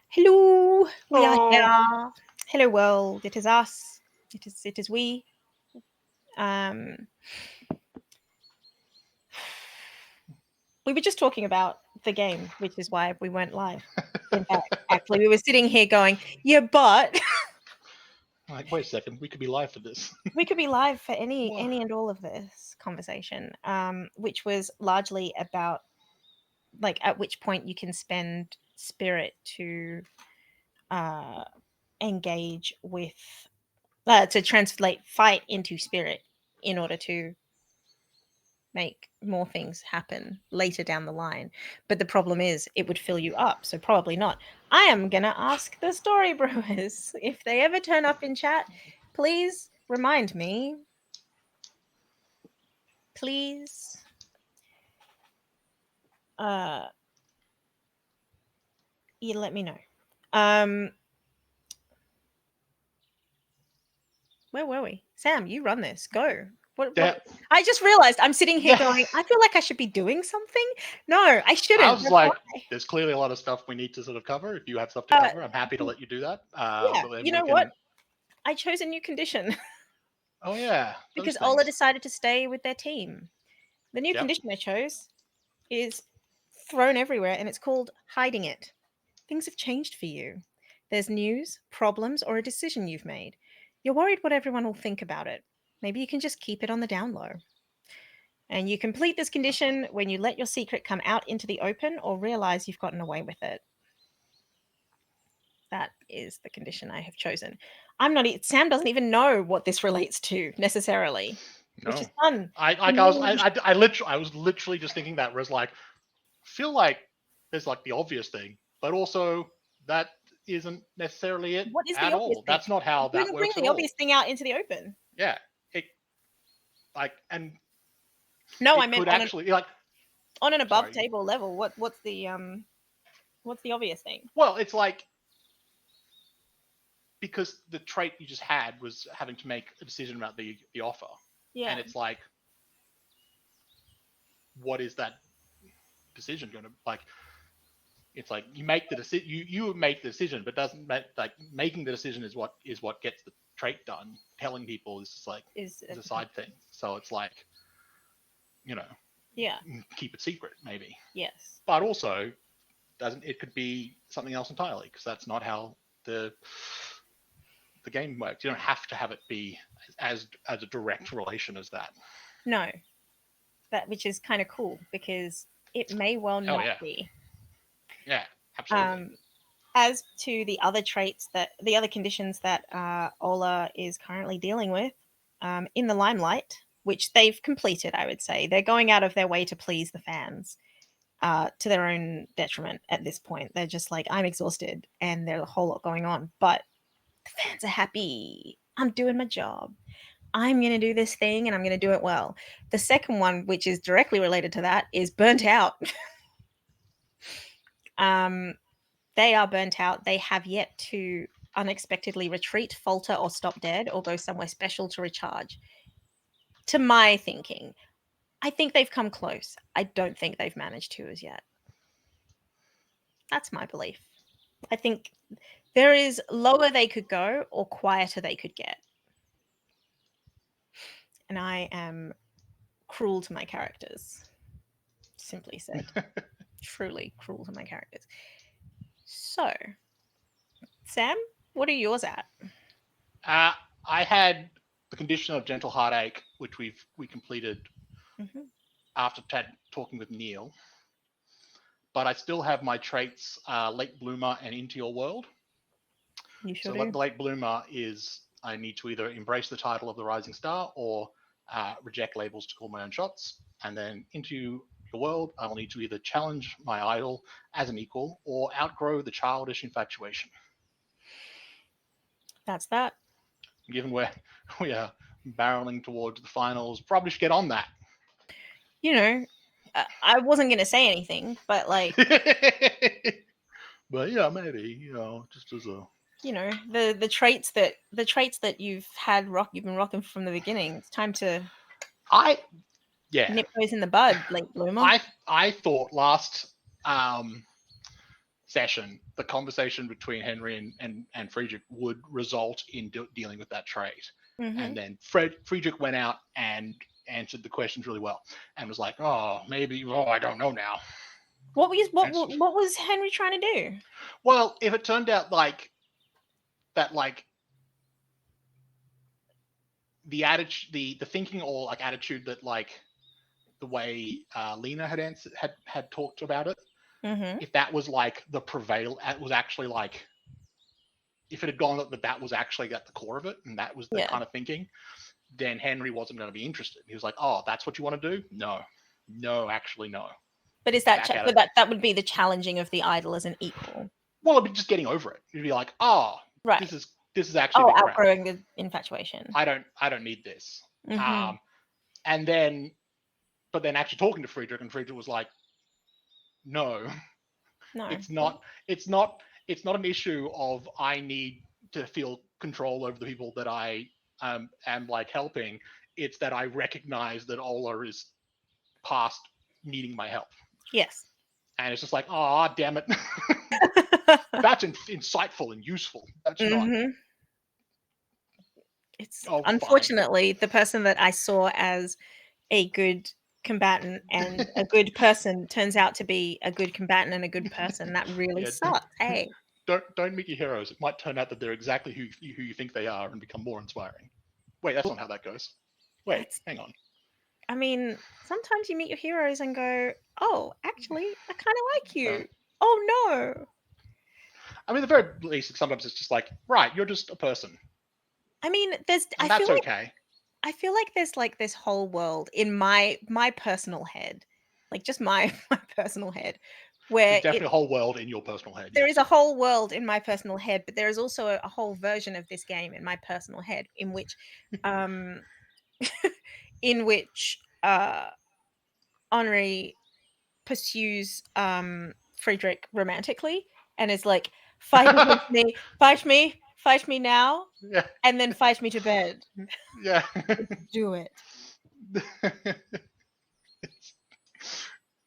Hello, we are Oh, here. Hello, world. It is us. It is we. We were just talking about the game, which is why we weren't live. In fact, actually, we were sitting here going, "Yeah, but like, wait a second, we could be live for this. we could be live for any What? and all of this conversation," which was largely about like at which point you can spend spirit to engage with to translate fight into spirit in order to make more things happen later down the line. But the problem is it would fill you up, so probably not. I am gonna ask the story brewers if they ever turn up in chat, please remind me. Please. You let me know. Where were we? Sam, you run this. Go. What Yeah, I just realized I'm sitting here yeah. going, I feel like I should be doing something. No, I I shouldn't. was That's like, why. there's clearly a lot of stuff we need to sort of cover. If you have stuff to cover, I'm happy to let you do that. Yeah, But then you we know can. what? I chose a new condition Oh yeah, those because Ola things. decided to stay with their team. The new Yep. condition I chose is thrown everywhere and it's called hiding it. Things have changed for you. There's news, problems, or a decision you've made. You're worried what everyone will think about it. Maybe you can just keep it on the down low. And you complete this condition when you let your secret come out into the open or realize you've gotten away with it. That is the condition I have chosen. Sam doesn't even know what this relates to necessarily, which is No. fun. I For like. me, I was literally just thinking that. Whereas like, feel like there's like the obvious thing, but also that isn't necessarily it what is the at obvious all. thing? That's not how You that didn't bring works at the obvious all. thing out into the open. Yeah. It like and No, I it meant could actually like. on an above Sorry. table level. What's the obvious thing? Well, it's like because the trait you just had was having to make a decision about the offer, Yeah. and it's like, what is that decision going to like? It's like you make the decision, you make the decision, but doesn't make, like making the decision is what gets the trait done. Telling people is just like Is is a side thing. So it's like, you know, yeah. keep it secret maybe, Yes. but also doesn't it could be something else entirely because that's not how the game works. You don't have to have it be as a direct relation as that. No. That which is kind of cool because it may well Oh not yeah, be. yeah, absolutely. Um, as to the other the other conditions that Ola is currently dealing with in the limelight, which they've completed, I would say. They're going out of their way to please the fans to their own detriment at this point. They're just like, I'm exhausted and there's a whole lot going on, but the fans are happy. I'm doing my job. I'm going to do this thing and I'm going to do it well. The second one, which is directly related to that, is burnt out. um, they are burnt out. They have yet to unexpectedly retreat, falter, or stop dead, or go somewhere special to recharge. To my thinking, I think they've come close. I don't think they've managed to as yet. That's my belief. I think there is lower they could go or quieter they could get. And I am cruel to my characters. Simply said. Truly cruel to my characters. So, Sam, what are yours at? Uh, I had the condition of gentle heartache, which we completed Mm-hmm. after talking with Neil. But I still have my traits, late bloomer and into your world. You sure So do. the late bloomer is I need to either embrace the title of the rising star or reject labels to call my own shots. And then into your world, I will need to either challenge my idol as an equal or outgrow the childish infatuation. That's that. Given where we are barreling towards the finals, probably should get on that. You know, I wasn't going to say anything, but like, But yeah, maybe just as a the traits that you've been rocking from the beginning. It's time to I yeah nip those in the bud, late bloomer. I thought last session the conversation between Henry and Friedrich would result in dealing with that trait. And then Friedrich went out and answered the questions really well and was like, oh, maybe, I don't know now. What was Henry trying to do? Well, if it turned out like that, like the attitude, the thinking or like attitude that like the way Lena had talked about it, if that was like the it was actually like, if it had gone that was actually at the core of it and that was the kind of thinking, then Henry wasn't going to be interested. He was like, oh, that's what you want to do? No, actually, no. But is that that would be the challenging of the idol as an equal? Well, it'd be just getting over it. You'd be like, oh, right, this is actually outgrowing the infatuation. I don't need this. And then, but then actually talking to Friedrich, and Friedrich was like, no, it's not an issue of I need to feel control over the people that I am like helping. It's that I recognize that Ola is past needing my help. Yes. And it's just like, oh, damn it. That's insightful and useful. That's not. It's unfortunately the person that I saw as a good combatant and a good person turns out to be a good combatant and a good person. That really sucks. Hey. Don't meet your heroes. It might turn out that they're exactly who you think they are and become more inspiring. Wait, that's not how that goes. Wait, hang on. I mean, sometimes you meet your heroes and go, oh, actually, I kind of like you. Oh, no. I mean, at the very least, sometimes it's just like, right, you're just a person. I mean, that's okay. I feel like there's like this whole world in my personal head, like just my personal head, where there's definitely a whole world in your personal head. There is a whole world in my personal head, but there is also a whole version of this game in my personal head in which Henri pursues Friedrich romantically and is like, fight me now, and then fight me to bed. Yeah. Do it.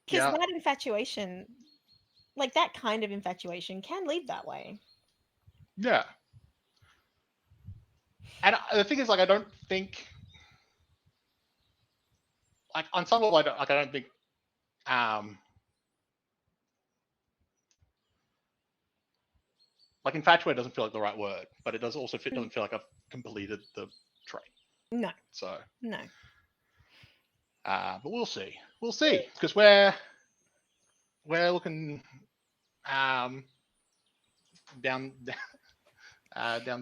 Because that infatuation, like that kind of infatuation, can lead that way. Yeah. And the thing is, like, I don't think, like, on some level, I don't think, like, infatuated doesn't feel like the right word, but it does also doesn't feel like I've completed the trait. No. So. No. But we'll see. We'll see, because we're looking down the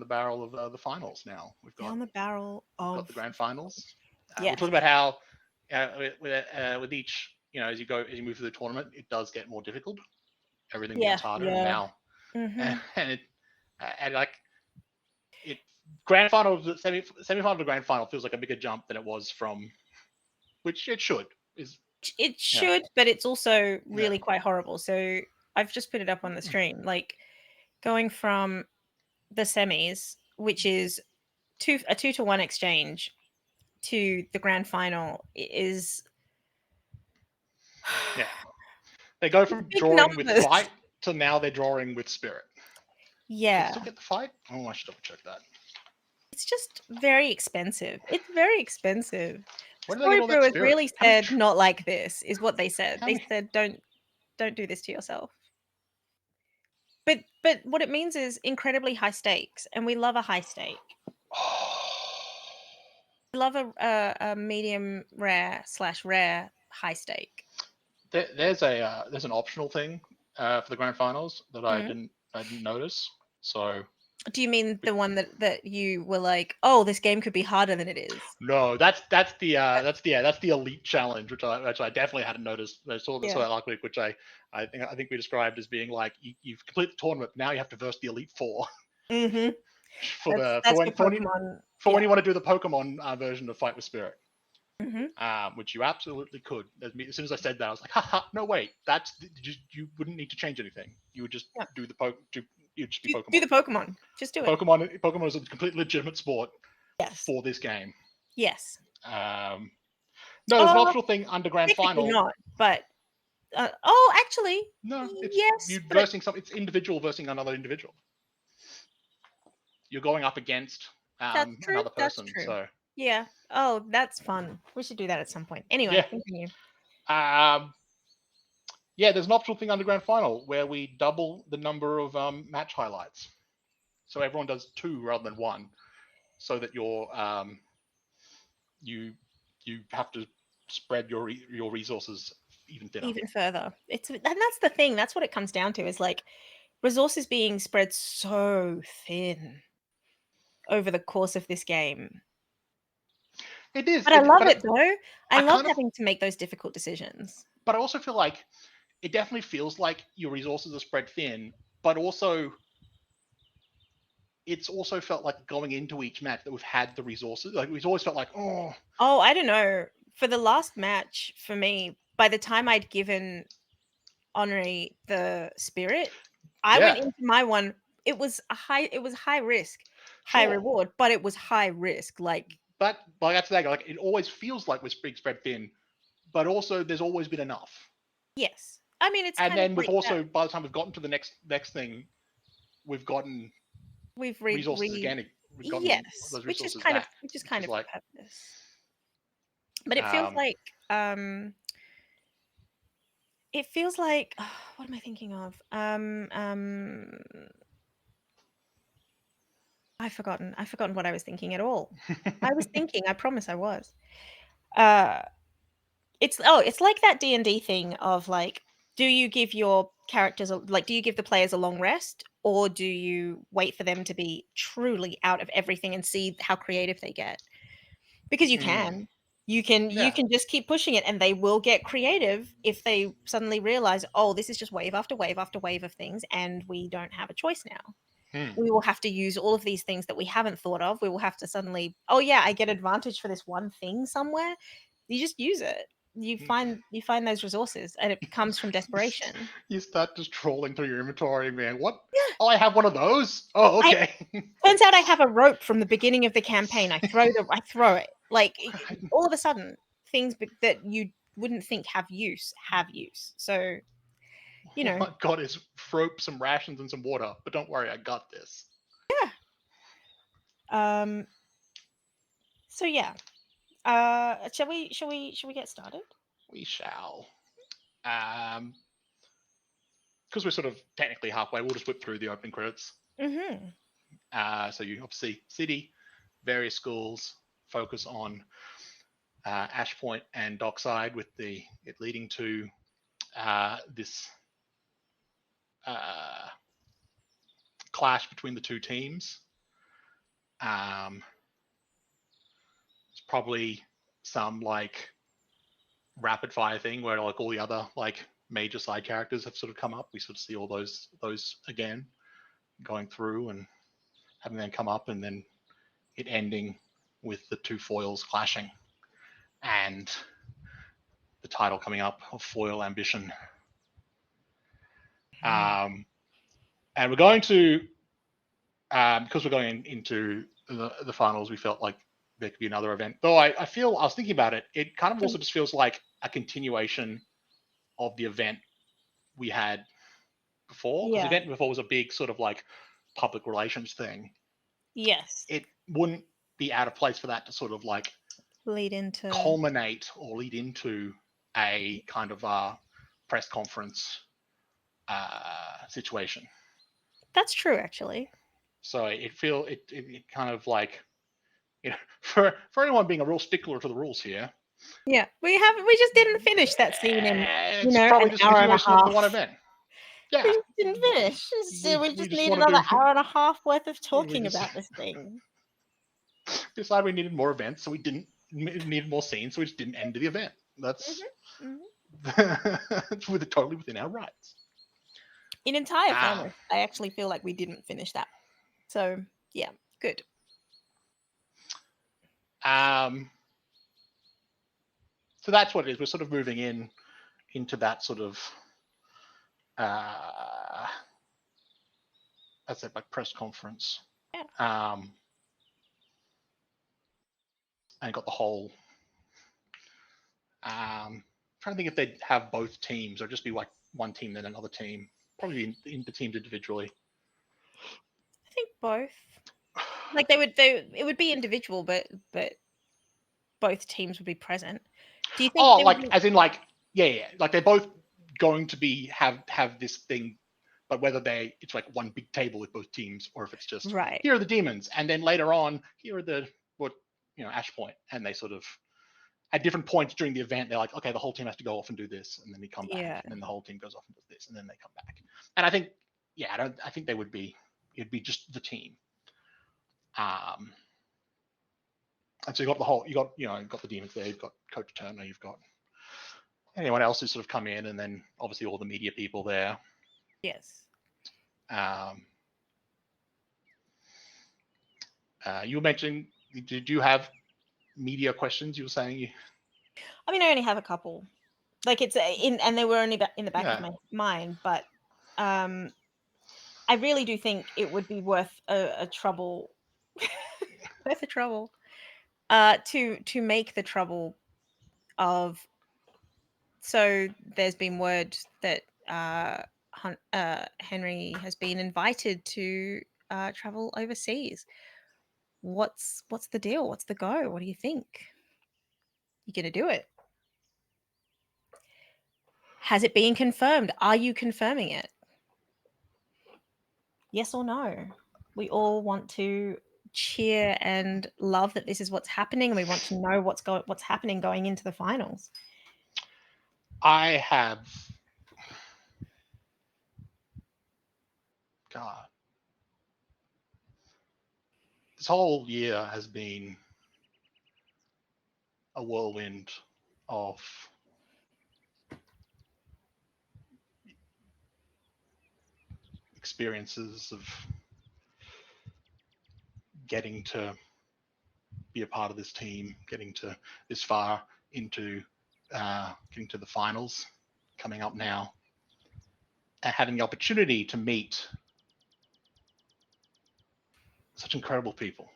barrel of the finals now. We've got down the barrel of got the grand finals. We'll talk about how with each, as you move through the tournament, it does get more difficult. Everything gets harder now, and like it grand final semi-final to grand final feels like a bigger jump than it was from, which it should. But it's also really quite horrible. So I've just put it up on the stream, like going from the semis, which is a 2-1 exchange, to the grand final is they go from drawing with fight to now they're drawing with spirit. Yeah. Can you still get the fight? Oh, I should double check that. It's just very expensive. It's very expensive. Storybrewers really said not like this, is what they said. They said don't do this to yourself. But what it means is incredibly high stakes, and we love a high stake. We love a medium rare / rare high stake. There's an optional thing for the grand finals that I didn't notice. So. Do you mean the one that you were like, oh, this game could be harder than it is? No, that's the elite challenge, which I definitely hadn't noticed. I saw that last week, which I think we described as being like you've completed the tournament, now you have to verse the Elite Four. Mm-hmm. for when you want to do the Pokemon version of Fight with Spirit. Which you absolutely could. As soon as I said that, I was like, haha, no wait, you wouldn't need to change anything. You would just do the You'd just be Pokemon. Do the Pokemon. Just do it. Pokemon is a completely legitimate sport for this game. Yes. No, there's an optional thing under Grand Final. Not, but Actually, No, it's yes, you but versing some. It's individual versing another individual. You're going up against that's true. another That's person. true. So Yeah. Oh, that's fun. We should do that at some point. Anyway, yeah, continue. um, yeah. There's an optional thing under grand final where we double the number of match highlights. So everyone does 2 rather than 1, so that you you have to spread your resources even thinner. Even further. And that's the thing. That's what it comes down to is like resources being spread so thin over the course of this game. It is, But I love but it though. I I love kind of, having to make those difficult decisions. but I also feel like it definitely feels like your resources are spread thin, but also it's also felt like going into each match that we've had the resources. Like we've always felt like, oh, Oh, I don't know. For the last match, for me, by the time I'd given Henri the spirit, I went yeah, into my one. It was high risk, high sure. reward, but it was high risk. Like, But like that's that. Like it always feels like we're being spread thin, but also there's always been enough. yes. I mean, it's And kind of then we've like that. also, by the time we've gotten to the next thing, we've gotten We've resources again. We've gotten yes, those resources back, which is which kind is of the like, purpose. But um, um it feels like what am I thinking of? I've forgotten what I was thinking at all. I was thinking, I promise I was. Uh it's like that D&D thing of like, do you give your characters do you give the players a long rest, or do you wait for them to be truly out of everything and see how creative they get? Because you mm, can. You yeah, can just keep pushing it and they will get creative if they suddenly realize, "Oh, this is just wave after wave after wave of things and we don't have a choice now." mm. We will have to use all of these things that we haven't thought of. We will have to suddenly, "Oh yeah, I get advantage for this one thing somewhere." You just use it. You find those resources and it comes from desperation. You start just trolling through your inventory, man. What? Yeah. Oh, I have one of those. Oh, I okay. Turns out I have a rope from the beginning of the campaign. I throw it. Like all of a sudden, things that you wouldn't think have use. So, you All know, I've got is rope, some rations, and some water. But don't worry, I got this. yeah. Um so yeah. Shall we get started? We shall. Um, because we're sort of technically halfway, we'll just whip through the opening credits. Mhm. So you obviously city, various schools, focus on Ashpoint and Dockside, with it leading to this uh, clash between the two teams. It's probably some like rapid fire thing where like all the other like major side characters have sort of come up. We sort of see all those again going through and having them come up, and then it ending with the two foils clashing and the title coming up of Foil Ambition. And we're going to because we're going into the finals, we felt like there could be another event. Though I feel I was thinking about it, it kind of also just feels like a continuation of the event we had before, because the Yeah. event before was a big sort of like public relations thing. Yes. It wouldn't be out of place for that to sort of like Lead into culminate or lead into a kind of press conference situation. That's true actually. So it kind of like, for anyone being a real stickler to the rules here, Yeah. We just didn't finish that scene in, it's an probably just a hour and a continuation of the one half. event. We Yeah, just didn't finish. We we just just need want to another do. hour and a half worth of We talking just about this thing. decided we needed more events, so we didn't need more scenes, so we just didn't end the event. That's Mhm, mhm. totally within our rights. In entire Ah, fairness, I actually feel like we didn't finish that. So, yeah, good. um, so that's what it is. We're sort of moving into that sort of uh, that's it, like press conference. Yeah. And got the whole um, trying to think if they'd have both teams or just be like one team then another team. Probably in the teams individually. I think both. Like it would be individual, but both teams would be present. Do you think Oh, they would like be... as in like yeah, like they're both going to be have this thing, but whether it's like one big table with both teams or if it's just Right. here are the demons and then later on here are the Ashpoint, and they sort of at different points during the event they're like, okay, the whole team has to go off and do this, and then we come back, Yeah. and then the whole team goes off and does this, and then they come back. And I think I think it'd be just the team. And so you've got the demons there, you've got Coach Turner, you've got anyone else who's sort of come in, and then obviously all the media people there. Yes. You were mentioning, did you have media questions? You were saying I mean, I only have a couple. Like it's and they were only in the back of my mind, but I really do think it would be worth a trouble, worth a trouble, to make the trouble of. So there's been word that Henry has been invited to travel overseas. What's the deal? What's the go? What do you think? You gonna do it? Has it been confirmed? Are you confirming it? Yes or no? We all want to cheer and love that this is what's happening, and we want to know what's happening going into the finals. I have God. This whole year has been a whirlwind of experiences of getting to be a part of this team, getting to this far into getting to the finals coming up now, and having the opportunity to meet such incredible people.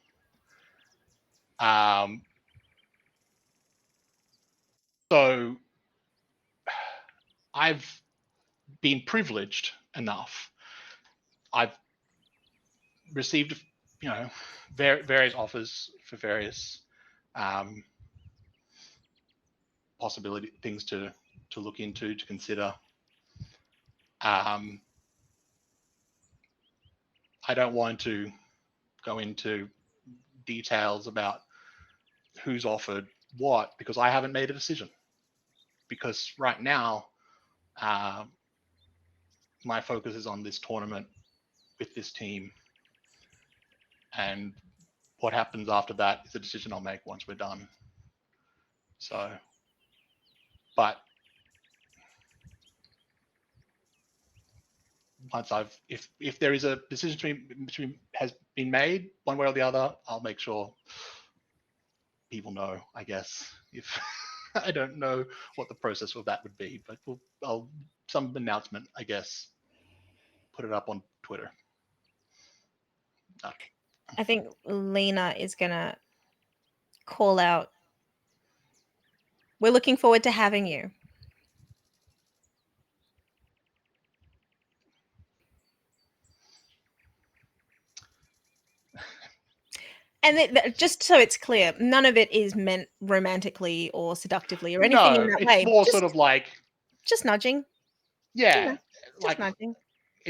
So I've been privileged enough. I've received, various offers for various possibility things to look into, to consider. I don't want to go into details about who's offered what because I haven't made a decision. Because right now, my focus is on this tournament with this team, and what happens after that is a decision I'll make once we're done. So, but once if there is a decision has been made one way or the other, I'll make sure people know, I guess. If I don't know what the process of that would be, but I'll some announcement, I guess, put it up on Twitter. I think Lena is gonna call out, we're looking forward to having you. And just so it's clear, none of it is meant romantically or seductively or anything in that it's way. It's more sort of like just nudging. Yeah, just like nudging.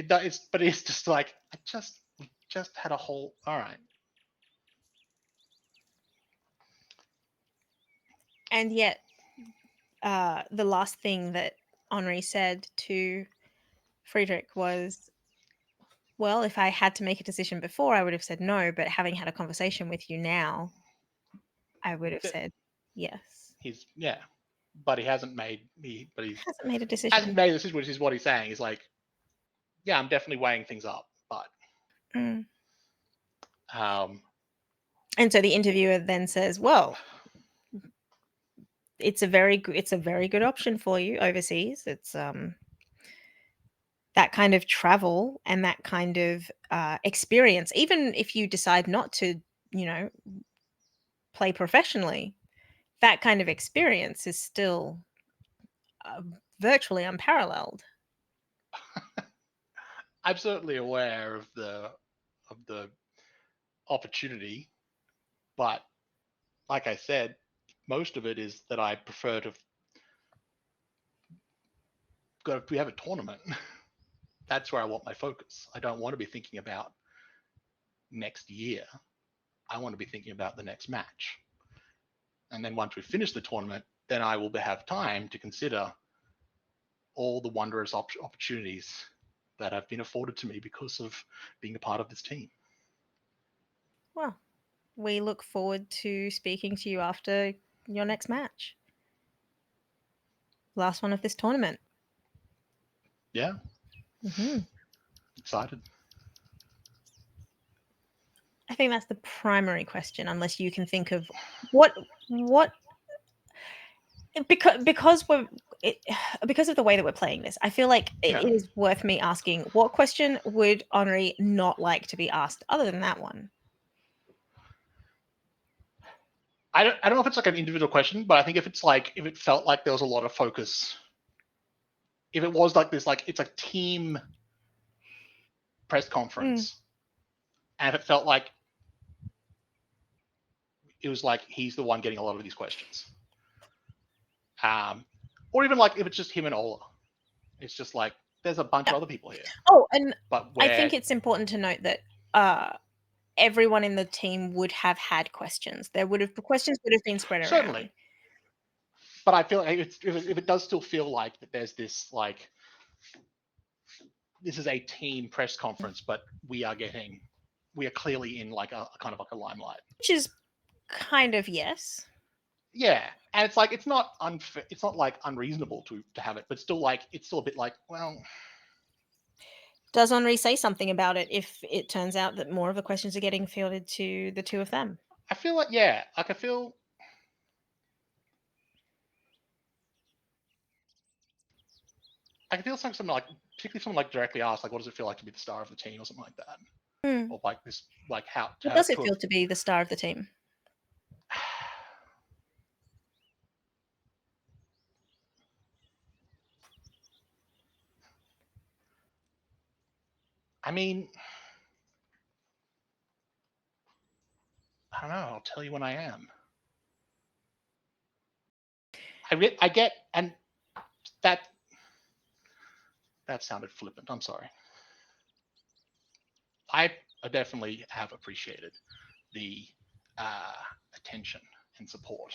But it's just like I just had a whole. All right. And yet, the last thing that Henri said to Friedrich was, well, if I had to make a decision before, I would have said no. But having had a conversation with you now, I would have said yes. But he hasn't made hasn't made a decision. Hasn't made a decision, which is what he's saying. He's like, yeah, I'm definitely weighing things up, but. And so the interviewer then says, well, it's a very good option for you overseas. It's that kind of travel and that kind of experience, even if you decide not to, play professionally, that kind of experience is still virtually unparalleled. I'm certainly aware of the opportunity, but like I said, most of it is that I prefer to go. If we have a tournament, that's where I want my focus. I don't want to be thinking about next year. I want to be thinking about the next match. And then once we finish the tournament, then I will have time to consider all the wondrous opportunities that have been afforded to me because of being a part of this team. Well, we look forward to speaking to you after your next match. Last one of this tournament. Yeah. Mm-hmm. Excited. I think that's the primary question, unless you can think of what because because of the way that we're playing this, I feel like it is worth me asking, what question would Henri not like to be asked other than that one? I don't know if it's like an individual question, but I think if it felt like there was a lot of focus, if it was like this, like it's a team press conference, and if it felt like it was like he's the one getting a lot of these questions, or even like if it's just him and Ola, it's just like there's a bunch of other people here. Oh, and but I think it's important to note that everyone in the team would have had questions. Questions would have been spread certainly around. But I feel like if it does still feel like that there's this like this is a team press conference, but we are clearly in like a kind of like a limelight, which is kind of yes. Yeah, and it's like it's not unfair. It's not like unreasonable to have it, but still like it's still a bit like, well, does Henri say something about it if it turns out that more of the questions are getting fielded to the two of them? I feel like I feel something like, particularly someone like directly asked, like, what does it feel like to be the star of the team or something like that, or like this, like how does it feel to be the star of the team? I mean, I don't know. I'll tell you when I am. I get, and that sounded flippant. I'm sorry. I definitely have appreciated the attention and support,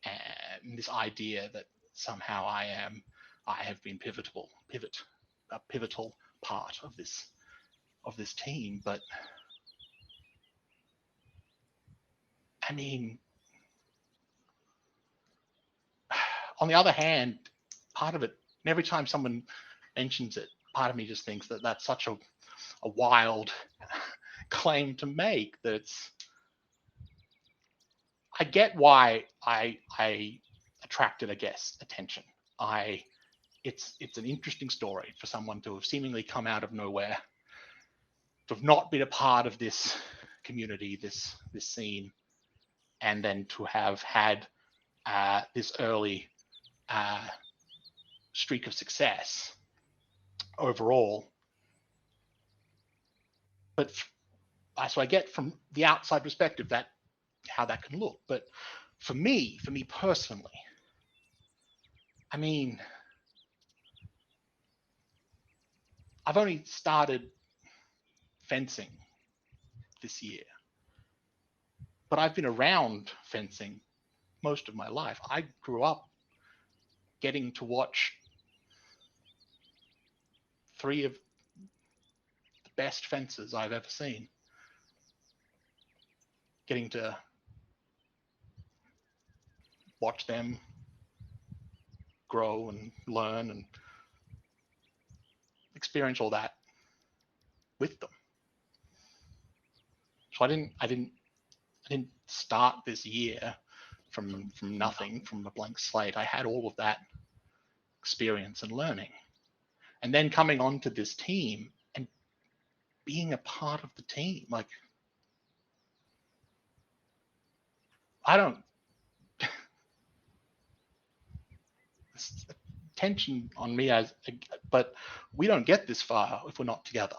and this idea that somehow I have been a pivotal part of this team. But I mean, on the other hand, part of it, and every time someone mentions it, part of me just thinks that that's such a wild claim to make, that I get why I attracted, I guess, attention. It's an interesting story for someone to have seemingly come out of nowhere, to have not been a part of this community, this scene, and then to have had this early streak of success overall. But so I get from the outside perspective that how that can look. But for me personally, I mean, I've only started fencing this year, but I've been around fencing most of my life. I grew up getting to watch three of the best fencers I've ever seen, getting to watch them grow and learn and experience all that with them. So I didn't start this year from nothing, from a blank slate. I had all of that experience and learning, and then coming onto this team and being a part of the team. Like, I don't. attention on me but we don't get this far if we're not together.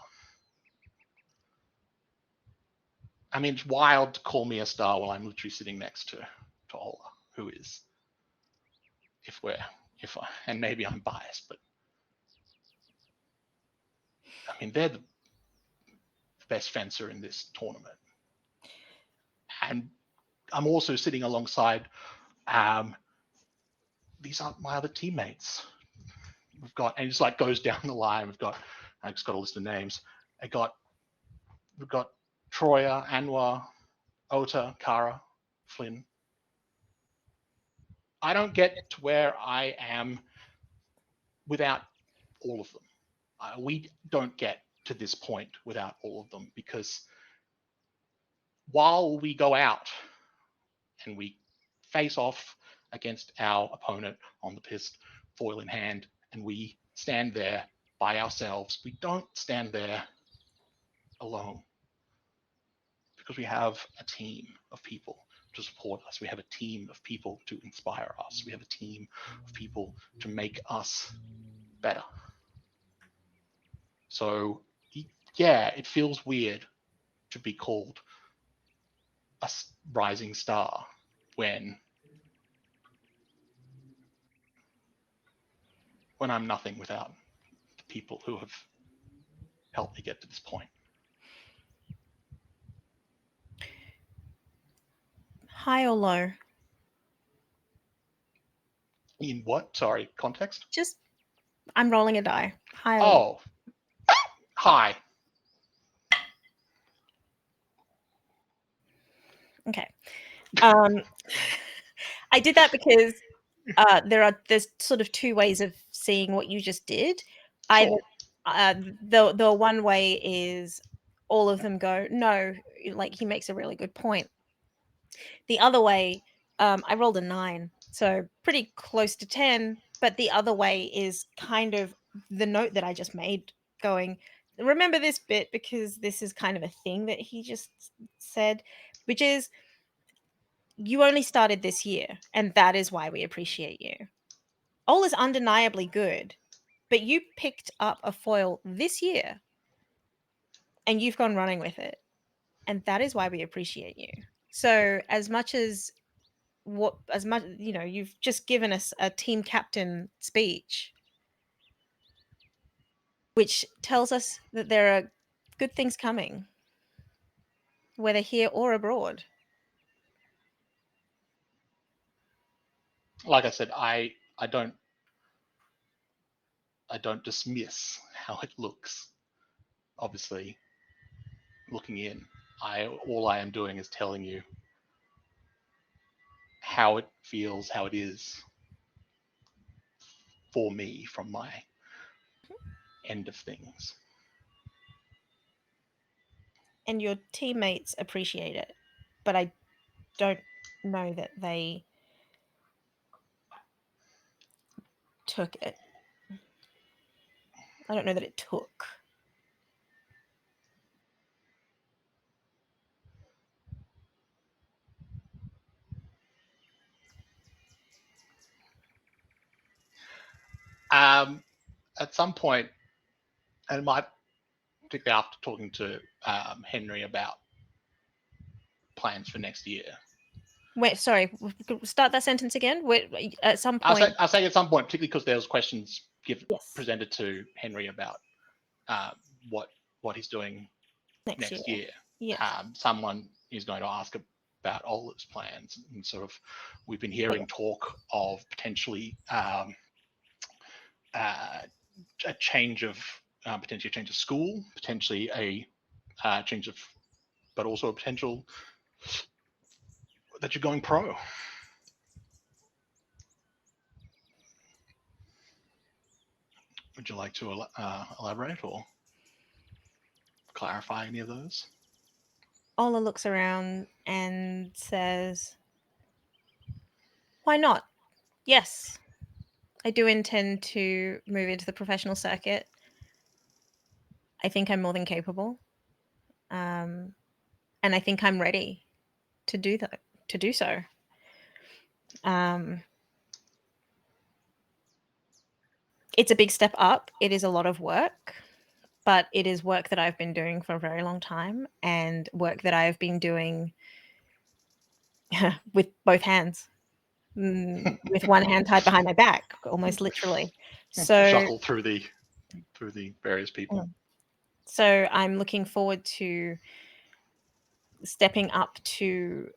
I mean, it's wild to call me a star while I'm literally sitting next to Ola, who is, and maybe I'm biased, but I mean, they're the best fencer in this tournament. And I'm also sitting alongside, these aren't my other teammates. We've got, and it's like goes down the line. I just got a list of names. We've got Troya, Anwar, Ota, Kara, Flynn. I don't get to where I am without all of them. We don't get to this point without all of them, because while we go out and we face off against our opponent on the piste, foil in hand, and we stand there by ourselves, we don't stand there alone, because we have a team of people to support us. We have a team of people to inspire us. We have a team of people to make us better. So yeah, it feels weird to be called a rising star when I'm nothing without the people who have helped me get to this point. High or low? In what? Sorry, context? Just, I'm rolling a die. High or low? Oh, high. Okay. I did that because there's sort of two ways of seeing what you just did. Either Sure. the one way is all of them go, no, like he makes a really good point. The other way, I rolled a 9, so pretty close to 10, but the other way is kind of the note that I just made, going, remember this bit because this is kind of a thing that he just said, which is, you only started this year, and that is why we appreciate you. Ola's undeniably good, but you picked up a foil this year and you've gone running with it. And that is why we appreciate you. So as much, you've just given us a team captain speech, which tells us that there are good things coming, whether here or abroad. Like I said, I don't dismiss how it looks. Obviously, looking in, all I am doing is telling you how it feels, how it is for me from my end of things. And your teammates appreciate it, but I don't know that they took it. I don't know that it took. At some point, and it might, particularly after talking to Henry about plans for next year. Wait, sorry. Start that sentence again. Wait, at some point. I'll say at some point, particularly because there was questions Yes. presented to Henry about what he's doing next year. Yeah. Someone is going to ask about Ola's plans, and sort of we've been hearing talk of potentially a change of potentially a change of school, potentially a change of, but also a potential that you're going pro. Would you like to elaborate or clarify any of those? Ola looks around and says, why not? Yes, I do intend to move into the professional circuit. I think I'm more than capable. And I think I'm ready to do that, to do so. It's a big step up. It is a lot of work, but it is work that I've been doing for a very long time, and work that I've been doing with both hands, with one hand tied behind my back, almost literally. So, Shuffle through the various people. so I'm looking forward to stepping up to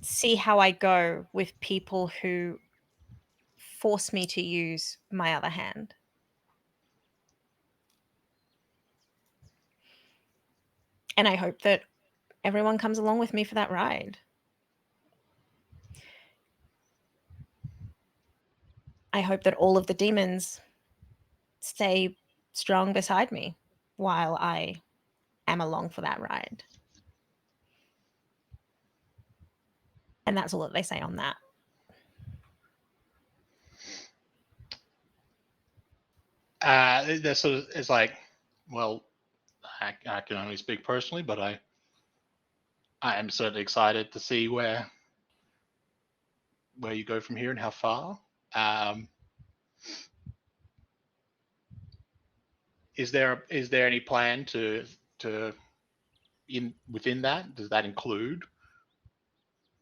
see how I go with people who force me to use my other hand. And I hope that everyone comes along with me for that ride. I hope that all of the demons stay strong beside me while I am along for that ride. And that's all that they say on that. This sort of is like, well, I can only speak personally, but I am certainly excited to see where you go from here and how far. Is there any plan to within that? Does that include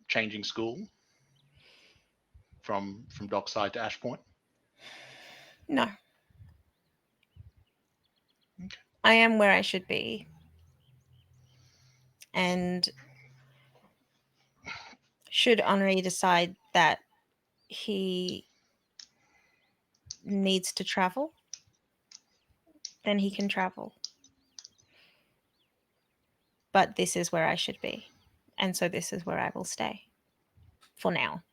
changing school from Dockside to Ashpoint? No. Okay. I am where I should be. And should Henri decide that he needs to travel, then he can travel. But this is where I should be. And so this is where I will stay for now.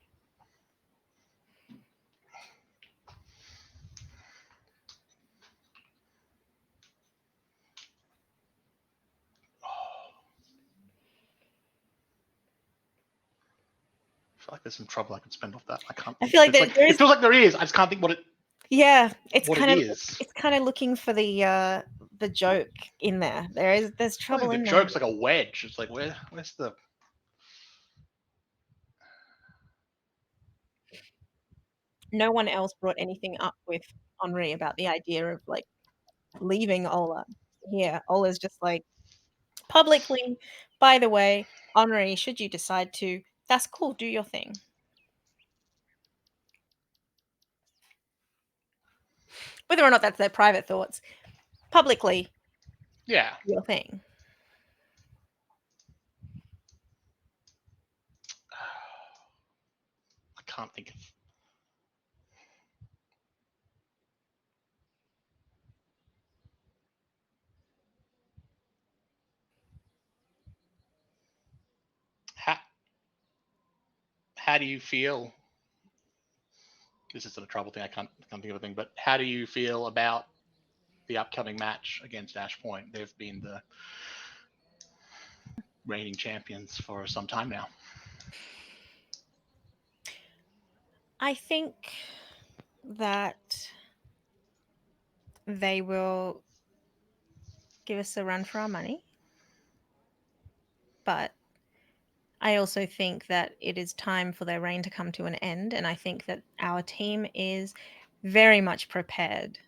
I feel like there's some trouble I could spend off that. I can't. I feel like It's like there it is, feels like there is. I just can't think what it yeah, it's what it kind of is. it's kind of looking for the joke in there. There's I think trouble the in there. joke's like a wedge. It's like where's the No one else brought anything up with Henri about the idea of like leaving Ola. Here, Ola's just like publicly, by the way, Henri, should you decide to, that's cool, do your thing. Whether or not that's their private thoughts, publicly, yeah. do your thing. I can't think of. How do you feel? This isn't a trouble thing. I can't think of a thing. But how do you feel about the upcoming match against Ashpoint? They've been the reigning champions for some time now. I think that they will give us a run for our money, but I also think that it is time for their reign to come to an end, and I think that our team is very much prepared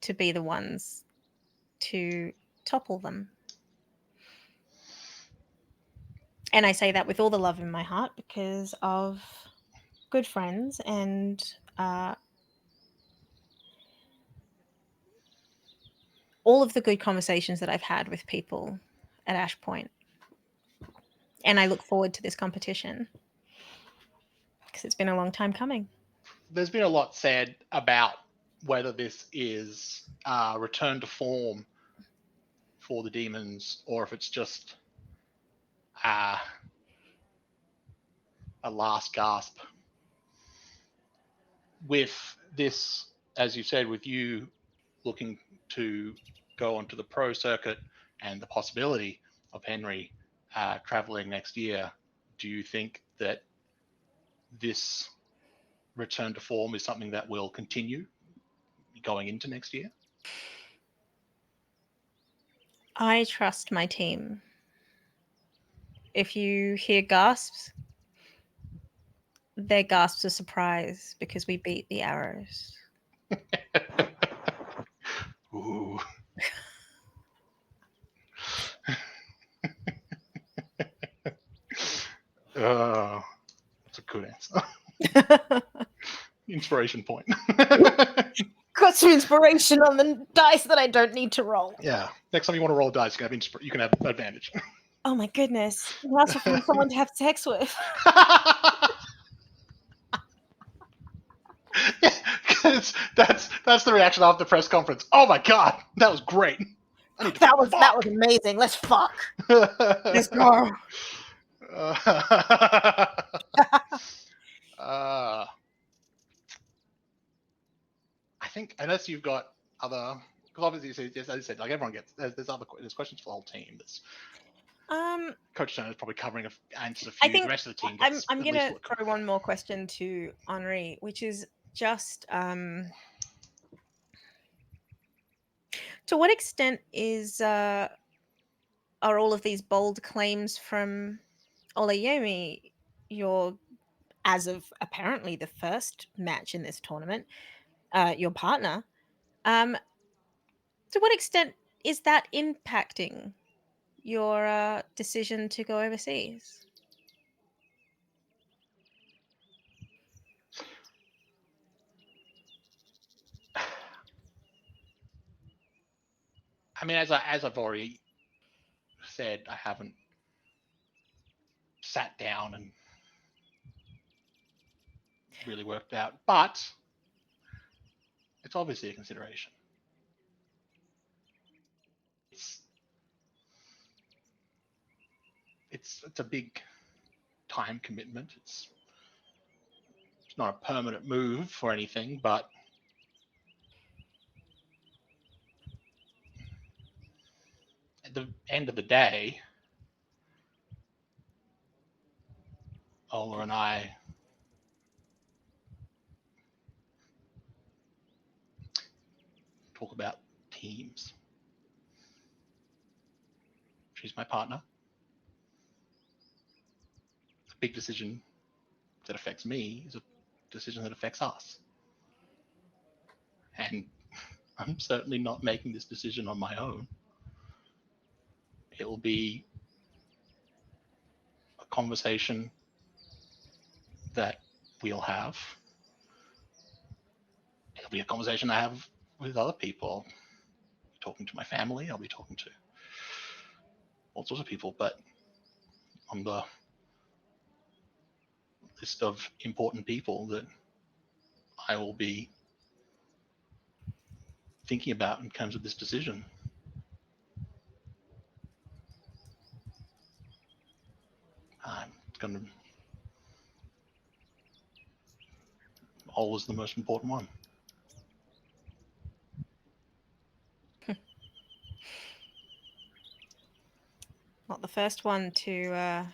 to be the ones to topple them. And I say that with all the love in my heart because of good friends and all of the good conversations that I've had with people at Ashpoint. And I look forward to this competition because it's been a long time coming. There's been a lot said about whether this is return to form for the demons or if it's just uh, a last gasp. With this, as you said, with you looking to go onto the pro circuit and the possibility of Henri traveling next year, do you think that this return to form is something that will continue going into next year? I trust my team. If you hear gasps, their gasps of surprise because we beat the arrows. Ooh. That's a good answer. Inspiration point. Got some inspiration on the dice that I don't need to roll. Yeah. Next time you want to roll a dice, you can have advantage. Oh my goodness. Now to find someone to have sex with. that's the reaction after the press conference. Oh my god, that was great. I need to That was amazing. Let's fuck. Let's go. I think unless you've got other, because obviously, as I said, like everyone gets there's questions for the whole team. There's Coach Turner is probably covering answers a few. I think the rest of the team I'm gets I'm at gonna least throw one more question to Henri, which is just to what extent are all of these bold claims from Olayomi your, as of apparently the first match in this tournament, your partner, to what extent is that impacting your decision to go overseas? I mean, as I've already said, I haven't sat down and really worked out, but it's obviously a consideration. It's a big time commitment. It's not a permanent move or anything, but at the end of the day, Ola and I talk about teams. She's my partner. A big decision that affects me is a decision that affects us. And I'm certainly not making this decision on my own. It will be a conversation that we'll have. It'll be a conversation I have with other people. I'll be talking to my family. I'll be talking to all sorts of people. But on the list of important people that I will be thinking about in terms of this decision, I'm going to always the most important one. Not the first one to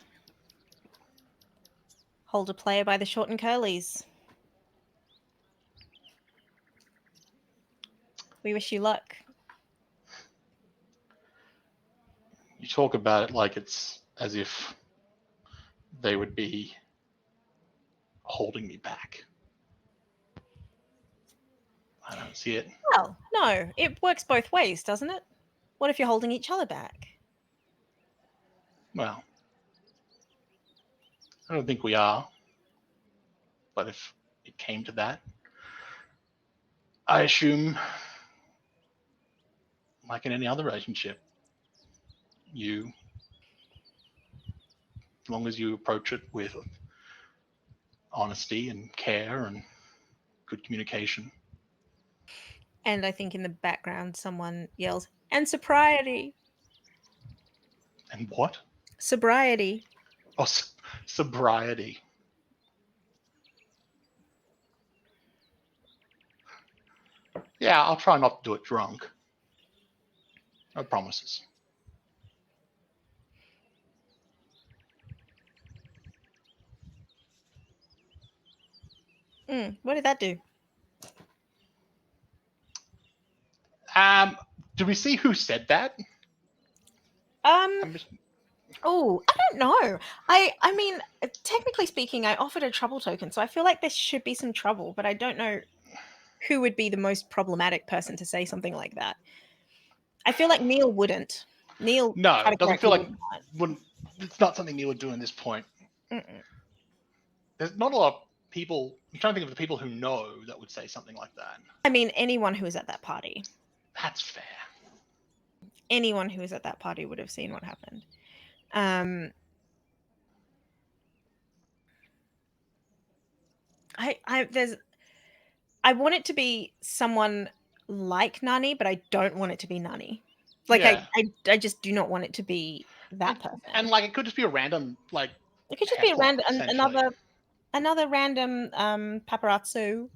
hold a player by the short and curlies. We wish you luck. You talk about it like it's as if they would be holding me back. I don't see it. Well, no, it works both ways, doesn't it? What if you're holding each other back? Well, I don't think we are. But if it came to that, I assume, like in any other relationship, as long as you approach it with honesty and care and good communication. And I think in the background someone yells, and sobriety. And what? Sobriety. Oh, sobriety. Yeah, I'll try not to do it drunk. No promises. What did that do? Do we see who said that? Oh, I don't know. I mean, technically speaking, I offered a trouble token, so I feel like there should be some trouble, but I don't know who would be the most problematic person to say something like that. I feel like Neil wouldn't. Neil No, it doesn't feel categorically like would not. wouldn't. It's not something Neil would do in this point. Mm-mm. There's not a lot of people. I'm trying to think of the people who know that would say something like that. I mean, anyone who was at that party, That's fair. anyone who was at that party would have seen what happened. Um, I want it to be someone like Nani, but I don't want it to be Nani. Like Yeah, I just do not want it to be that and person. like it could just be a random like It could just be a heckler random essentially. another random paparazzo.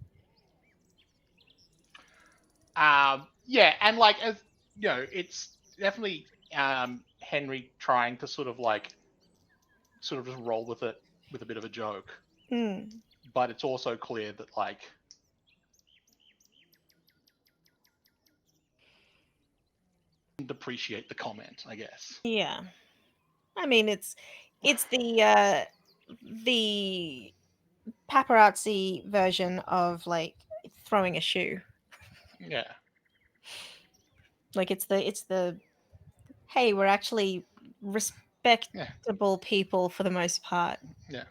Yeah, and like as you know, it's definitely Henry trying to sort of just roll with it with a bit of a joke, Mm, but it's also clear that like didn't appreciate the comment, I guess. yeah. I mean it's the paparazzi version of like throwing a shoe. Yeah, Like it's the hey, we're actually yeah, respectable people for the most part. yeah.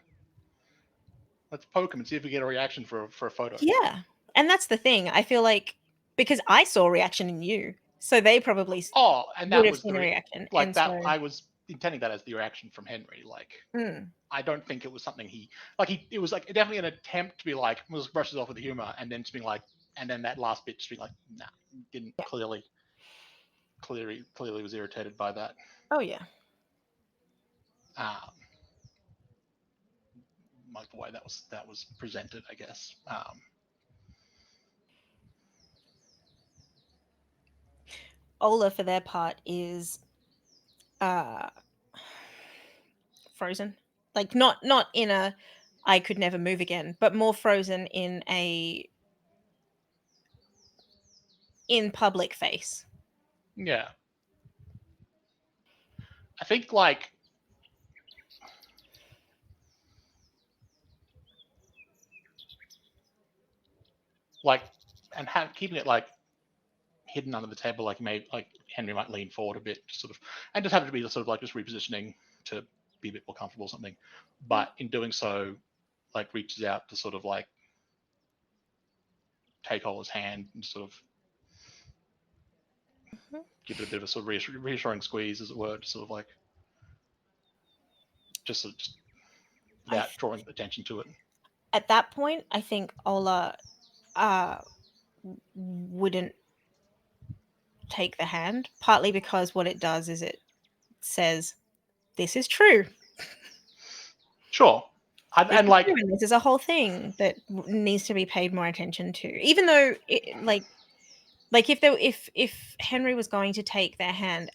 Let's poke him and see if we get a reaction for a photo. Yeah. And that's the thing. I feel like because I saw a reaction in you, so they probably Oh, and would that have was seen a reaction. like And so, that. I was intending that as the reaction from Henry. Like, mm, I don't think it was something he like. It was like definitely an attempt to be like, was brushes off with humor, and then to be like, and then that last bit to be like, nah, didn't yeah. clearly was irritated by that. Oh yeah. Um, like the way that was presented, I guess. Ola for their part is uh frozen. Like not in a I could never move again, but more frozen in a in public face. Yeah, I think like and keeping it like hidden under the table, like maybe like Henry might lean forward a bit, just sort of, and just have it to be sort of like just repositioning to be a bit more comfortable or something. Mm, But in doing so, like reaches out to sort of like take Ola's hand and sort of mhm. give it a bit of a sort of reassuring squeeze, as it were, to sort of like just, sort of just I without drawing attention to it. At that point, I think Ola uh wouldn't take the hand, partly because what it does is it says this is true. Sure, This and is like true, and this is a whole thing that needs to be paid more attention to. Even though, like if Henry was going to take their hand,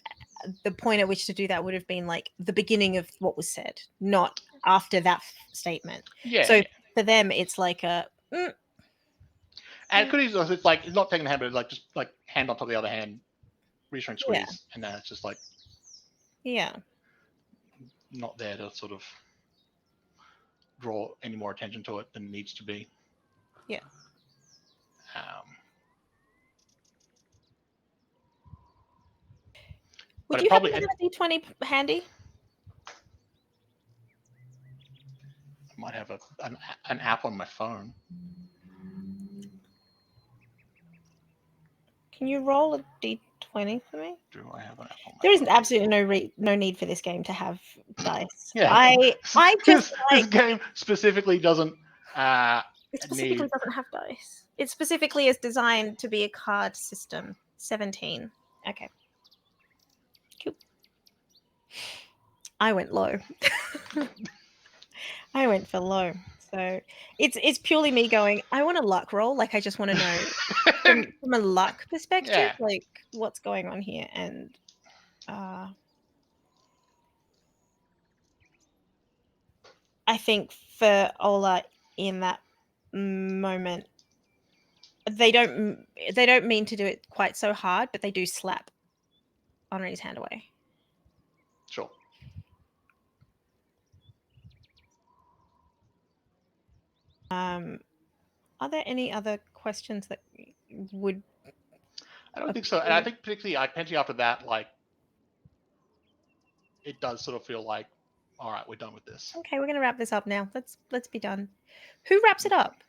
the point at which to do that would have been like the beginning of what was said, not after that statement. yeah, So yeah. for them, it's like a And it could easily, it's like it's not taking the hand, but it's like just like hand on top of the other hand, reassuring yeah, squeeze, and then it's just like yeah, not there to sort of draw any more attention to it than needs to be. yeah. Um, but Would it you happen probably to have a D20 handy? might have an app on my phone. Can you roll a D20 for me? Do I have an app on my There is phone? absolutely no need for this game to have dice. Yeah, I just this like game specifically doesn't it specifically need. doesn't have dice. It specifically is designed to be a card system. 17. Okay. Cool. I went low. I went for low. So it's purely me going, I want a luck roll. Like I just want to know from a luck perspective, Yeah, like what's going on here. And uh I think for Ola in that moment, they don't mean to do it quite so hard, but they do slap Henri's hand away. sure. Are there any other questions that would? I don't think so. And I think particularly after that, like, it does sort of feel like, all right, we're done with this. Okay, we're gonna wrap this up now. Let's be done. Who wraps it up?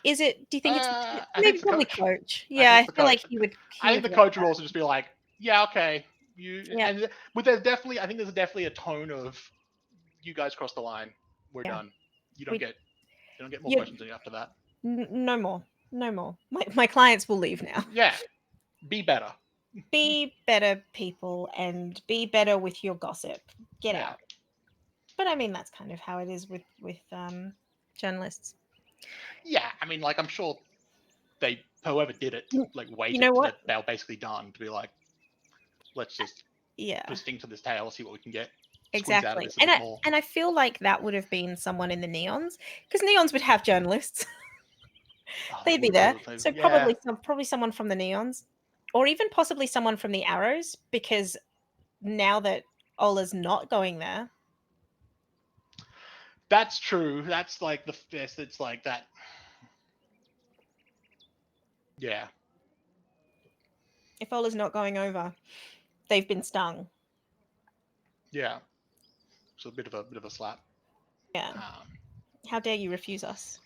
Is it? Do you think it's I think maybe it's the probably coach. coach? I Yeah, think I it's the feel like coach. he would. I He think would the wrap coach would also just be like, yeah, okay, you. Yeah. But there's definitely, I think there's definitely a tone of, you guys crossed the line. We're Yeah. done. You don't We. get more You. questions after that. No more. No more. My clients will leave now. Yeah, be better. Be better people and be better with your gossip. Get Yeah. out. But I mean, that's kind of how it is with journalists. Yeah, I mean, like, I'm sure whoever did it, like, You waited know till what? that they were basically done to be like, let's just Yeah. put a sting to this tail, see what we can get, squeeze out of Exactly. this a bit more. And I feel like that would have been someone in the Neons, because Neons would have journalists. Oh, they They'd be would there. do. So Yeah, probably someone from the Neons, or even possibly someone from the Arrows, because now that Ola's not going there, that's true. That's like the best. It's like that. Yeah, if Ola's not going over, they've been stung. yeah. So a bit of a slap. Yeah. Um, How dare you refuse us?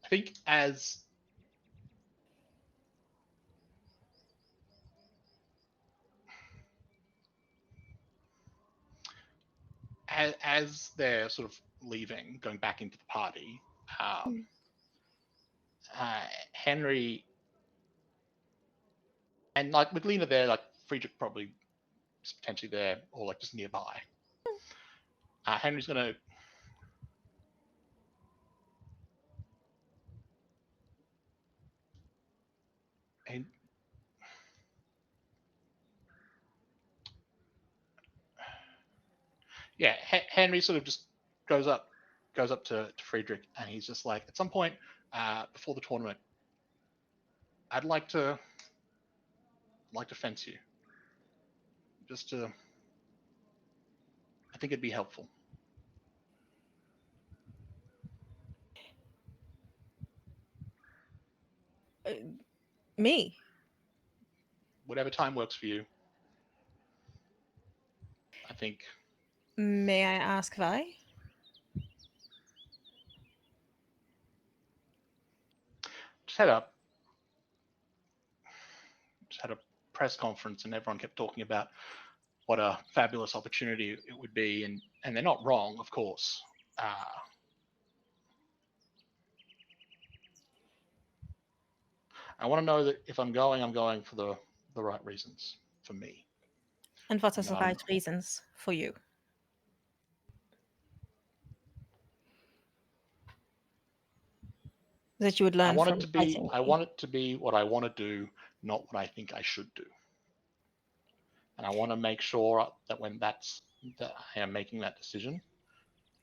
I think as they're sort of leaving, going back into the party, um, Henry and, like, with Lena there, like, Friedrich probably is potentially there, or like just nearby. Henry's gonna, and yeah, Henry sort of just goes up to Friedrich, and he's just like, at some point before the tournament, I'd like to fence you, just to. I think it'd be helpful. Me? Whatever time works for you. I think. May I ask why? Just had a press conference, and everyone kept talking about what a fabulous opportunity it would be, and they're not wrong, of course. I want to know that if I'm going for the right reasons for me. And what are And the that right reasons for you? That you would learn from fighting I me. want it to be what I want to do, not what I think I should do. And I want to make sure that that I am making that decision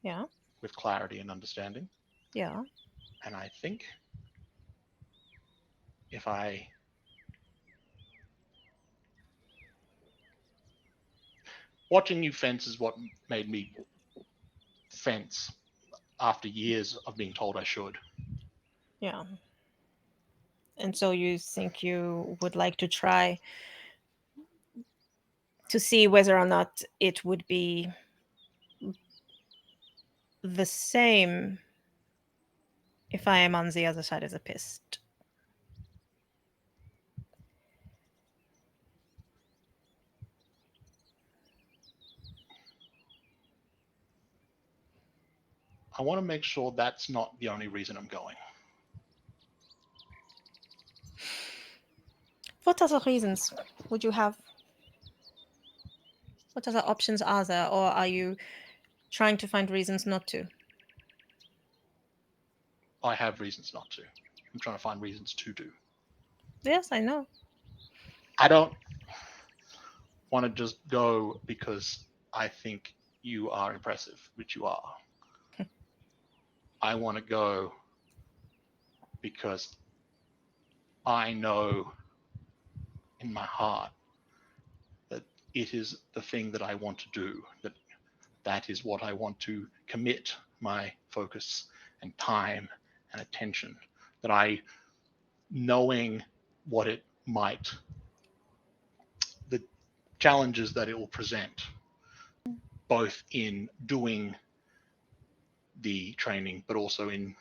Yeah. with clarity and understanding. Yeah. And I think if I watching you fence is what made me fence after years of being told I should. Yeah. And so you think you would like to try to see whether or not it would be the same if I am on the other side of the piste. I want to make sure that's not the only reason I'm going. What other reasons would you have? What other options are there, or are you trying to find reasons not to? I have reasons not to. I'm trying to find reasons to do. Yes, I know. I don't want to just go because I think you are impressive, which you are. I want to go because I know in my heart that it is the thing that I want to do, that that is what I want to commit my focus and time and attention. That I, knowing what it might, the challenges that it will present, both in doing the training, but also in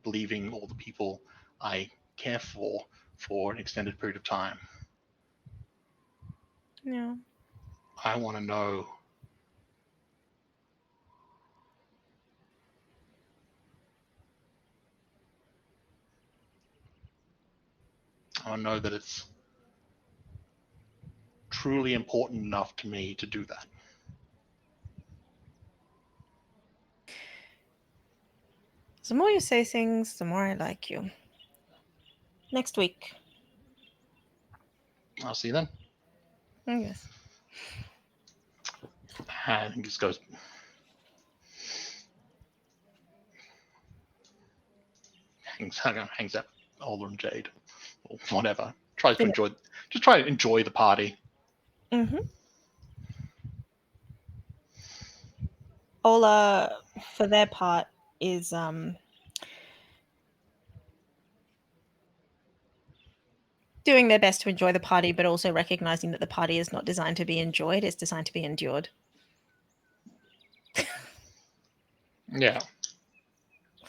leaving all the people I care for an extended period of time. Yeah. I want to know that it's truly important enough to me to do that. The more you say things, the more I like you. Next week. I'll see you then. Yes. I think this goes. Hangs out Ola and Jade, or whatever. Tries to enjoy, just try to enjoy the party. Mm-hmm. Ola, for their part, is doing their best to enjoy the party, but also recognizing that the party is not designed to be enjoyed; it's designed to be endured. Yeah.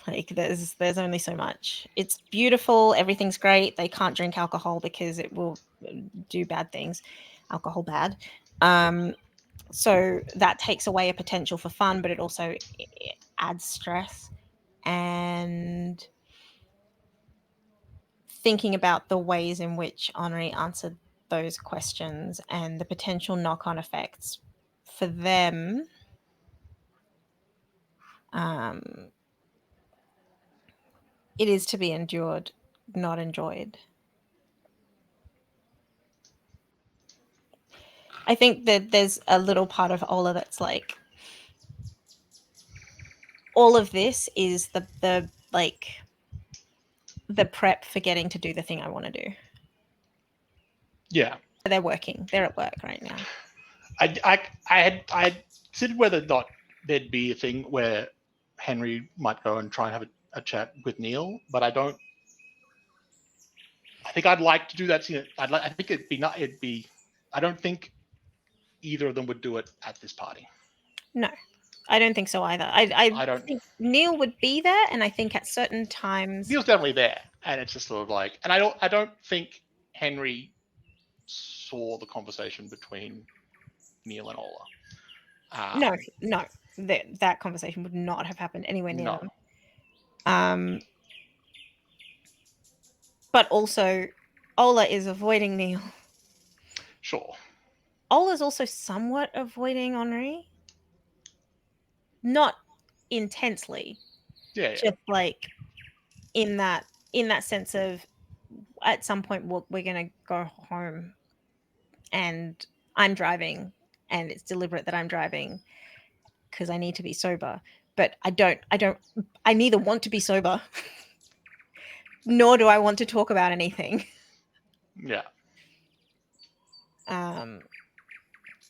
Like there's only so much. It's beautiful, everything's great. They can't drink alcohol because it will do bad things. Alcohol bad. So that takes away a potential for fun, but it also adds stress. And thinking about the ways in which Henri answered those questions and the potential knock-on effects for them, it is to be endured, not enjoyed. I think that there's a little part of Ola that's like, all of this is the like the prep for getting to do the thing I want to do. Yeah. They're working. They're at work right now. I had considered whether or not there'd be a thing where Henry might go and try and have a chat with Neil, but I don't. I think I'd like to do that scene. I think it'd be not. It'd be. I don't think either of them would do it at this party. No, I don't think so either. I I don't. think Neil would be there, and I think at certain times, Neil's definitely there, and it's just sort of like, and I don't think Henry saw the conversation between Neil and Ola. no, that conversation would not have happened anywhere near No, them. But also, Ola is avoiding Neil. sure. Ola's also somewhat avoiding Henri, not intensely, Yeah, yeah, just like in that sense of at some point we're gonna go home and I'm driving and it's deliberate that I'm driving because I need to be sober, but I neither want to be sober nor do I want to talk about anything. yeah.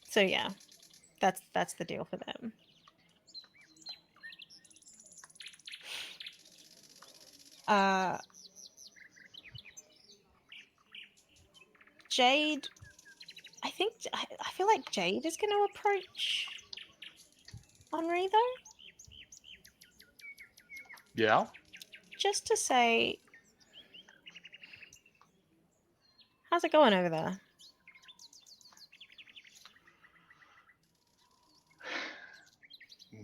So yeah, that's the deal for them. Jade, I feel like Jade is going to approach Henri though, Yeah. just to say, how's it going over there?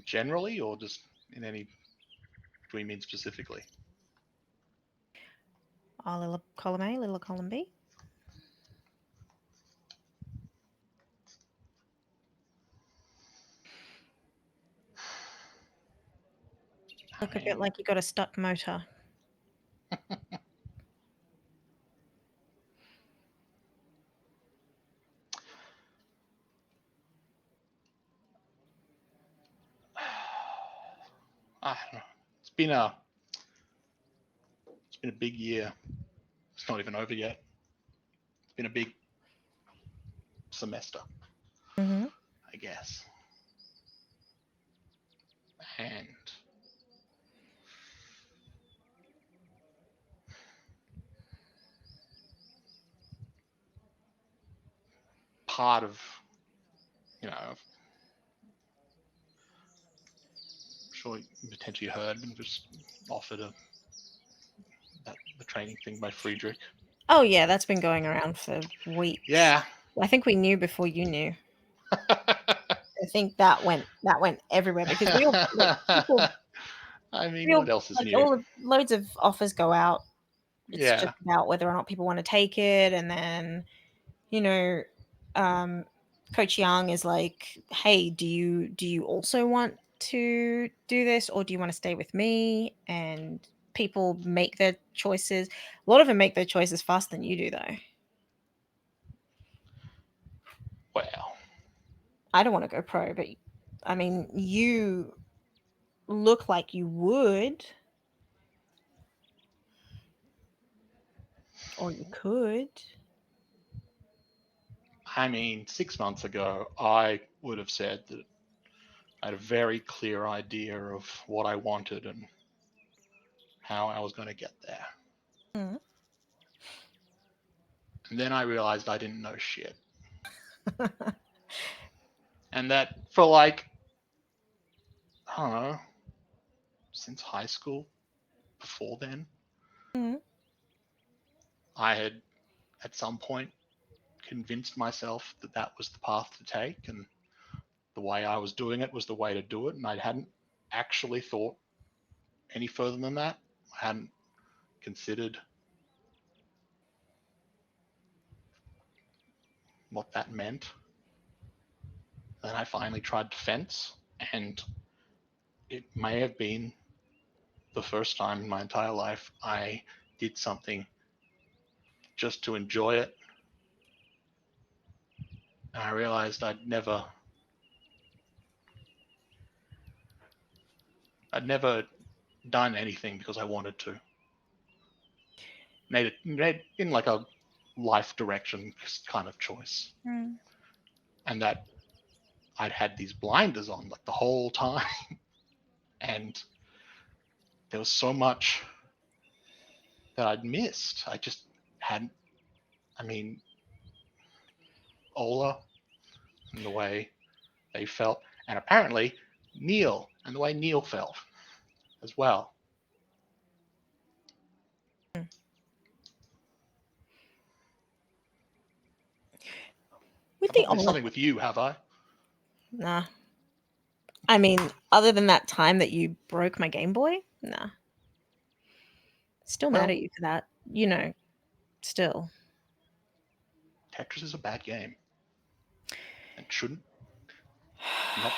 Generally, or just in any? Do we mean specifically? Little column A, little column B. Look a bit like you got a stuck motor. I don't know. It's been a big year. It's not even over yet. It's been a big semester, Mm-hmm. I guess. And part of, I'm sure you potentially heard and just offered the training thing by Friedrich. Oh yeah, that's been going around for weeks. Yeah. I think we knew before you knew. I think that went everywhere because we all like, people. I mean, We all what else is like new? loads of offers go out. It's Yeah. just about whether or not people want to take it, and then you know, um, Coach Young is like, "Hey, do you also want to do this, or do you want to stay with me?" And people make their choices. A lot of them make their choices faster than you do, though. Well, I don't want to go pro, but I mean, you look like you would, or you could. I mean, 6 months ago, I would have said that I had a very clear idea of what I wanted and how I was going to get there. Mm. And then I realized I didn't know shit. And that for like, I don't know, since high school, before then, Mm. I had at some point convinced myself that that was the path to take and the way I was doing it was the way to do it. And I hadn't actually thought any further than that. I hadn't considered what that meant. Then I finally tried defense, and it may have been the first time in my entire life I did something just to enjoy it. And I realized I'd never done anything because I wanted to. Made in like a life direction kind of choice. Mm. And that I'd had these blinders on like the whole time. And there was so much that I'd missed. I just hadn't, I mean, Ola and the way they felt, and apparently Neil and the way Neil felt as well. With I've the not missed Ola, something with you, have I? nah. I mean, other than that time that you broke my Game Boy, nah. Still mad Well, at you for that. You know, still. Tetris is a bad game and shouldn't not.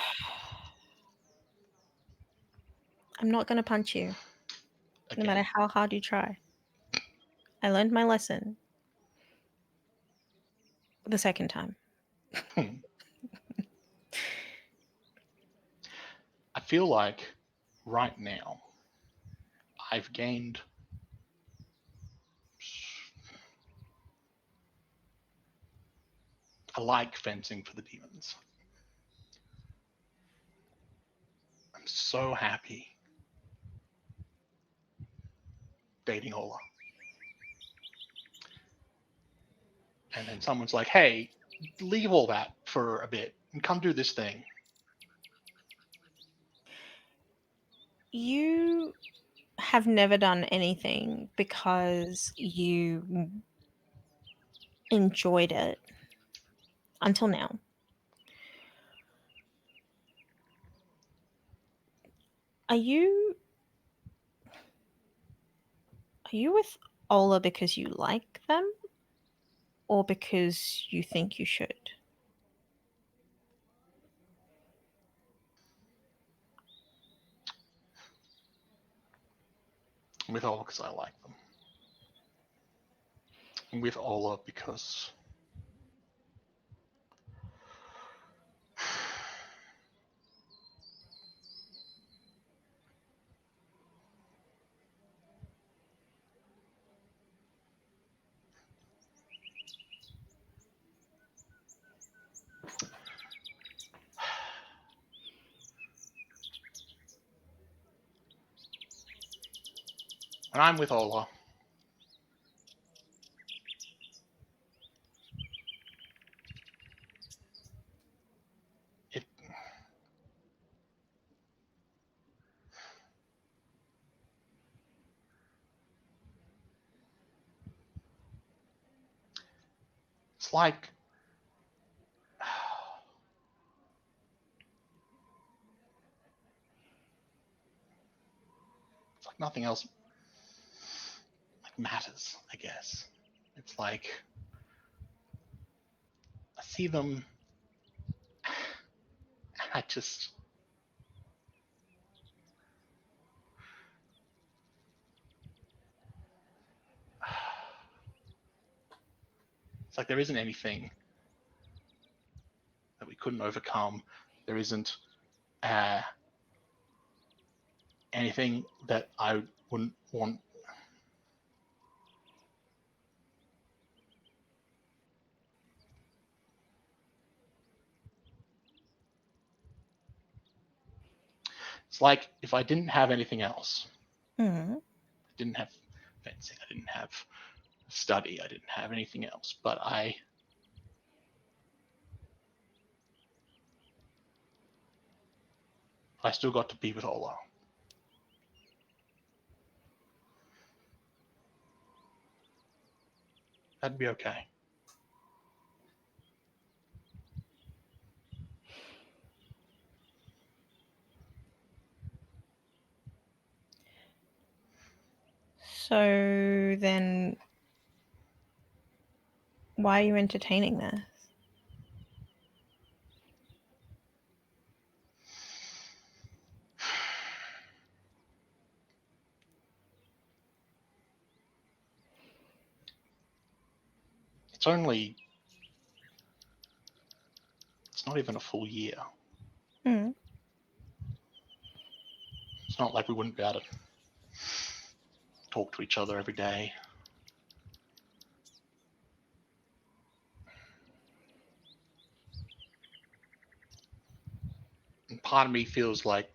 I'm not going to punch you, no matter Again. how hard you try. I learned my lesson the second time. I feel like right now I've gained I like fencing for the demons. I'm so happy dating Ola. And then someone's like, hey, leave all that for a bit and come do this thing. You have never done anything because you enjoyed it until now. Are you with Ola because you like them or because you think you should? With Ola because I like them. And with Ola because And I'm with Ola. It, it's like nothing else matters, I guess. It's like I see them and I just it's like there isn't anything that we couldn't overcome. There isn't anything that I wouldn't want. It's like if I didn't have anything else, Mm. I didn't have fencing, I didn't have study, I didn't have anything else, but I still got to be with Ola. That'd be okay. So then, why are you entertaining this? It's not even a full year. Mm. It's not like we wouldn't be able to talk to each other every day. And part of me feels like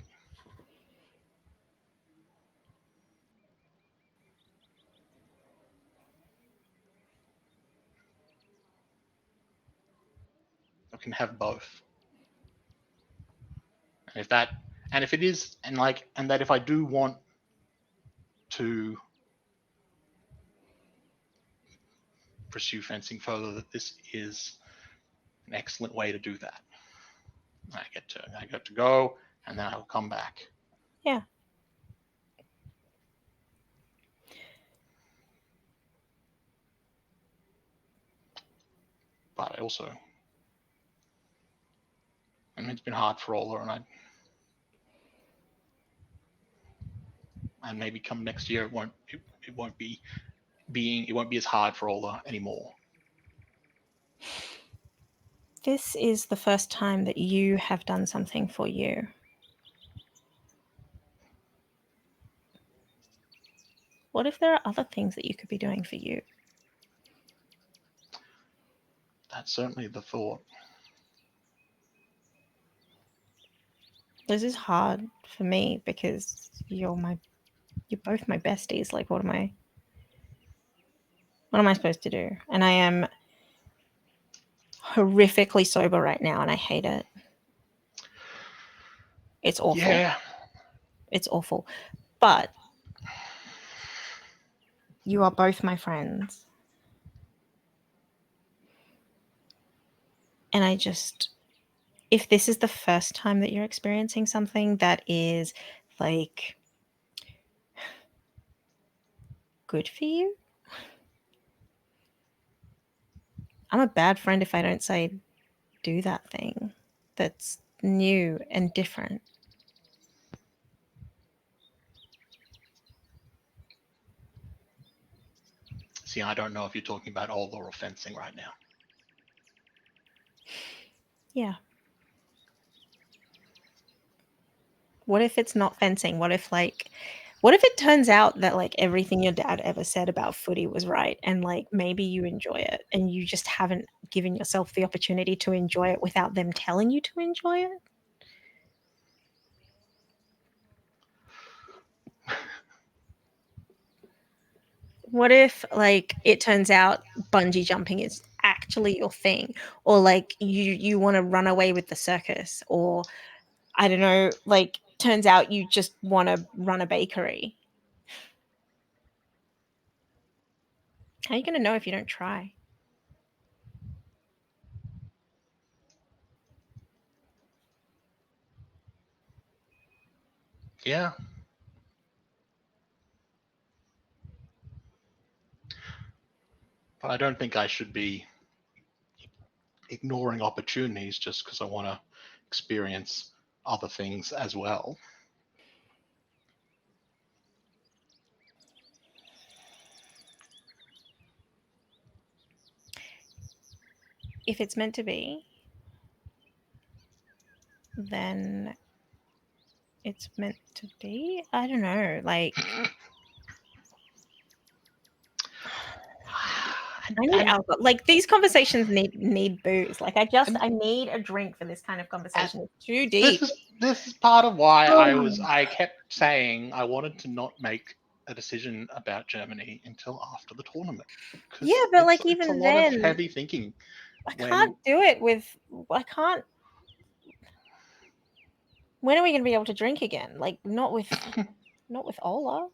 I can have both. And if it is, and that if I do want to pursue fencing further, that this is an excellent way to do that. I get to go, and then I'll come back. Yeah. But I also, I mean, it's been hard for Ola, and maybe come next year it won't be as hard for Ola anymore. This is the first time that you have done something for you. What if there are other things that you could be doing for you? That's certainly the thought. This is hard for me because you're both my besties. Like, what am I supposed to do? And I am horrifically sober right now, and I hate it. It's awful. Yeah. It's awful. But you are both my friends. And if this is the first time that you're experiencing something that is like good for you, I'm a bad friend if I don't say do that thing that's new and different. See, I don't know if you're talking about Ola or fencing right now. Yeah. What if it's not fencing? What if it turns out that like everything your dad ever said about footy was right, and like maybe you enjoy it and you just haven't given yourself the opportunity to enjoy it without them telling you to enjoy it? What if like it turns out bungee jumping is actually your thing, or like you want to run away with the circus, or I don't know, like turns out you just want to run a bakery. How are you going to know if you don't try? Yeah. But I don't think I should be ignoring opportunities just because I want to experience other things as well. If it's meant to be, then it's meant to be. I don't know. Like, I need and, alcohol. Like these conversations need booze. Like and I need a drink for this kind of and conversation. It's too this deep. is this is part of why Oh. I kept saying I wanted to not make a decision about Germany until after the tournament Yeah, because but like it's a even lot of then, heavy thinking I when can't do it with. I can't. When are we going to be able to drink again? Like not with Ola.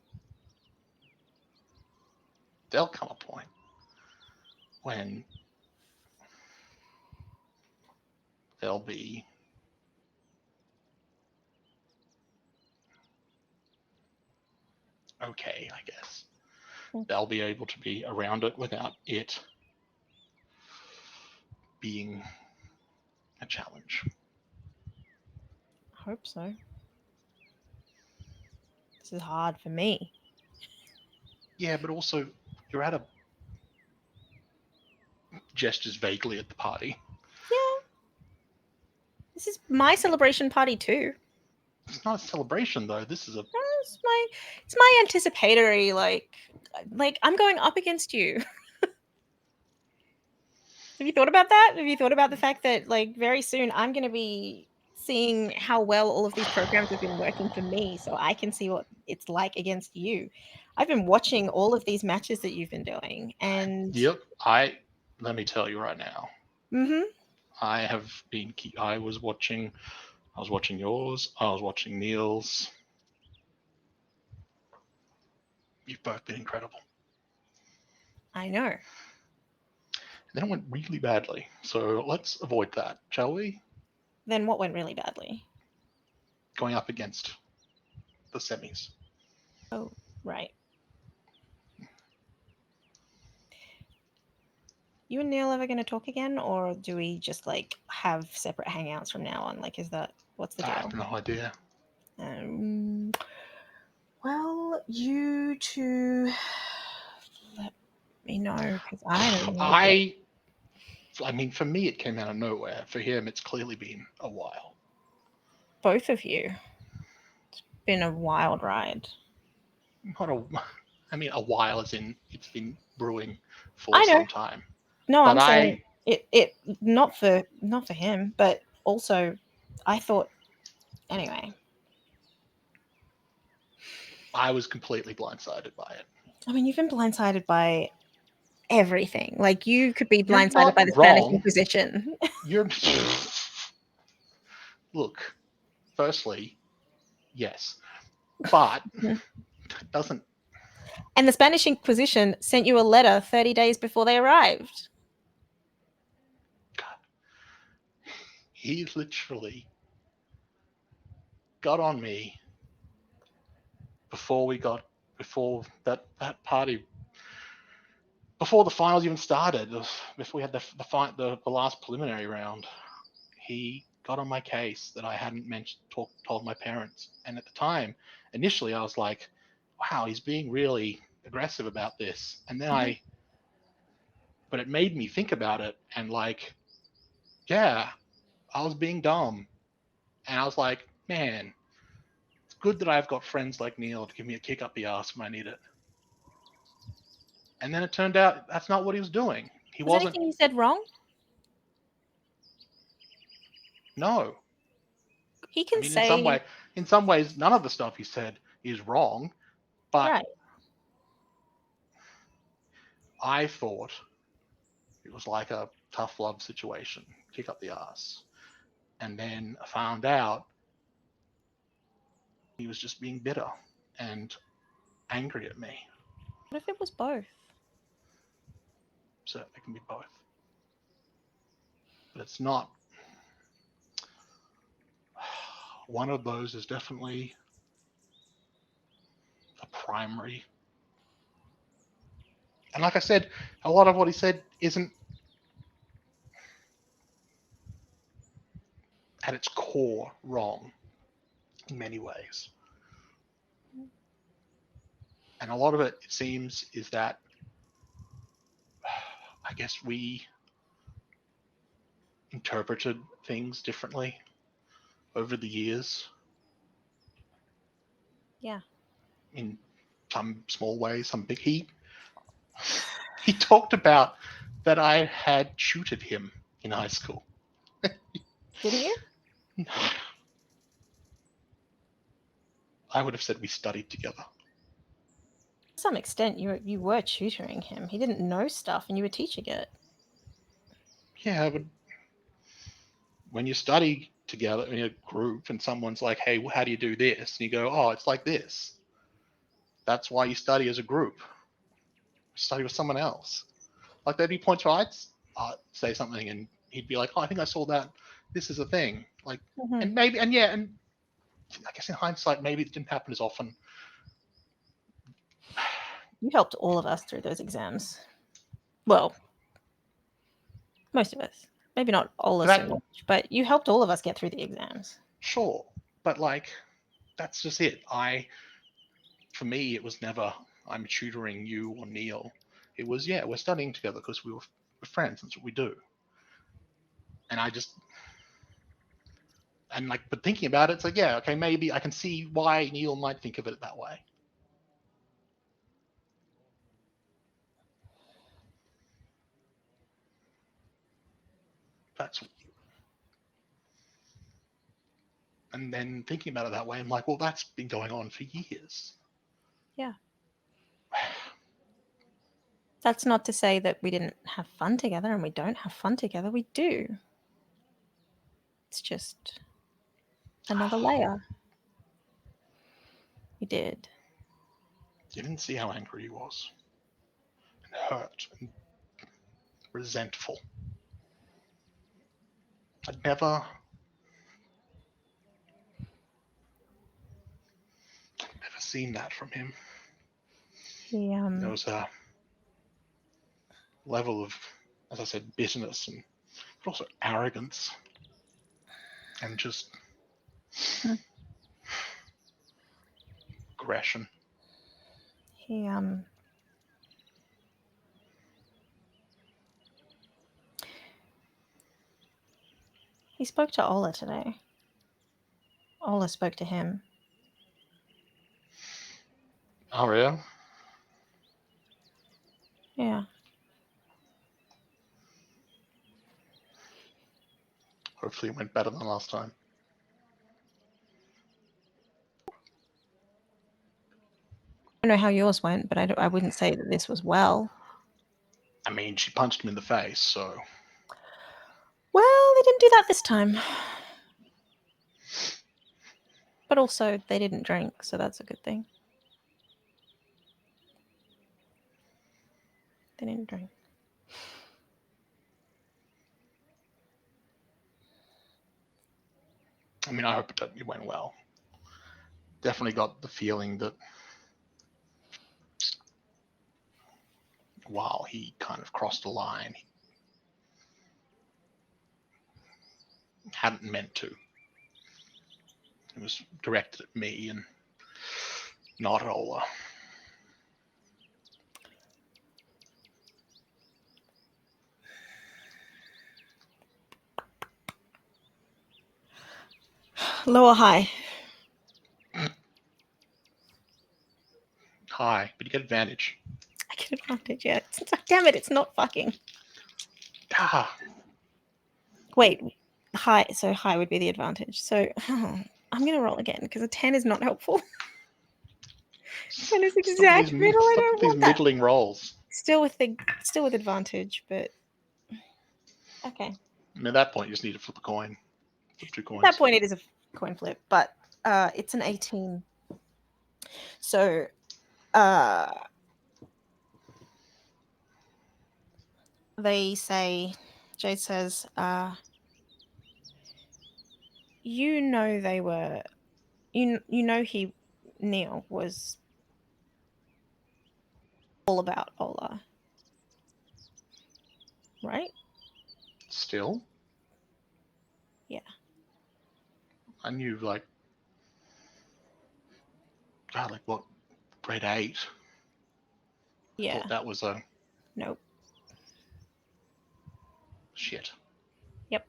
there'll come a point when there'll be okay, I guess. They'll be able to be around it without it being a challenge. I hope so. This is hard for me. Yeah, but also you're at a gestures vaguely at the party. Yeah, this is my celebration party too. It's not a celebration though. This is a It's my anticipatory like I'm going up against you. Have you thought about that? Have you thought about the fact that like very soon I'm going to be seeing how well all of these programs have been working for me so I can see what it's like against you. I've been watching all of these matches that you've been doing and yep. I let me tell you right now. mhm. I have been. I was watching. I was watching yours. I was watching Neil's. You've both been incredible. I know. And then it went really badly. So let's avoid that, shall we? Then what went really badly? Going up against the semis. Oh, right. You and Neil ever going to talk again, or do we just like have separate hangouts from now on? Like, is that what's the I have deal? no idea. Um, well, you two let me know because I don't know. I. I mean, for me, it came out of nowhere. For him, it's clearly been a while. Both of you. It's been a wild ride. Not a. I mean, a while as in it's been brewing for I know. some time. No, But I'm saying it not for him, but also I thought anyway. I was completely blindsided by it. I mean, you've been blindsided by everything. Like you could be You're blindsided not by the Spanish wrong. Inquisition. You're look. Firstly, yes, but it doesn't. And the Spanish Inquisition sent you a letter 30 days before they arrived. God, he literally got on me before that party before the finals even started. Before we had the last preliminary round, he got on my case that I hadn't told my parents. And at the time, initially, I was like, "Wow, he's being really aggressive about this." And then Mhm. but it made me think about it and like, yeah, I was being dumb, and I was like, man, it's good that I've got friends like Neil to give me a kick up the ass when I need it. And then it turned out that's not what he was doing. He Was wasn't. anything you said wrong? No, He I can mean, say in some ways, none of the stuff he said is wrong, but right. I thought it was like a tough love situation, kick up the ass. And then I found out he was just being bitter and angry at me. What if it was both? So it can be both. But it's not. One of those is definitely a primary. And like I said, a lot of what he said isn't at its core wrong in many ways. And a lot of it seems, is that I guess we interpreted things differently over the years. Yeah. In some small ways, some big. He talked about that I had tutored him in high school. Didn't you? I would have said we studied together. To some extent, you were tutoring him. He didn't know stuff, and you were teaching it. Yeah, but when you study together in a group and someone's like, hey, how do you do this? And you go, oh, it's like this. That's why you study as a group. Study with someone else. Like there'd be points where I'd say something and he'd be like, oh, I think I saw that. This is a thing. Like, and maybe, and yeah, and I guess in hindsight, maybe it didn't happen as often. You helped all of us through those exams. Well, most of us. Maybe not Ola so much, but you helped all of us get through the exams. Sure, but like, that's just it. For me, it was never, I'm tutoring you or Neil. It was, yeah, we're studying together because we're friends. That's what we do. And but thinking about it, it's like, yeah, okay, maybe I can see why Neil might think of it that way. And then thinking about it that way, I'm like, well, that's been going on for years. Yeah. That's not to say that we didn't have fun together, and we don't have fun together. We do. It's just another layer. We did. You didn't see how angry he was, and hurt, and resentful. I'd never seen that from him. There was a level of, as I said, bitterness but also arrogance and just aggression. He spoke to Ola today. Ola spoke to him. Oh, yeah? Yeah. Hopefully it went better than last time. I don't know how yours went, but I wouldn't say that this was well. I mean, she punched him in the face, so... Well, they didn't do that this time. But also, they didn't drink, so that's a good thing. They didn't drink. I mean, I hope it went well. Definitely got the feeling that while he kind of crossed the line, he hadn't meant to. It was directed at me and not at Ola. Low or high? High, but you get advantage. I get advantage, yeah. Damn it, it's not fucking. Ah. Wait, high. So high would be the advantage. So I'm going to roll again because a 10 is not helpful. 10 is exact middle. I don't want that. Middling rolls. Still with advantage, but okay. And at that point, you just need to flip a coin. Flip 2 coins. At that point, it is a coin flip, but it's an 18. So, they say, Jade says, you know they were, you know Neil was all about Ola, right? Still? Yeah. I knew, like, God, like what, grade 8? Yeah. I thought that was a... Nope. Shit. Yep.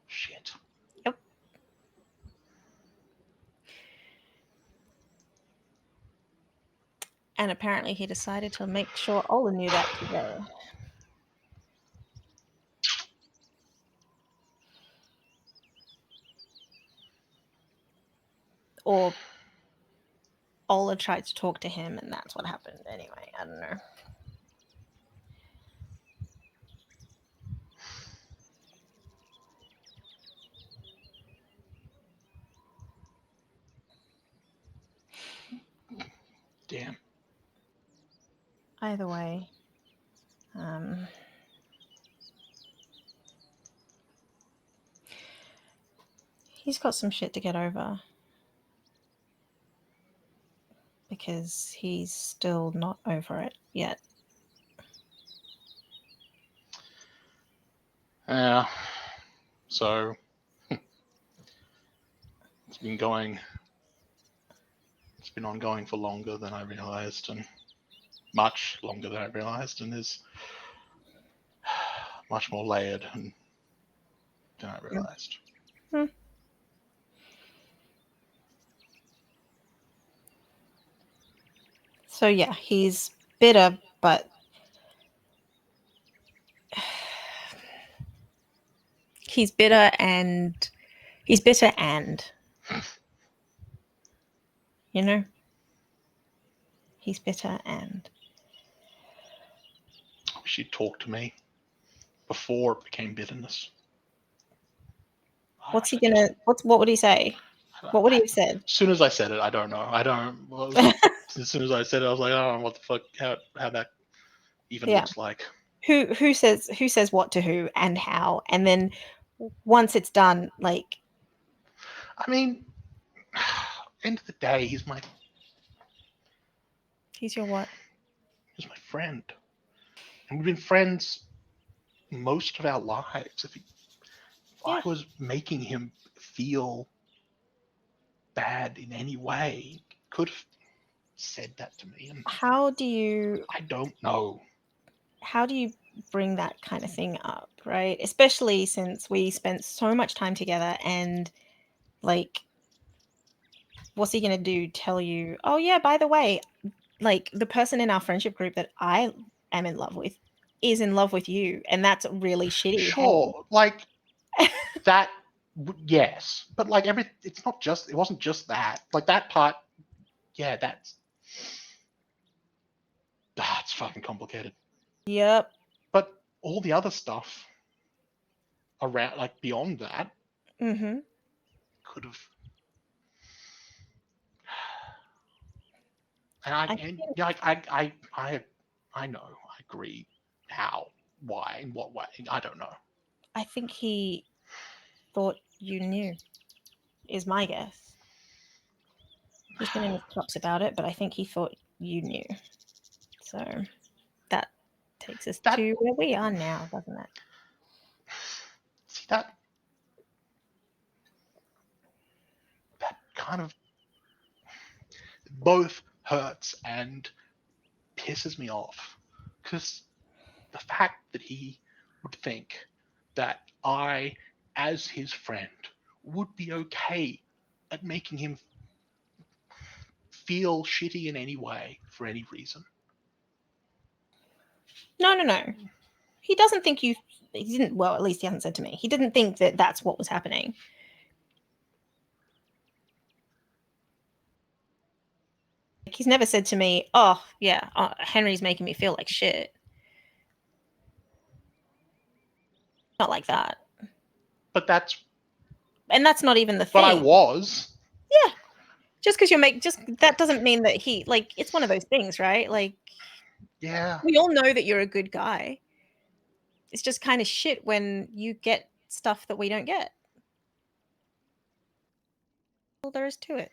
Shit. Yep. And apparently he decided to make sure Ola knew that today. Or Ola tried to talk to him, and that's what happened. Anyway, I don't know. Damn. Either way, he's got some shit to get over. Because he's still not over it yet. Yeah. So it's been ongoing for longer than I realized, and much longer than I realized, and is much more layered than I realized. So yeah, he's bitter, but he's bitter and you know, he's bitter and I wish he'd talked to me before it became bitterness. what's he gonna? What would he say? What would he have said? As soon as I said it, I don't know. As soon as I said it, I was like, I don't know what the fuck, how that even Yeah. looks like. Who says what to who and how, and then once it's done, like, I mean, end of the day, he's your what? He's my friend, and we've been friends most of our lives. If Yeah. I was making him feel bad in any way, he could have said that to me. And How do you I don't know. bring that kind of thing up, right? Especially since we spent so much time together, and like, what's he gonna do? Tell you, oh yeah, by the way, like, the person in our friendship group that I am in love with is in love with you, and that's really shitty. Sure, like that. Yes, but like it wasn't just that. Like that part. Yeah, that's fucking complicated. Yep. But all the other stuff around, like beyond that, Mm-hmm. could have. I know. I agree. How? Why? In what way? I don't know. I think he thought you knew, is my guess. He's been in his chops about it, but I think he thought you knew. So that takes us to where we are now, doesn't it? See that kind of both hurts and pisses me off, because the fact that he would think that I, as his friend, would be okay at making him feel shitty in any way for any reason. No. He doesn't think you. He didn't. Well, at least he hasn't said to me. He didn't think that that's what was happening. he's never said to me, "Oh, yeah, Henry's making me feel like shit." Not like that. But that's not even the but I thing. was. Yeah. Just because that doesn't mean that it's one of those things, right? Like, Yeah. we all know that you're a good guy. It's just kind of shit when you get stuff that we don't get. All there is to it.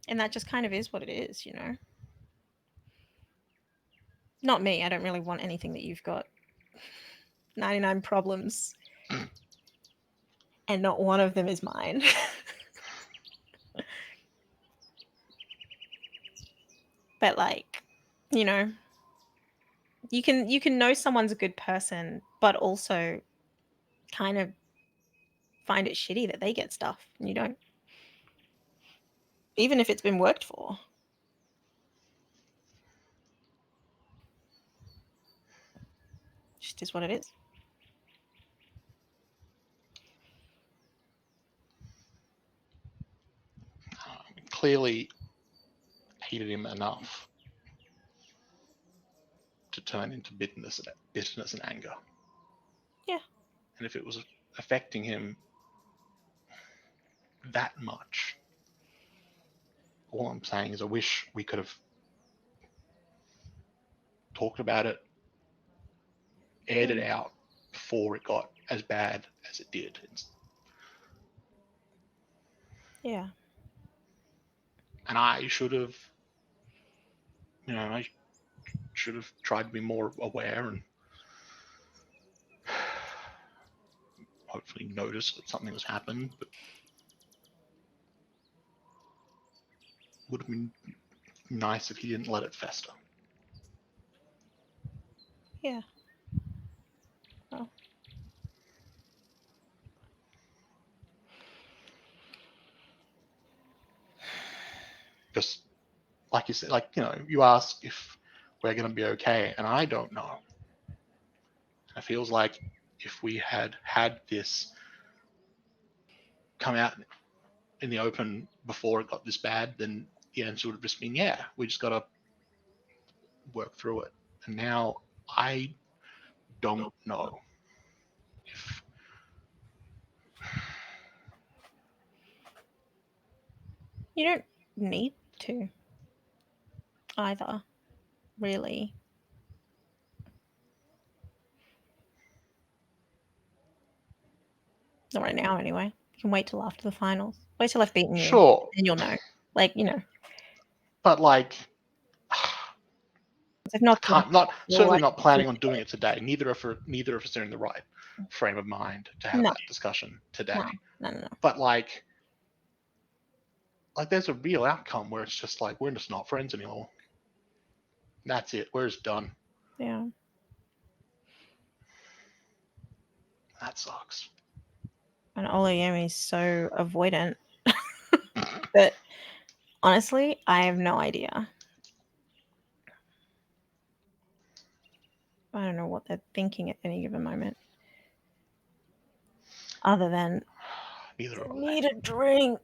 And that just kind of is what it is, you know? Not me. I don't really want anything that you've got. 99 problems. And not one of them is mine. But like, you know, you can know someone's a good person, but also kind of find it shitty that they get stuff and you don't. Even if it's been worked for. Just is what it is. Clearly hated him enough to turn into bitterness and anger. Yeah. And if it was affecting him that much, all I'm saying is I wish we could have talked about it, aired it out before it got as bad as it did. Yeah. And I should have, I should have tried to be more aware and hopefully noticed that something was happening, but would have been nice if he didn't let it fester. Yeah. Well. Just like you said, you ask if we're going to be okay, and I don't know. It feels like if we had this come out in the open before it got this bad, then the answer would have just been, yeah, we just got to work through it. And now I don't know if You don't need to either, really. Not right now, anyway. You can wait till after the finals. Wait till I've beaten you, sure, and you'll know. Like, you know. but like I've knocked you off. certainly not planning on doing it today. Neither of us are in the right frame of mind to have that discussion today. No. But like there's a real outcome where it's just like we're just not friends anymore. That's it. We're just done. Yeah. That sucks. And Ola is so avoidant that honestly, I have no idea. I don't know what they're thinking at any given moment. Other than Neither of need a drink.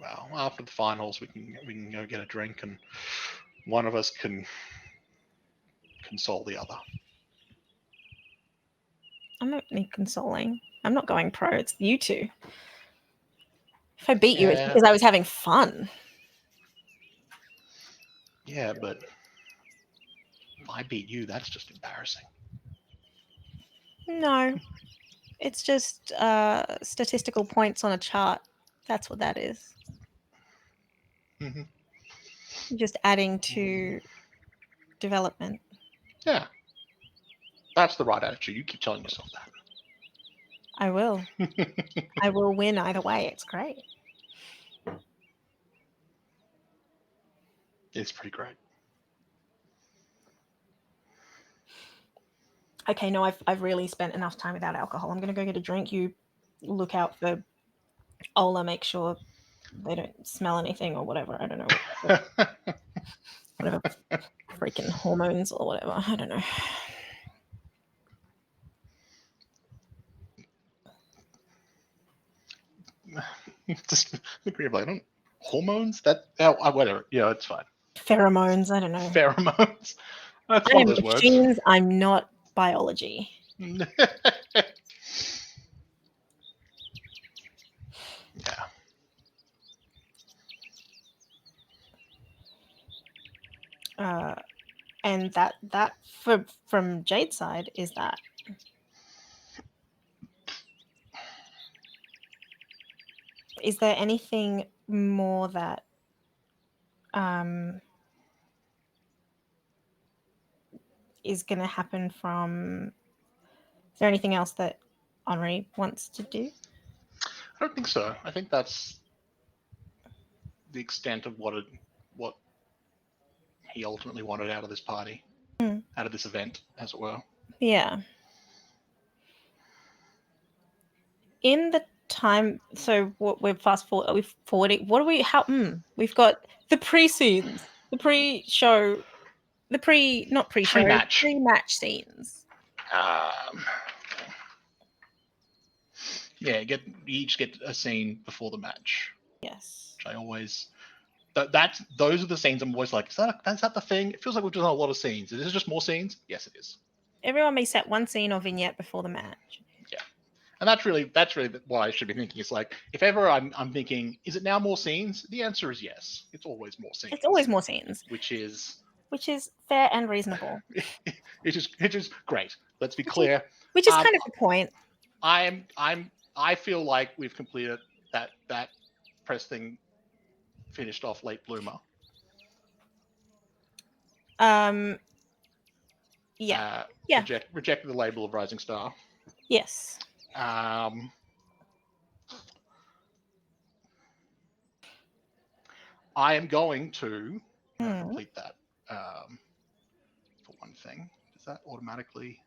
Well, after the finals, we can go get a drink, and one of us can console the other. I'm not need consoling. I'm not going pro. It's you two. If I beat you, it's because I was having fun. Yeah, but if I beat you, that's just embarrassing. No. It's just statistical points on a chart. That's what that is. Mm-hmm. Just adding to development. Yeah. That's the right attitude. You keep telling yourself that. I will. I will win either way. It's great. It's pretty great. Okay, no, I've really spent enough time without alcohol. I'm gonna go get a drink. You look out for Ola. Make sure they don't smell anything or whatever. I don't know. Whatever freaking hormones or whatever. I don't know. Just agree about it. Hormones? Whatever. Yeah, it's fine. Pheromones, I don't know. Pheromones. That's I one am of those words. machines, I'm not biology. Yeah. And that from Jade's side is that. Is there anything more that is going to happen from? Is there anything else that Henri wants to do? I don't think so. I think that's the extent of what he ultimately wanted out of this party, out of this event, as it were. Yeah. In the time, so what we're fast forward, are we forwarding? What do we? How? We've got the pre-scenes, the pre-show, not pre-show, Pre-match. pre-match scenes. Yeah, you each get a scene before the match. Yes. Which I always those are the scenes I'm always like, is that the thing? It feels like we've done a lot of scenes. Is this just more scenes? Yes, it is. Everyone may set one scene or vignette before the match. Yeah. And that's really what I should be thinking. It's like, if ever I'm thinking, is it now more scenes? The answer is yes. It's always more scenes. It's always more scenes. Which is fair and reasonable. It is great. Let's be clear. Which is kind of the point. I feel like we've completed that press thing, finished off late bloomer. Yeah. Rejected the label of Rising Star. Yes. I am going to complete that for one thing. Does that automatically?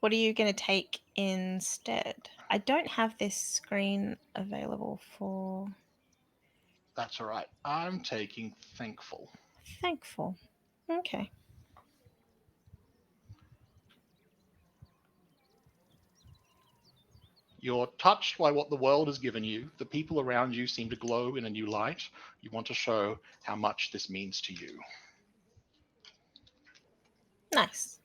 What are you going to take instead? I don't have this screen available for. That's all right. I'm taking Thankful. Thankful. Okay. You're touched by what the world has given you. The people around you seem to glow in a new light. You want to show how much this means to you. Nice.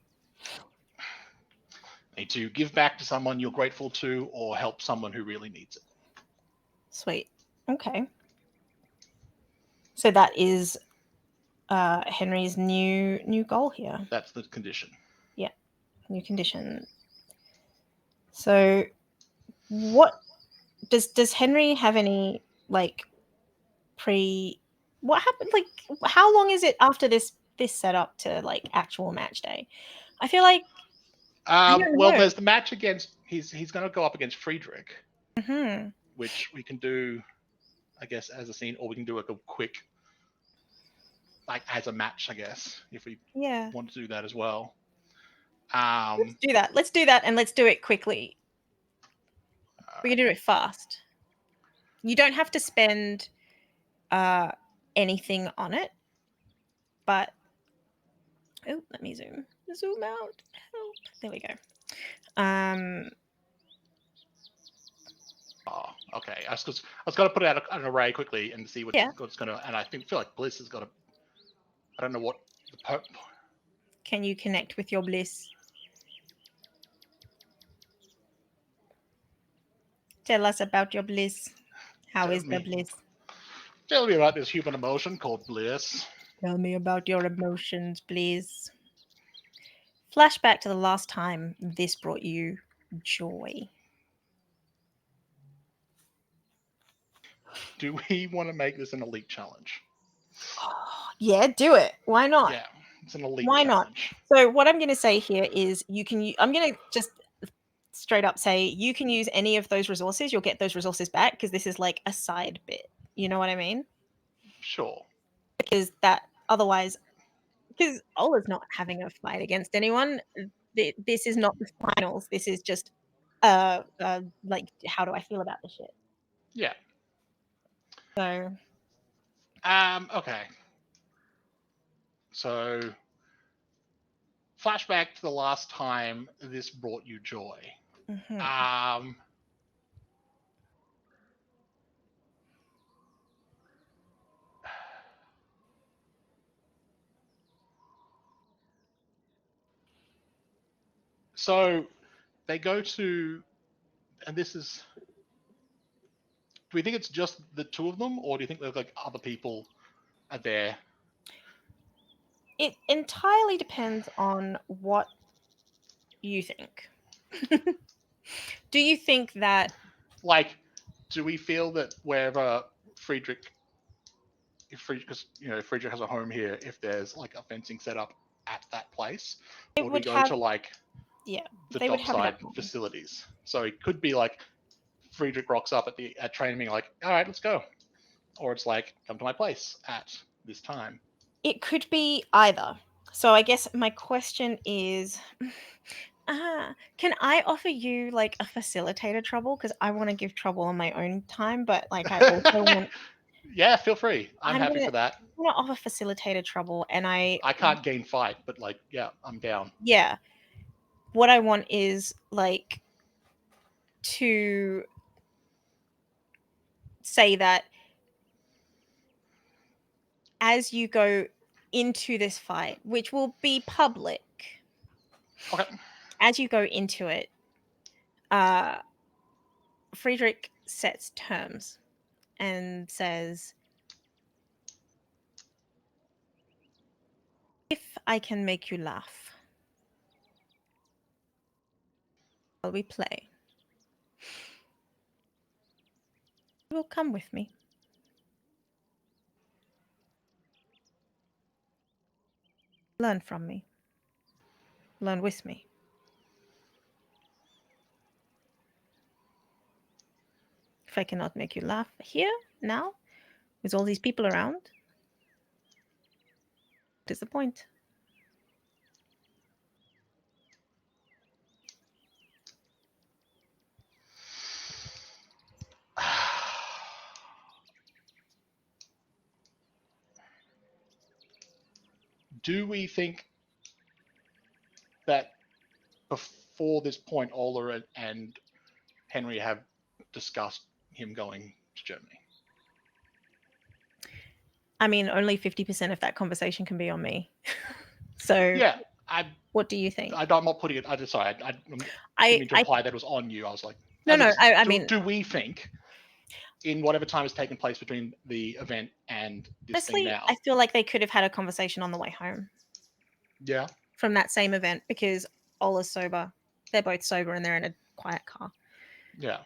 Need to give back to someone you're grateful to, or help someone who really needs it. Sweet. Okay. So that is Henri's new goal here. That's the condition. Yeah, new condition. So, what does Henri have any like what happened? Like, how long is it after this setup to like actual match day? I feel like. There's the match against he's going to go up against Friedrich, which we can do, I guess, as a scene, or we can do like a quick, like as a match, I guess, if we want to do that as well. Let's do that. Let's do that, and let's do it quickly. We can do it fast. You don't have to spend anything on it, but let me zoom out. Help. There we go. Oh, okay. I was going to put out an array quickly and see what's going to. And I feel like Bliss has got a. I don't know what the. Can you connect with your Bliss? Tell us about your Bliss. How is the Bliss? Tell me about this human emotion called Bliss. Tell me about your emotions, please. Flashback to the last time this brought you joy. Do we want to make this an elite challenge? Yeah, do it. Why not? Yeah, it's an elite Why challenge. Not? So what I'm going to say here is I'm going to just straight up say you can use any of those resources. You'll get those resources back because this is like a side bit. You know what I mean? Sure. Because Ola's not having a fight against anyone. This is not the finals. This is just like, how do I feel about the shit? Yeah. So. Okay. So, flashback to the last time this brought you joy. So they go to, and this is. Do we think it's just the two of them, or do you think there's like other people are there? It entirely depends on what you think. Do you think that Like, do we feel that wherever Friedrich, because Friedrich has a home here, if there's like a fencing set up at that place, it or do we would go have? to like Yeah, the they would have it Dockside at home. facilities? So it could be like Friedrich rocks up at training, being like, "All right, let's go," or it's like, "Come to my place at this time." It could be either. So I guess my question is, can I offer you like a facilitator trouble? Because I want to give trouble on my own time, but like I also want. Yeah, feel free. I'm I'm happy gonna for that. offer facilitator trouble, and I can't gain fight, but like, yeah, I'm down. yeah, what I want is like to say that as you go into this fight, which will be public, Okay. as you go into it, uh, Friedrich sets terms and says, "If I can make you laugh while we play, you will come with me. Learn from me. Learn with me. If I cannot make you laugh here, now, with all these people around, what is the point?" Do we think that before this point, Ola and Henry have discussed him going to Germany? I mean, only 50% of that conversation can be on me. So, Yeah, I what do you think? I'm not putting it. I just sorry, I didn't mean to I imply that it was on you. I was like, no, as no. it's I do, mean, do we think in whatever time has taken place between the event and this thing honestly, now? I feel like they could have had a conversation on the way home Yeah, from that same event because Ola's sober. They're both sober and they're in a quiet car. yeah.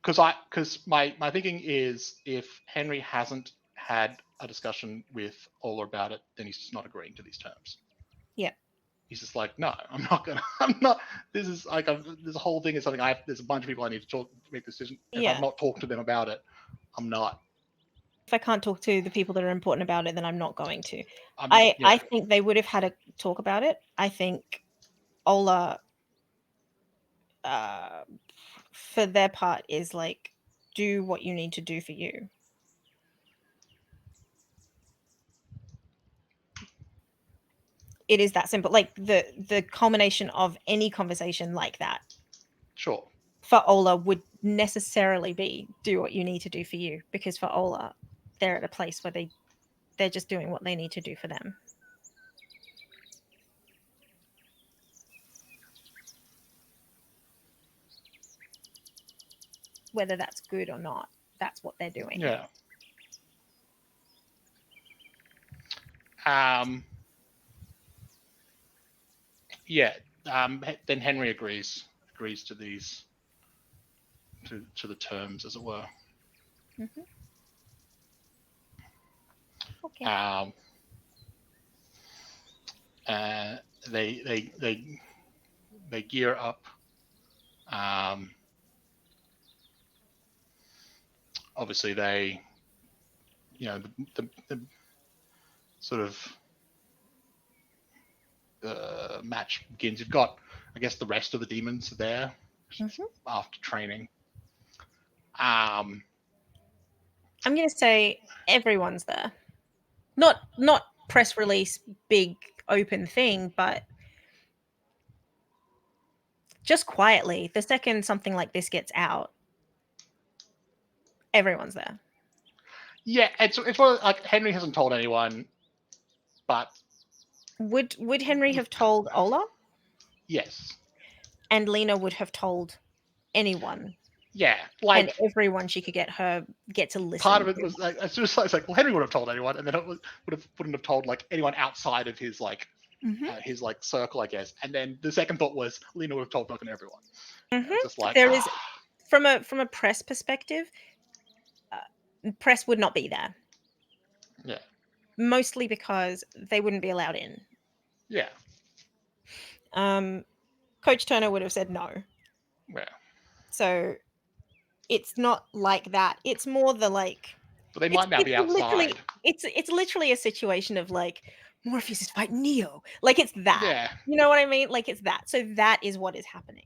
Because my thinking is if Henry hasn't had a discussion with Ola about it, then he's just not agreeing to these terms. Yeah. He's just like, no, I'm not gonna. I'm not. This is like this whole thing is something I. There's a bunch of people I need to talk to make a decision. If Yeah. I'm not talking to them about it, I'm not. If I can't talk to the people that are important about it, then I'm not going to. I'm yeah. I think they would have had a talk about it. I think Ola, uh, for their part, is like, do what you need to do for you. It is that simple. Like the culmination of any conversation like that Sure. for Ola would necessarily be do what you need to do for you, because for Ola, they're at a place where they're just doing what they need to do for them. Whether that's good or not, that's what they're doing. Yeah. Yeah. Then Henry agrees to these to the terms, as it were. Mm-hmm. Okay. They gear up. Obviously, they the sort of match begins. You've got, I guess, the rest of the demons there after training. I'm gonna say everyone's there. Not press release, big open thing, but just quietly. The second something like this gets out, everyone's there. Yeah, it's one of, like Henry hasn't told anyone, but Would Henry have told Ola? Yes. And Lena would have told anyone Yeah, and like everyone she could get to part listen of it to. was like, as soon as I was like, well, Henry would have told anyone, and then wouldn't have told like anyone outside of Mhm. his like circle, I guess. And then the second thought was Lena would have told fucking everyone. Mhm. Just like There is from a press perspective, press would not be there. yeah, Mostly because they wouldn't be allowed in. yeah, Um, Coach Turner would have said no. yeah. So it's not like that. It's more the like But they might now it's be literally outside. it's literally a situation of like Morpheus is fighting Neo. Like it's that. Yeah. You know what I mean? Like it's that. So that is what is happening.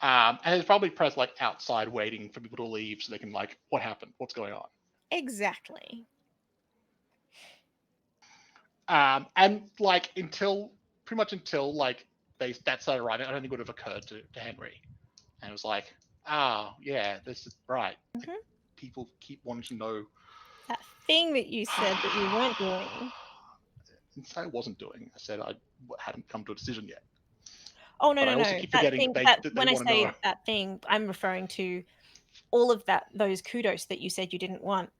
And it's probably press like outside waiting for people to leave so they can like, what happened? What's going on? Exactly. And like pretty much until like that started arriving, I don't think it would have occurred to Henry. And it was like, yeah, this is right. Like, Mhm. people keep wanting to know. That thing that you said that you weren't doing. And say I wasn't doing. I said I hadn't come to a decision yet. Oh, no, But I no, also no. keep That forgetting thing that they when I want to know. say that thing, I'm referring to all of those kudos that you said you didn't want.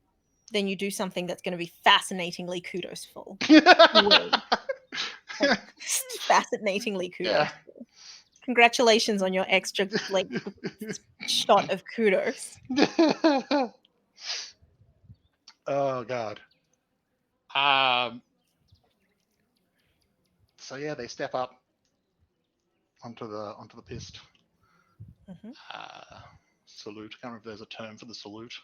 Then you do something that's gonna be fascinatingly kudosful. Win. Like, fascinatingly Yeah. kudosful. Congratulations on your extra, like, shot of kudos. Oh god. Um. So yeah, they step up onto the piste. Mhm. Uh, Salute. I can't remember if there's a term for the salute.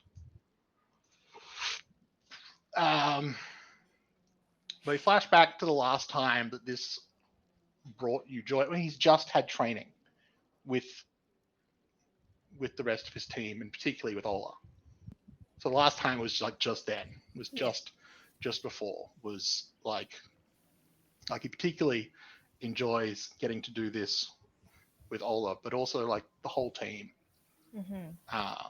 Um. But we flash back to the last time that this brought you joy when he's just had training with the rest of his team and particularly with Ola. So the last time was like just then, was Yeah. just before, was like he particularly enjoys getting to do this with Ola, but also like the whole team. Mhm. Uh,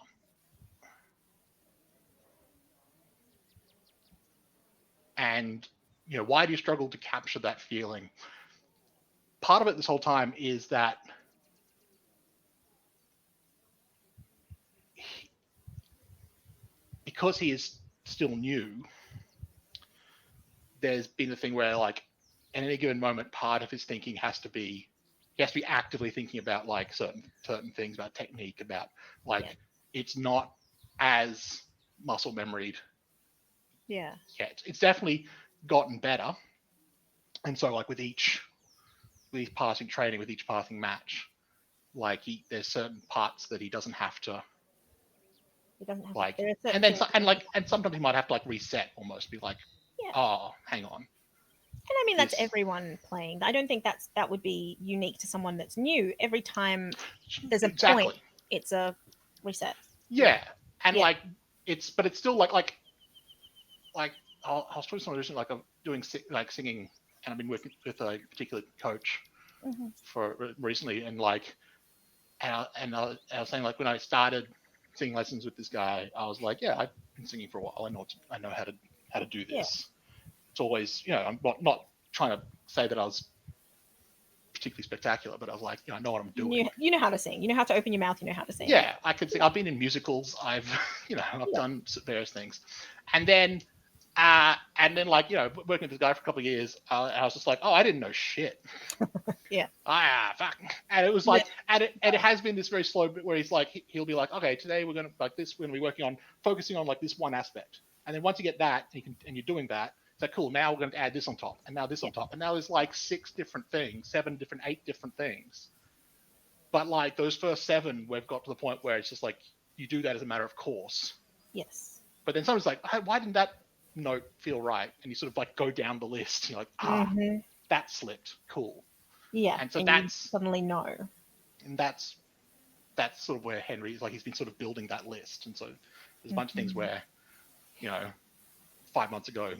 and why do you struggle to capture that feeling? Part of it this whole time is that because he is still new, there's been a thing where like at any given moment, part of his thinking has to be he has to be actively thinking about like certain things about technique, about Yeah. like it's not as muscle memoried Yeah. yet. It's definitely gotten better, and so like with each passing training, with each passing match, like there's certain parts that he doesn't have to It doesn't have to. like, There are certain and then things that you and sometimes he might have to like reset almost, be like, yeah. oh, hang on, And I mean, that's this everyone playing. I don't think that would be unique to someone that's new. Every time there's a point, exactly, it's a reset. Yeah. yeah, and Yeah. like but it's still like I was doing some audition, like I'm doing like singing, and I've been working with a particular coach Mhm. for recently, and like, I was saying like when I started singing lessons with this guy, I was like, yeah, I've been singing for a while. I know how to do Yeah. this. It's always, I'm not trying to say that I was particularly spectacular, but I was like, I know what I'm doing. You know how to sing. You know how to open your mouth. You know how to sing. Yeah, I could sing. Yeah. I've been in musicals. I've, I've Yeah. done various things, and then like working with this guy for a couple of years, I was just like, oh, I didn't know shit. Yeah. Fuck. And it was Yeah. like, and it has been this very slow bit where he's like, he'll be like, okay, today we're gonna like this. We're gonna be working on focusing on like this one aspect, and then once you get that, and you're doing that, it's like cool. Now we're going to add this on top, and now this Yeah. on top, and now there's like 6 different things, 8 different things. But like those first 7, we've got to the point where it's just like you do that as a matter of course. Yes. But then someone's like, hey, why didn't that note feel right? And you sort of like go down the list. You're like, Mhm. that slipped. Cool. Yeah. And so And you suddenly know. and that's sort of where Henry is like he's been sort of building that list. And so there's a bunch of things Mhm. where, you know, 5 months ago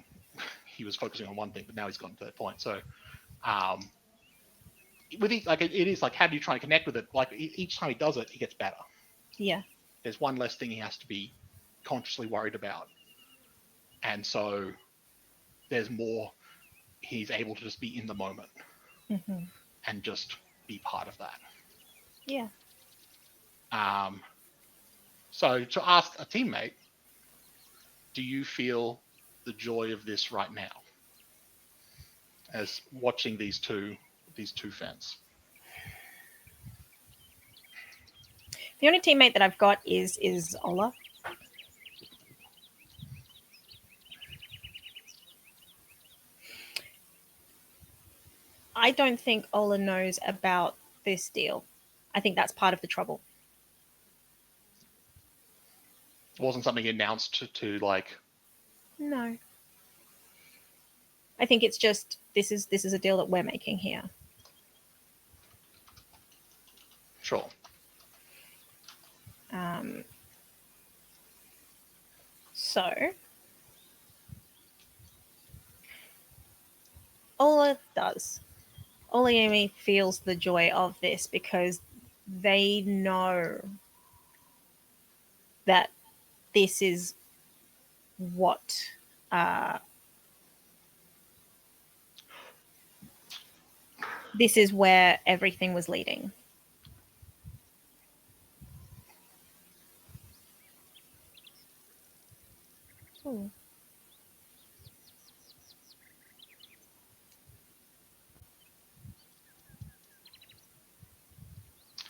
he was focusing on one thing, but now he's gotten to that point. So with it, like it is like how do you try and connect with it? Like each time he does it, he gets better. Yeah. There's one less thing he has to be consciously worried about. And so there's more he's able to just be in the moment. Mhm. and just be part of that. Yeah. So to ask a teammate, do you feel the joy of this right now as watching these two fans? The only teammate that I've got is Ola. I don't think Ola knows about this deal. I think that's part of the trouble. It wasn't something announced to like. No. I think it's just this is a deal that we're making here. Sure. So Ola does. Ola and Henri feels the joy of this because they know that this is what this is where everything was leading. Ooh.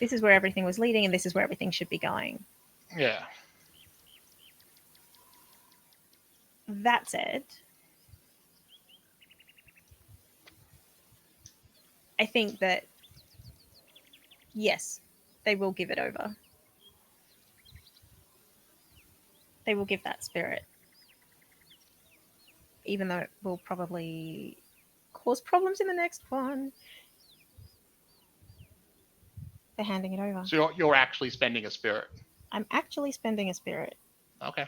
This is where everything was leading, and this is where everything should be going. Yeah. That said, I think that yes, they will give it over. They will give that spirit, even though it will probably cause problems in the next one. They're handing it over. So you're actually spending a spirit. I'm actually spending a spirit. Okay.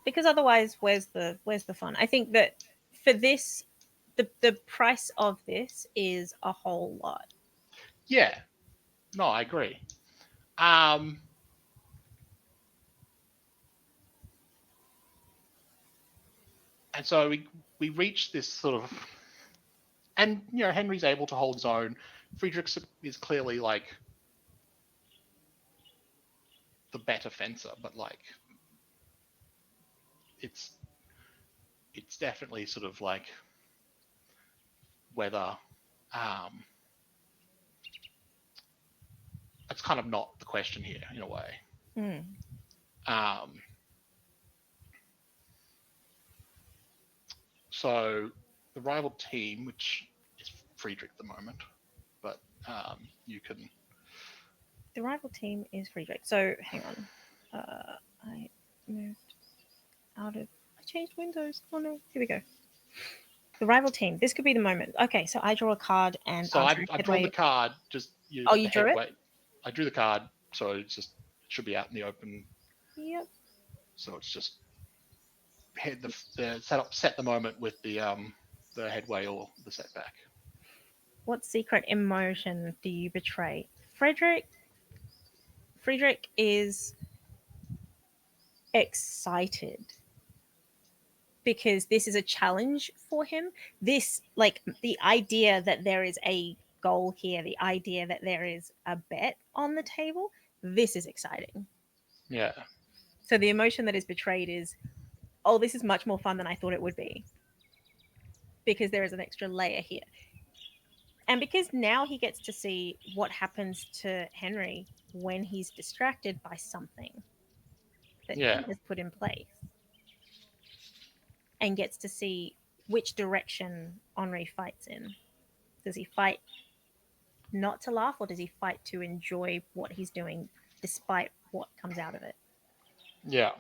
Because otherwise, where's the fun? I think that for this, the price of this is a whole lot. Yeah. No, I agree. And so we reach this sort of, and Henry's able to hold his own. Friedrich is clearly like the better fencer, but like it's definitely sort of like whether it's kind of not the question here in a way. So the rival team, which is Friedrich at the moment, but you can. The rival team is Friedrich. So hang on. I moved out of. I changed windows. Oh no. Here we go. The rival team. This could be the moment. Okay, so I draw a card and So answering I've drawn headway. the card. Just Oh, the you drew it? headway. I drew the card, so it should be out in the open. Yep. So it's just the set the moment with the headway or the setback. What secret emotion do you betray? Friedrich is excited because this is a challenge for him. This, like, the idea that there is a goal here, the idea that there is a bet on the table, this is exciting. Yeah. So the emotion that is betrayed is, oh, this is much more fun than I thought it would be because there is an extra layer here. And because now he gets to see what happens to Henry when he's distracted by something that he has put in place, and gets to see which direction Henri fights in. Does he fight not to laugh, or does he fight to enjoy what he's doing despite what comes out of it? Yeah.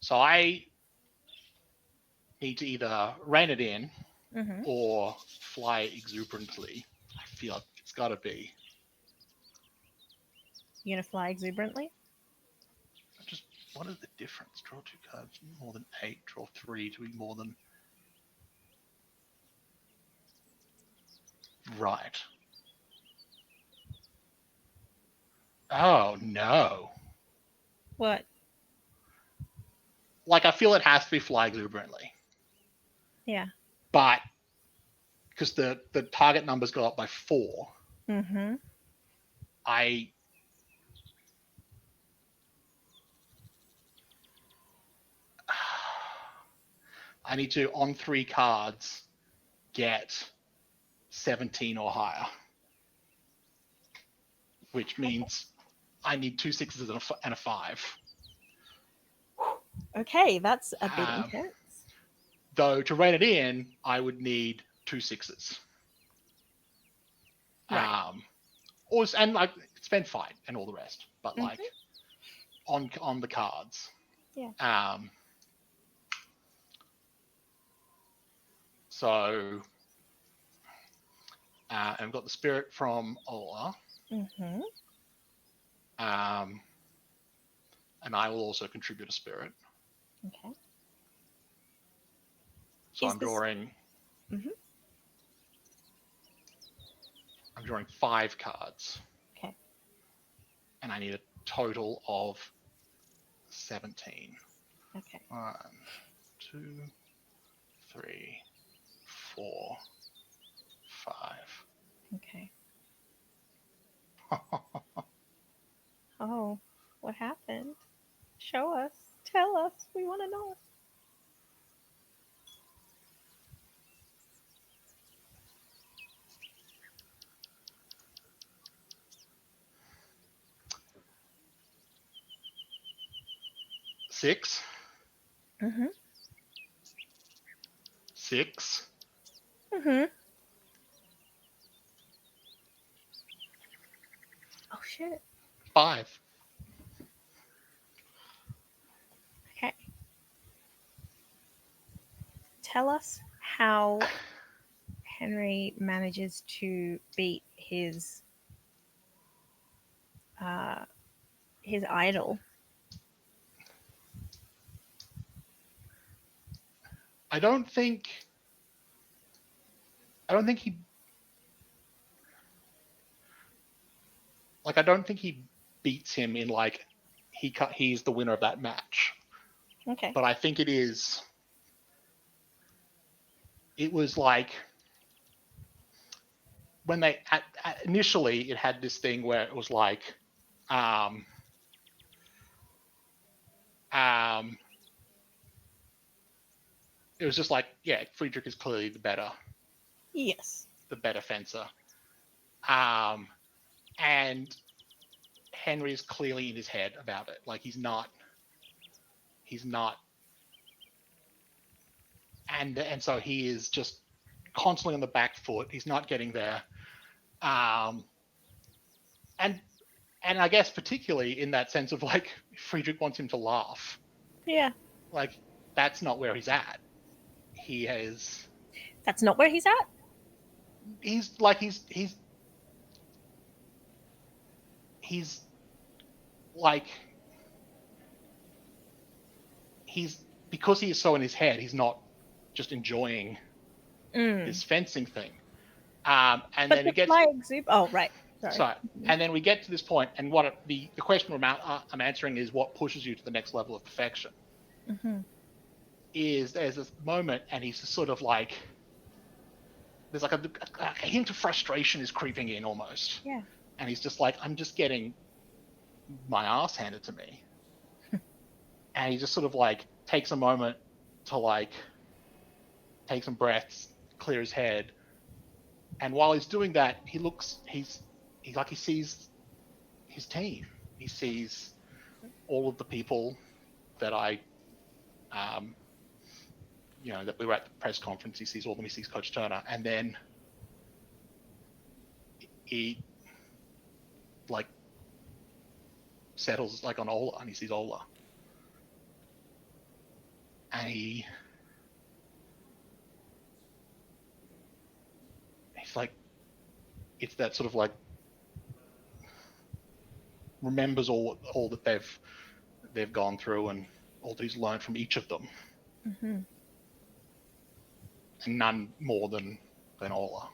So I need to either rein it in or fly exuberantly. I feel like it's got to be. You gonna fly exuberantly? Just what is the difference? Draw 2 cards, more than 8. Draw 3 to be more than. Right. Oh no. What? Like, I feel it has to be fly exuberantly. Yeah. But because the target numbers go up by 4, Mm-hmm. I need to, on 3 cards, get 17 or higher, which means I need 2 6s and a 5. Okay, that's a bit Um, intense. Though to rein it in, I would need 2 6s. Right. And like spend fight and all the rest, but Mm-hmm. like on the cards. Yeah. So and we've got the spirit from Ola. Mm-hmm. And I will also contribute a spirit. Okay. So Is this? Mm-hmm. I'm drawing 5 cards. Okay. And I need a total of 17. Okay. 1, 2, 3, 4, 5. Okay. Oh, what happened? Show us. Tell us. We want to know. Six, Mm-hmm. 6, Mm-hmm. Oh shit. 5. Okay. Tell us how Henry manages to beat uh his idol. I don't think he I don't think he beats him in like he's the winner of that match. Okay. But I think it was like when they initially it had this thing where it was like um um it was just like, yeah, Friedrich is clearly Yes. the better fencer. Um and Henry's clearly in his head about it. Like he's not and so he is just constantly on the back foot. He's not getting there. Um and I guess particularly in that sense of like Friedrich wants him to laugh. Yeah. Like that's not where he's at. He has That's not where he's at. he's like he's like he's because he is so in his head, he's not just enjoying Mm. this fencing thing. And But then the it gets fly exude. Oh, right. Sorry. so, and then we get to this point, and what the question I'm answering is what pushes you to the next level of perfection. Mm-hmm. Is there's this moment, and he's just sort of like there's like a hint of frustration is creeping in almost, Yeah. and he's just like, I'm just getting my ass handed to me, and he just sort of like takes a moment to like take some breaths, clear his head, and while he's doing that, he sees his team. He sees all of the people that um, that we were at the press conference. He sees all of them. He sees Coach Turner, and then he like settles like on Ola, and he sees Ola, and he's like, it's that sort of like remembers all that they've gone through and all that he's learned from each of them, Mm-hmm. and none more than Ola.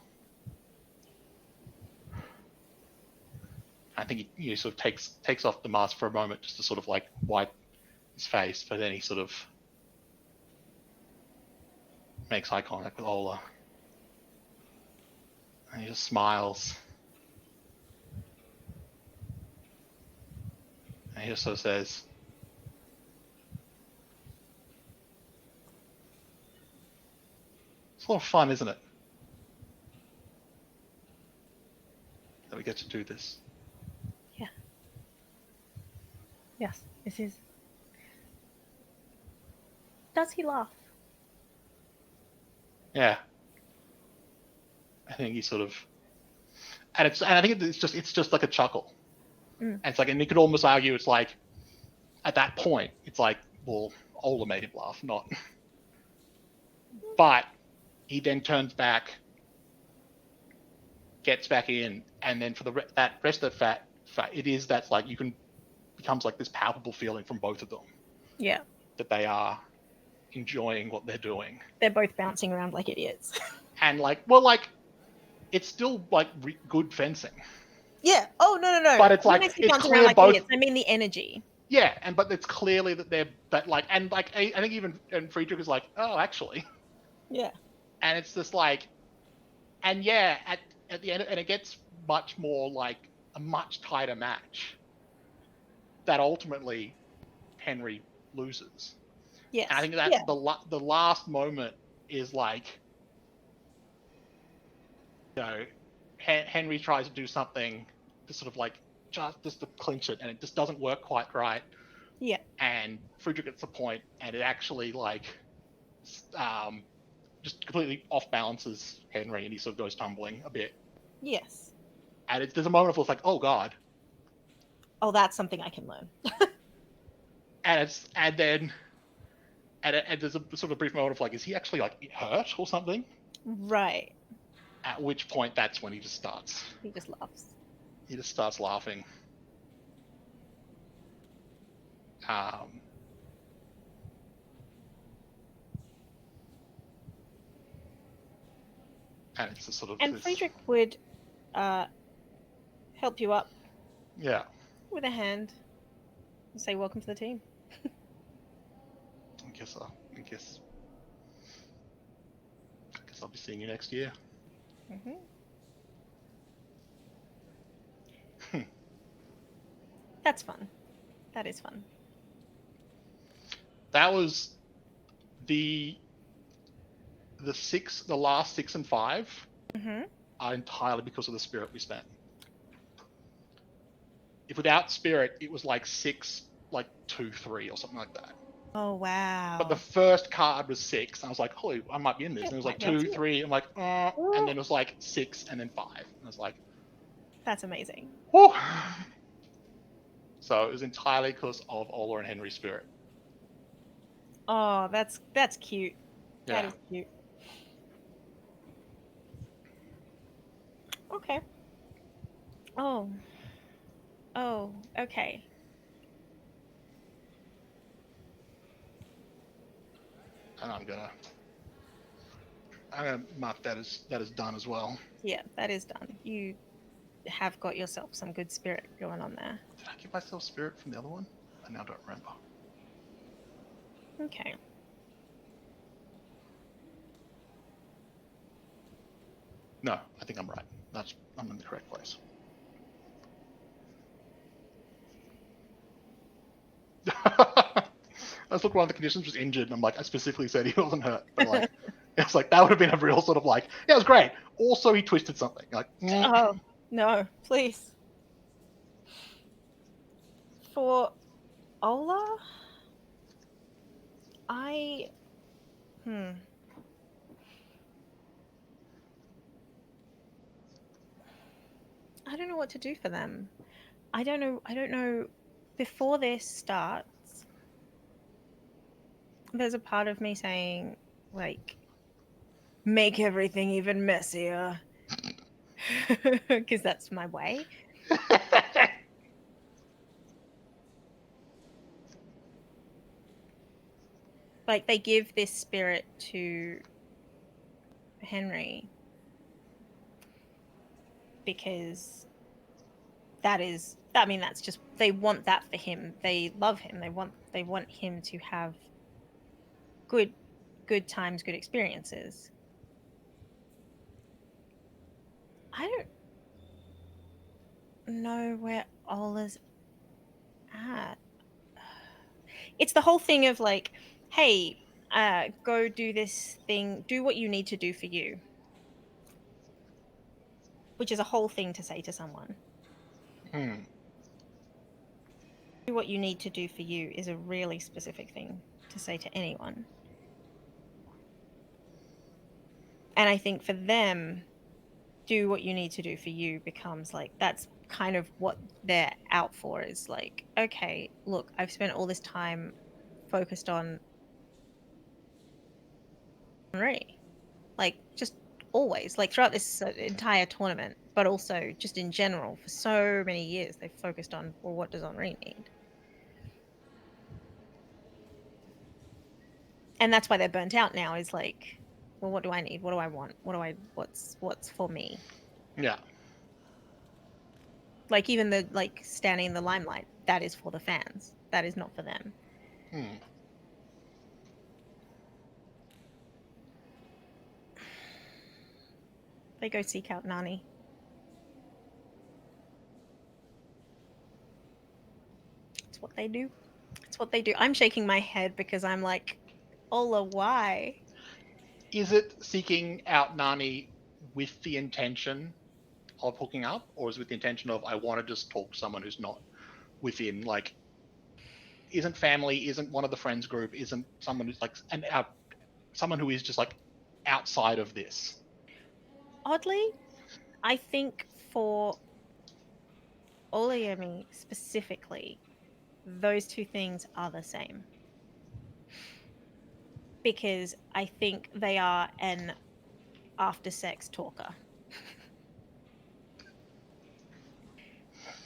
I think he sort of takes off the mask for a moment just to sort of like wipe his face, but then he sort of makes eye contact with Ola. And he just smiles. And he just sort of says, "It's a lot of fun, isn't it? That we get to do this." Yeah. Yes, this is. Does he laugh? Yeah. I think he sort of, and I think it's just like a chuckle. And it's like, and you could almost argue it's like, at that point, it's like, well, Ola made him laugh, not. But he then turns back, gets back in, and then for that rest of that, it is that's like becomes like this palpable feeling from both of them. Yeah. That they are enjoying what they're doing. They're both bouncing around like idiots. And like, well, like, it's still like good fencing. Yeah. Oh no. But it's like it's clear like both. idiots. I mean the energy. Yeah, but it's clearly that they're like I think even Friedrich is like, oh, actually. Yeah. And it's just like, and yeah, at the end, and it gets much more like a much tighter match. That ultimately Henry loses. Yes. And I think that's the last moment is like, you know, Henry tries to do something to sort of like just to clinch it, and it just doesn't work quite right. Yeah. And Friedrich gets the point, and it actually like, just completely off balances Henry, and he sort of goes tumbling a bit. Yes. And there's a moment of it's like, oh god. Oh, that's something I can learn. And there's a sort of brief moment of like, is he actually like hurt or something? Right. At which point, that's when he just starts. He just laughs. He just starts laughing. And it's a sort of. And Friedrich would help you up. Yeah. With a hand. And say, welcome to the team. I guess I'll be seeing you next year. That's fun. That is fun. That was the last 6 and 5 are entirely because of the spirit we spent. If without spirit, it was like 6, like 2, 3 or something like that. Oh wow! But the first card was 6. I was like, holy, I might be in this. And it was like 2, 3. I'm like, and then it was like 6 and then 5. And I was like, that's amazing. Whew. So it was entirely because of Ola and Henri's spirit. Oh, that's cute. Yeah. That is cute. Okay. Oh, okay. And I'm gonna mark that as done as well. Yeah, that is done. You have got yourself some good spirit going on there. Did I give myself spirit from the other one? I now don't remember. Okay. No, I think I'm right. I'm in the correct place. I was looking, one of the conditions was injured, and I'm like, I specifically said he wasn't hurt, but like, it's like that would have been a real sort of like, yeah, it was great. Also, he twisted something. Like, oh no, please. For Ola, I don't know what to do for them. I don't know. Before this starts, there's a part of me saying, like, make everything even messier. Because that's my way. Like, they give this spirit to Henry because that's just, they want that for him. They love him. They want him to have good times, good experiences. I don't know where Ola's at. It's the whole thing of like, hey, go do this thing, do what you need to do for you, which is a whole thing to say to someone. Hmm. Do what you need to do for you is a really specific thing to say to anyone. And I think for them, do what you need to do for you becomes like, that's kind of what they're out for, is like, okay, look, I've spent all this time focused on Henri, like just always, like throughout this entire tournament, but also just in general for so many years they've focused on, well, what does Henri need? And that's why they're burnt out now, is like, well, what do I need? What do I want? What's for me? Yeah. Like even the like standing in the limelight, that is for the fans. That is not for them. Hmm. They go seek out Nani. It's what they do. It's what they do. I'm shaking my head because I'm like, Ola, why? Is it seeking out Nani with the intention of hooking up, or is it with the intention of I want to just talk to someone who's not within, like, isn't family, isn't one of the friends group, isn't someone who's like someone who is just like outside of this? Oddly, I think for Olayemi specifically, those two things are the same. Because I think they are an after sex talker.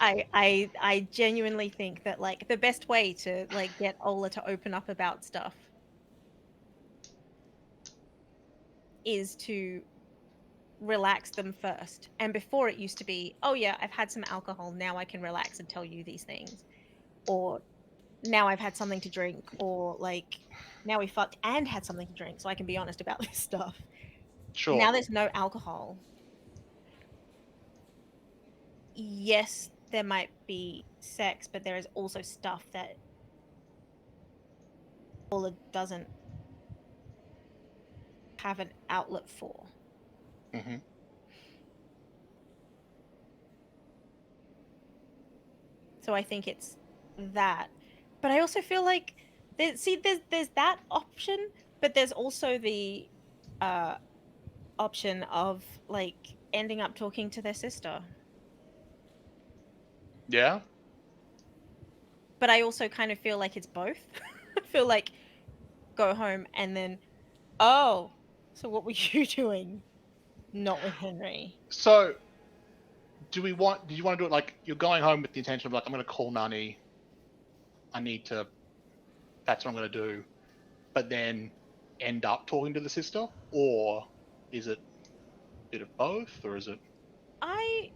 I genuinely think that like the best way to like get Ola to open up about stuff is to relax them first. And before it used to be, oh yeah, I've had some alcohol, now I can relax and tell you these things. Or now I've had something to drink, or like now we fucked and had something to drink, so I can be honest about this stuff. Sure. Now there's no alcohol. Yes, there might be sex, but there is also stuff that Ola doesn't have an outlet for. Mm-hmm. So I think it's that. But I also feel like there's that option, but there's also the uh option of like ending up talking to their sister. Yeah. But I also kind of feel like it's both. I feel like go home and then, oh, so what were you doing? Not with Henri. So do you want to do it like you're going home with the intention of like, I'm going to call Nani, I need to, that's what I'm going to do, but then end up talking to the sister? Or is it a bit of both? Or is it. I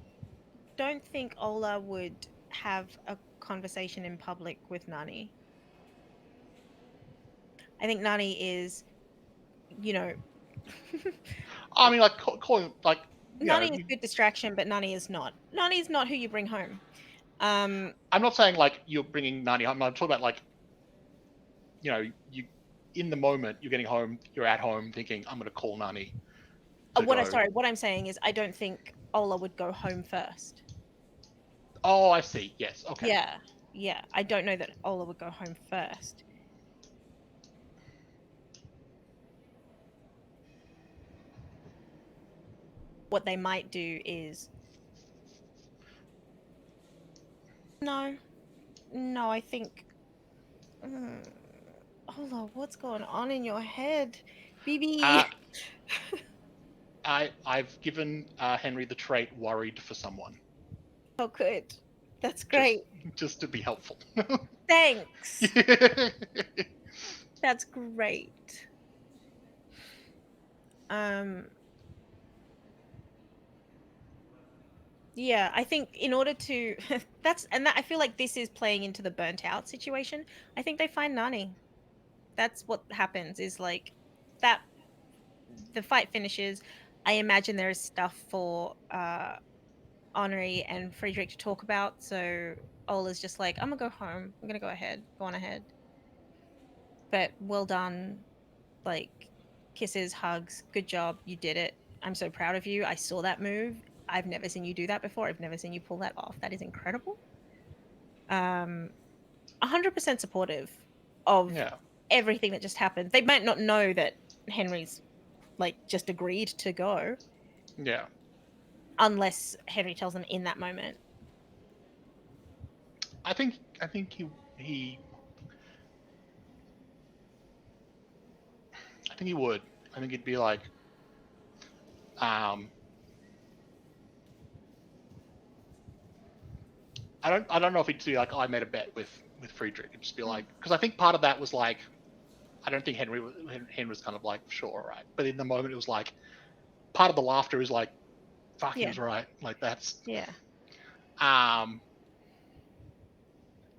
don't think Ola would have a conversation in public with Nani. I think Nani is, you know, I mean, like, calling, like, Nani is good distraction, but Nani is not. Nani is not who you bring home. I'm not saying like you're bringing Nani home. I'm talking about like, you in the moment, you're getting home, you're at home thinking, I'm going to call Nani to go. What I'm saying is I don't think Ola would go home first. Oh, I see. Yes. Okay. Yeah. Yeah. I don't know that Ola would go home first. What they might do is no. No, I think Ola, what's going on in your head? BB. Uh, I've given Henry the trait worried for someone, Oh good. That's just great. just to be helpful. Thanks. That's great. Um Yeah, I think in order to that I feel like this is playing into the burnt out situation. I think they find Nani. That's what happens is like that the fight finishes. I imagine there is stuff for Henri and Friedrich to talk about. So Ola's just like, I'm gonna go home. I'm gonna go on ahead. But well done. Like kisses, hugs, good job. You did it. I'm so proud of you. I saw that move. I've never seen you do that before. I've never seen you pull that off. That is incredible. 100% supportive of Yeah, everything that just happened. They might not know that Henry's like just agreed to go yeah. unless Henry tells them in that moment. I think he I think he would. I think he'd be like, um, I don't know if he'd be like, I made a bet with Friedrich. It'd just be like, because I think part of that was like, I don't think Henry was kind of like, sure, right. But in the moment, it was like, part of the laughter is like, fuck, he Yeah, was right. Like that's, yeah. um,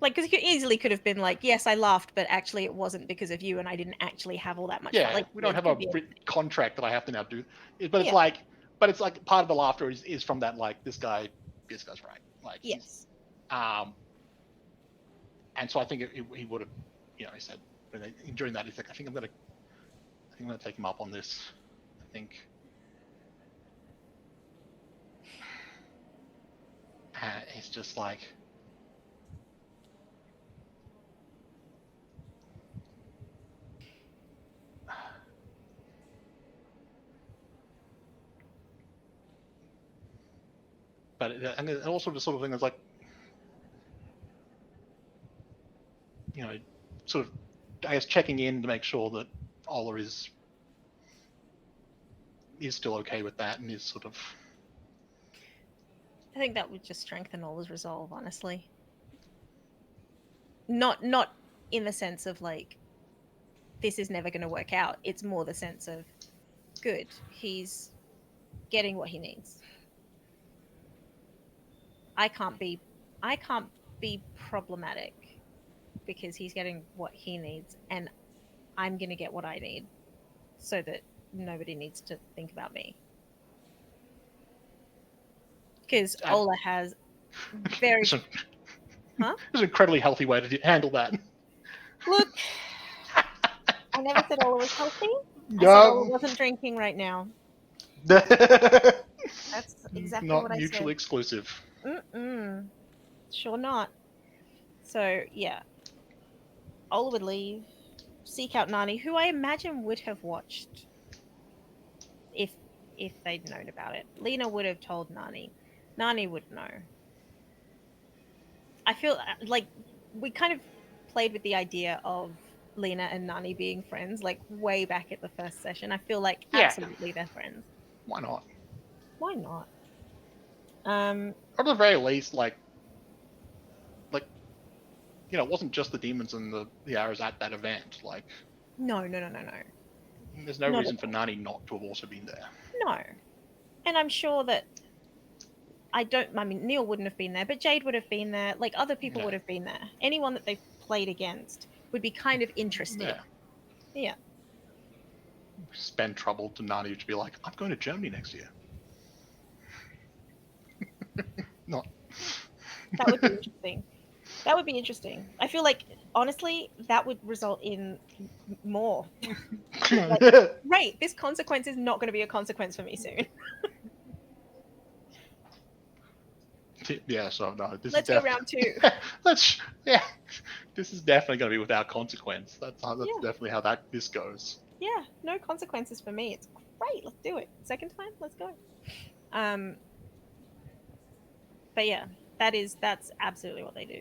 Like, because you easily could have been like, yes, I laughed, but actually it wasn't because of you, and I didn't actually have all that much fun. yeah, Like, we don't it have could a be written contract that I have to now do. yeah, But it's like part of the laughter is from that like this guy's right. Like he's yes. um, and so I think he would have, he said during that he's like, I think I'm gonna take him up on this. I think it's just like. But and also the sort of thing that's like, you know, sort of, I guess, checking in to make sure that Ola is still okay with that and is sort of. I think that would just strengthen Ola's resolve, honestly. Not in the sense of like this is never going to work out. It's more the sense of good. He's getting what he needs. I can't be I can't be problematic because he's getting what he needs and I'm going to get what I need so that nobody needs to think about me. Because And Ola has very it's, a, huh? it's an incredibly healthy way to handle that. Look, I never said Ola was healthy. I said Ola No. wasn't drinking right now. That's exactly Not what I mutually said. exclusive. Mm-mm. Sure not. So yeah, Ola would leave, seek out Nani, who I imagine would have watched if if they'd known about it. Lena would have told Nani. Nani would know. I feel like we kind of played with the idea of Lena and Nani being friends, like way back at the first session. I feel like Yeah. absolutely they're friends. Why not? Why not? Um, Or at the very least, like it wasn't just the demons and the arrows at that event. Like, no, no, no, no, no, there's no not at reason for all. Nani not to have also been there. No, and I'm sure that I don't. I mean, Neil wouldn't have been there, but Jade would have been there. Like other people Yeah. would have been there. Anyone that they've played against would be kind of interested. Yeah. Yeah, Spend trouble to Nani to be like, I'm going to Germany next year. Not. that would be interesting. That would be interesting. I feel like honestly, that would result in more. Like, right, this consequence is not going to be a consequence for me soon. Yeah, so no, this is Let's go definitely. round two. Yeah, this is definitely going to be without consequence. That's Yeah, definitely how this goes. yeah, no consequences for me. It's great. Let's do it. Second time, let's go. Um, but yeah, that's absolutely what they do.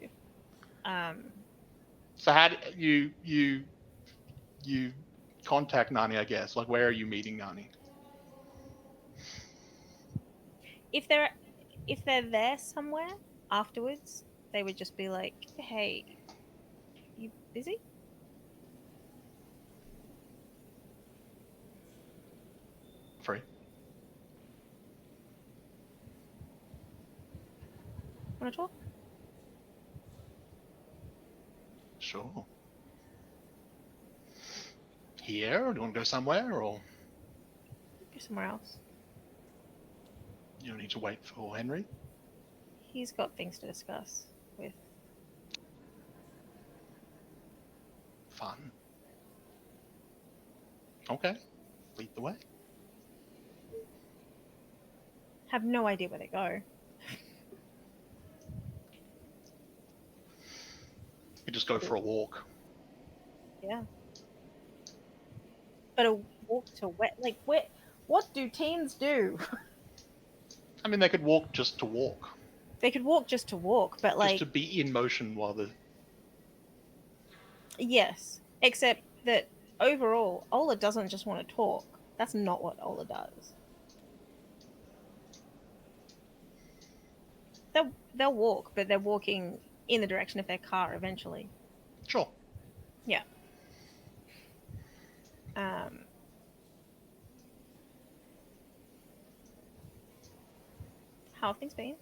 Um, So how do you contact Nani? I guess like where are you meeting Nani? if they're if they're there somewhere afterwards, they would just be like, "Hey, you busy?" Free. Want to talk? Sure. Here? Or do you want to go somewhere? Or Go somewhere else. you don't need to wait for Henry? He's got things to discuss with. Fun. Okay. Lead the way. Have no idea where they go. You just go for a walk. Yeah. But a walk to where? Like, where? What do teens do? I mean, they could walk just to walk. They could walk just to walk, but Just like, to be in motion while the... yes. Except that overall, Ola doesn't just want to talk. That's not what Ola does. They'll walk, but they're walking in the direction of their car eventually. Sure. Yeah. Um. How have things been?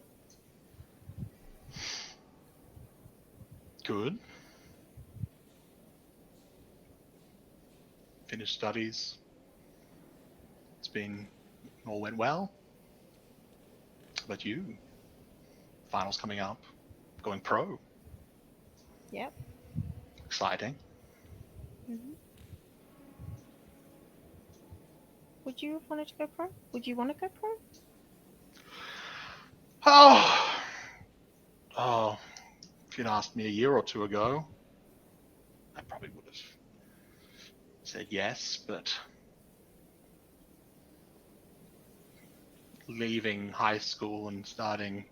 Good. Finished studies. It's been... all went well. How about you? Finals coming up. Going pro. Yep. Exciting. Mm-hmm. Would you have wanted to go pro? Would you want to go pro? Oh, if you'd asked me a year or two ago, I probably would have said yes, but leaving high school and starting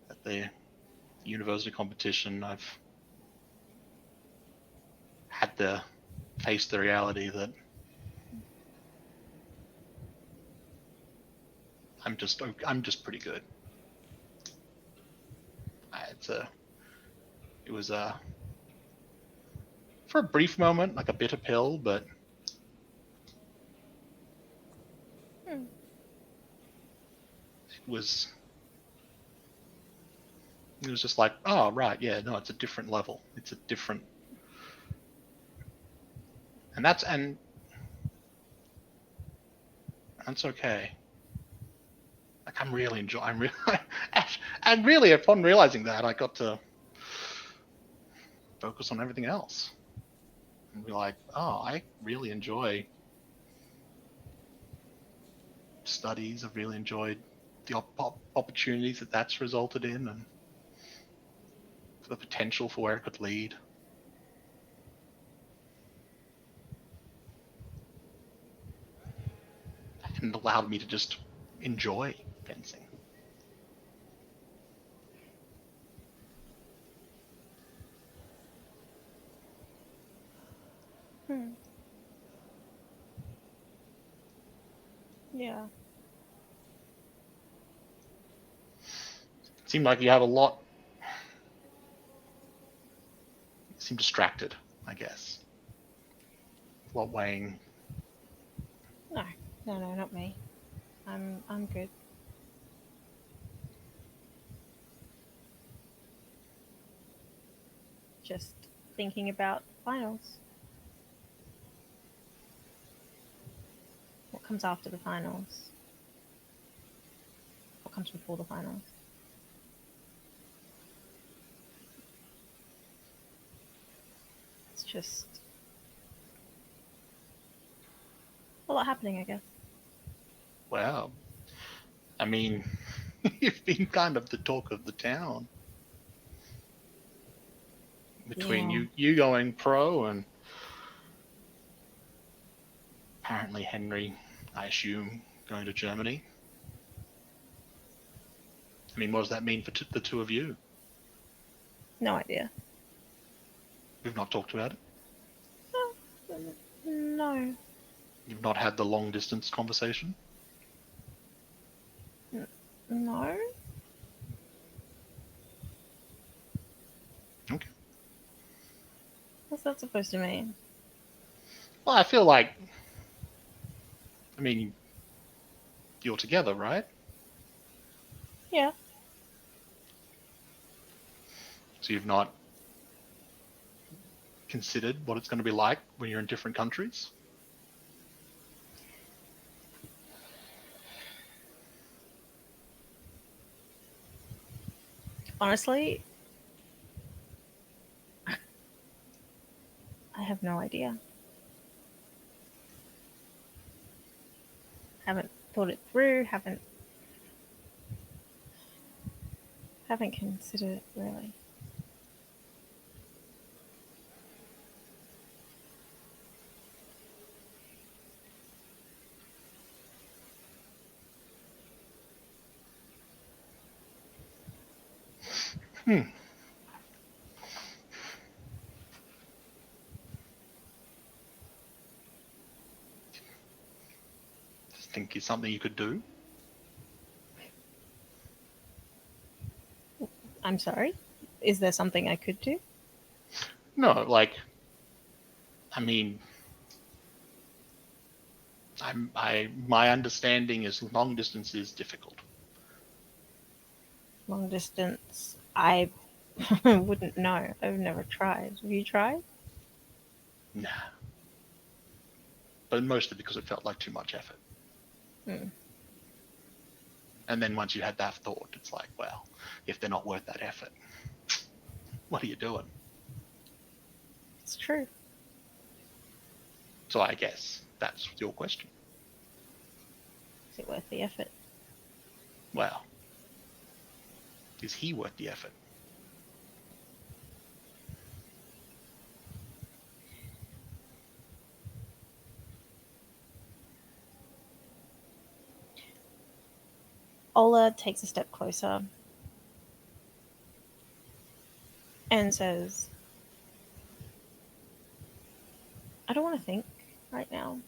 at the university competition, I've had to face the reality that I'm just pretty good. It was for a brief moment like a bitter pill, but it was just like, oh right, yeah, no, it's a different level. It's a different, and that's okay. Like I'm really and really upon realizing that, I got to focus on everything else and be like, oh, I really enjoy studies. I've really enjoyed the opportunities that that's resulted in, and the potential for where it could lead. And allowed me to just enjoy fencing. Yeah. It seemed like you have a lot. You seem distracted, I guess. A lot weighing. No, not me. I'm good. Just thinking about finals. What comes after the finals? What comes before the finals? It's just a lot happening, I guess. Well, I mean, you've been kind of the talk of the town. Between Yeah. you going pro and apparently Henry, I assume, going to Germany. I mean, what does that mean for the two of you? No idea. We've not talked about it. No. You've not had the long distance conversation. No. Okay. What's that supposed to mean? Well, I feel like, I mean, you're together, right? Yeah. So you've not considered what it's going to be like when you're in different countries? Honestly, I have no idea. Haven't thought it through, haven't considered it really. Think is something you could do? I'm sorry? Is there something I could do? No, like, I mean, my understanding is long distance is difficult. Long distance, I wouldn't know. I've never tried. Have you tried? Nah. But mostly because it felt like too much effort. Hmm. And then once you had that thought, it's like, well, if they're not worth that effort, what are you doing? It's true. So I guess that's your question. Is it worth the effort? Well, is he worth the effort? Ola takes a step closer and says, I don't want to think right now.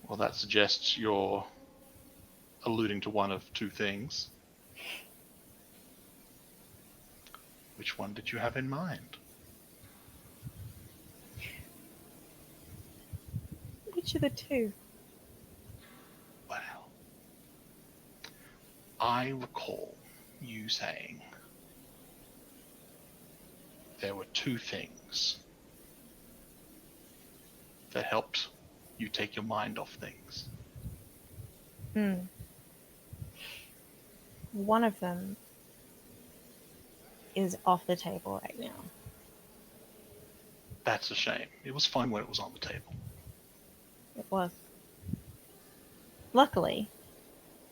Well, that suggests you're alluding to one of two things. Which one did you have in mind? Which of the two? Well, I recall you saying there were two things that helped you take your mind off things. Hmm. One of them is off the table right now. That's a shame. It was fun when it was on the table. It was. Luckily,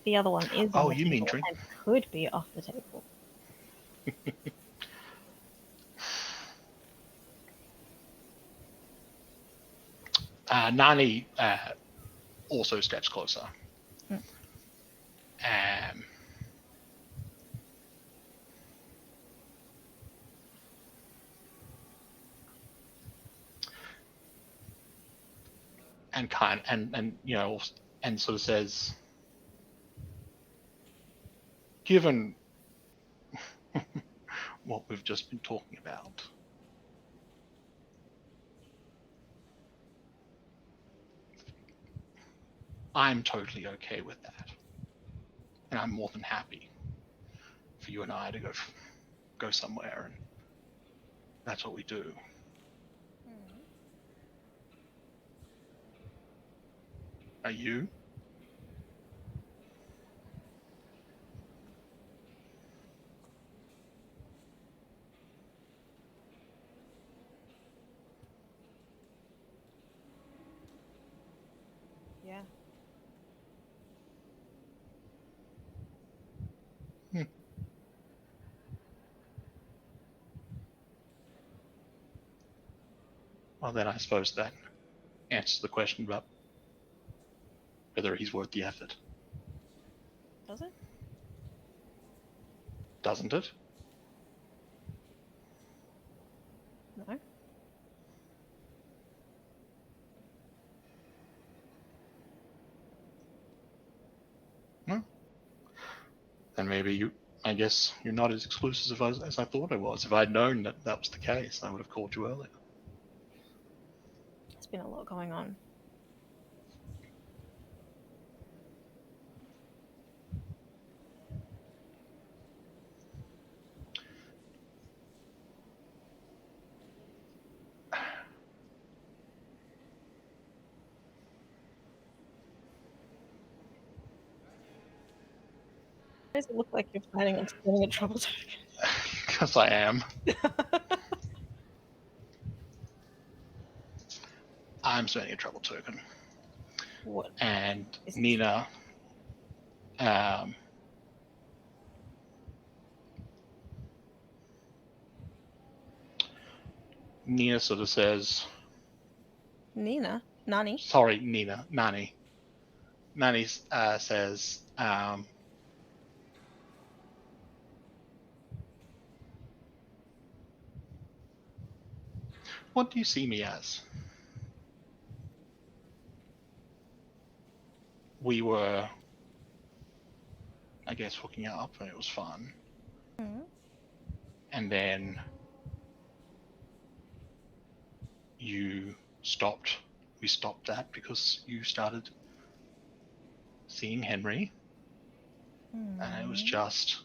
the other one is on Oh, the you mean table drink? and could be off the table. Nani also steps closer. Hmm. Um, and kind and you know and sort of says, given what we've just been talking about, I'm totally okay with that, and I'm more than happy for you and I to go somewhere, and that's what we do. Are you? Yeah. Hmm. Well, then I suppose that answers the question about whether he's worth the effort, Does it? doesn't it? No. No. Then maybe I guess you're not as exclusive as I thought I was. If I'd known that that was the case, I would have called you earlier. There's been a lot going on. Why does it look like you're planning on spending a trouble token? Because I am. I'm spending a trouble token. What? And Is Nina Nina sort of says, Nina? Nani? sorry, Nani. Nani says, what do you see me as? We were, I guess, hooking up and it was fun. Mm-hmm. And then you stopped. We stopped that because you started seeing Henry. Mm-hmm. And it was just,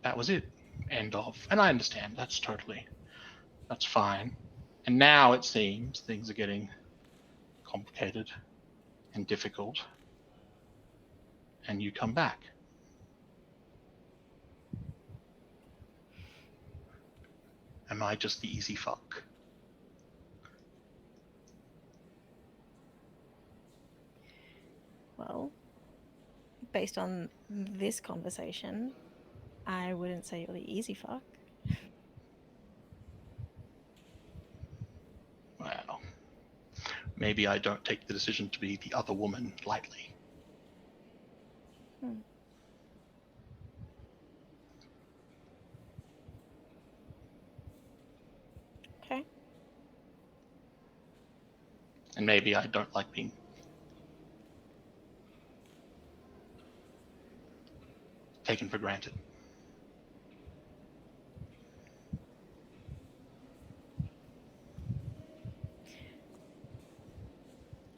that was it. End of. And I understand, that's fine. And now it seems things are getting complicated and difficult. And you come back. Am I just the easy fuck? Well, based on this conversation, I wouldn't say you're the easy fuck. Well, maybe I don't take the decision to be the other woman lightly. Okay. And maybe I don't like being taken for granted.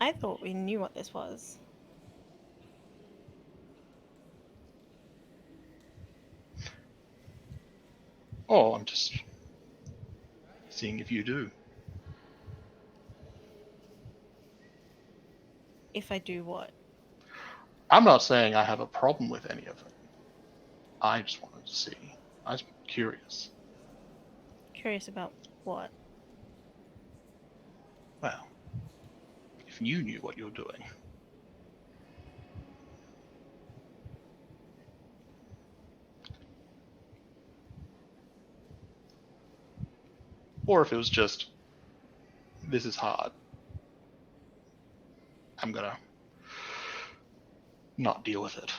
I thought we knew what this was. Oh, I'm just seeing if you do. If I do what? I'm not saying I have a problem with any of it. I just wanted to see. I was curious. Curious about what? Well, if you knew what you're doing. Or if it was just, this is hard. I'm gonna not deal with it.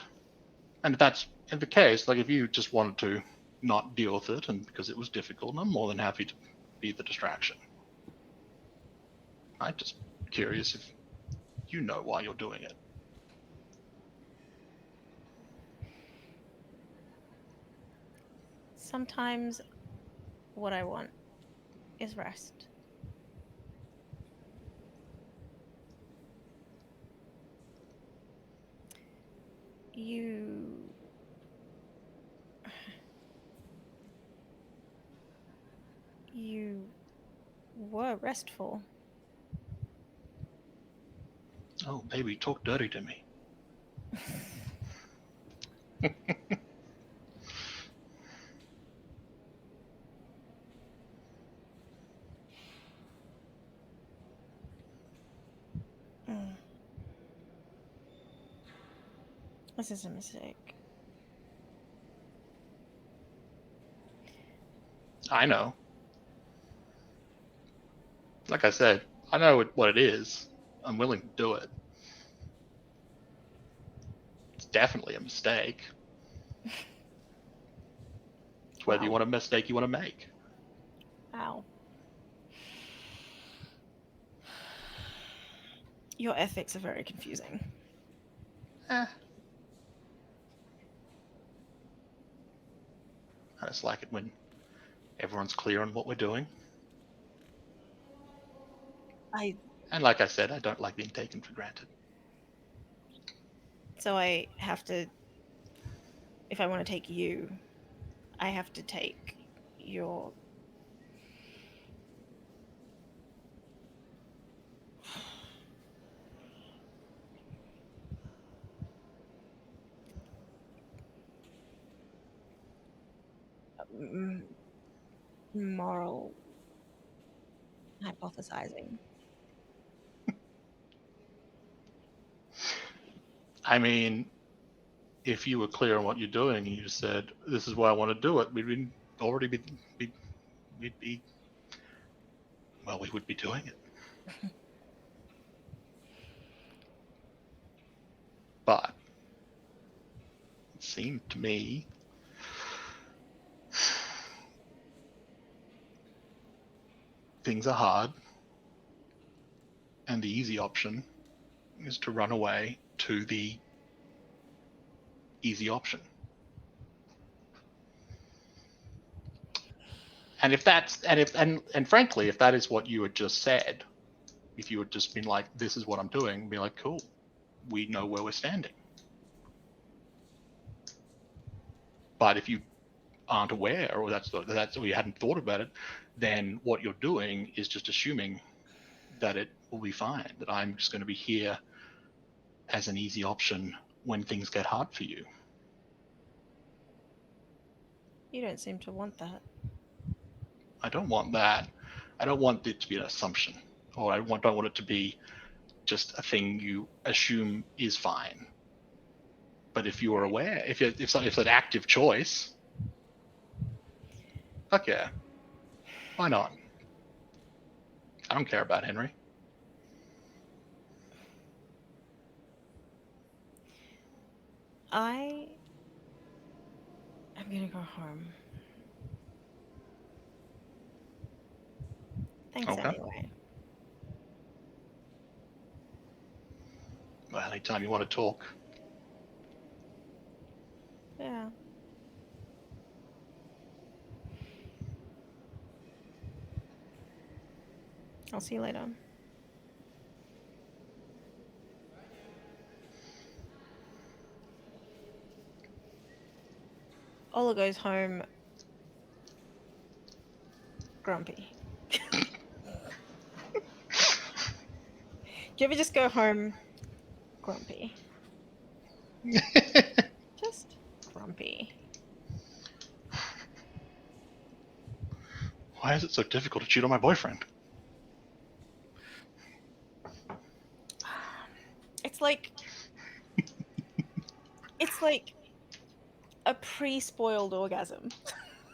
And if that's the case, like if you just wanted to not deal with it and because it was difficult, I'm more than happy to be the distraction. I'm just curious if you know why you're doing it. Sometimes what I want is rest. You were restful. Oh, baby, talk dirty to me. This is a mistake. I know. Like I said, I know what it is. I'm willing to do it. It's definitely a mistake. It's whether you Wow. want a mistake you want to make. Ow. Your ethics are very confusing. just like it when everyone's clear on what we're doing. And like I said, I don't like being taken for granted. So I have to, if I want to take you, I have to take your moral hypothesizing. I mean, if you were clear on what you're doing and you said, this is why I want to do it, we would be doing it. But it seemed to me things are hard, and the easy option is to run away to the easy option. And frankly, if that is what you had just said, if you had just been like, this is what I'm doing, be like, cool, we know where we're standing. But if you aren't aware, or that's or you hadn't thought about it, then what you're doing is just assuming that it will be fine, that I'm just going to be here as an easy option when things get hard for you. You don't seem to want that. I don't want that. I don't want it to be an assumption, or don't want it to be just a thing you assume is fine. But if you are aware, if it's an active choice, fuck yeah, why not? I don't care about Henry. I'm gonna go home. Thanks anyway. Well, anytime you want to talk. Yeah. I'll see you later. Ola goes home grumpy. Do you ever just go home grumpy? Just grumpy. Why is it so difficult to cheat on my boyfriend? It's like a pre-spoiled orgasm.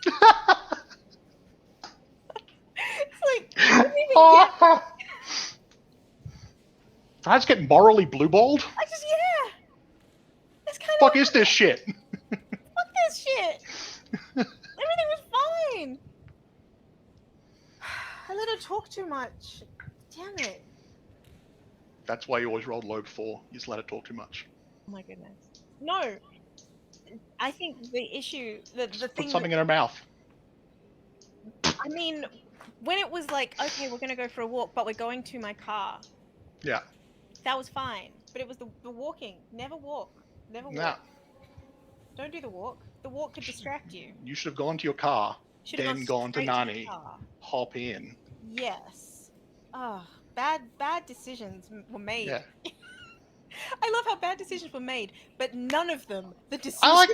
It's like I didn't even get. I just get morally blueballed? Yeah. That's kind of. Fuck is this shit? Fuck this shit. Everything was fine. I let her talk too much. Damn it. That's why you always rolled low before. You just let it talk too much. Oh my goodness. No. I think the issue, the thing. Put something in her mouth. I mean, when it was like, okay, we're gonna go for a walk, but we're going to my car. Yeah. That was fine. But it was the walking. Never walk. Never walk. Nah. Don't do the walk. The walk could distract you. You should have gone to your car, Should've then gone to straight Nani, the car. hop in. Yes. Oh, bad decisions were made. Yeah. I love how bad decisions were made, but none of them the decision. I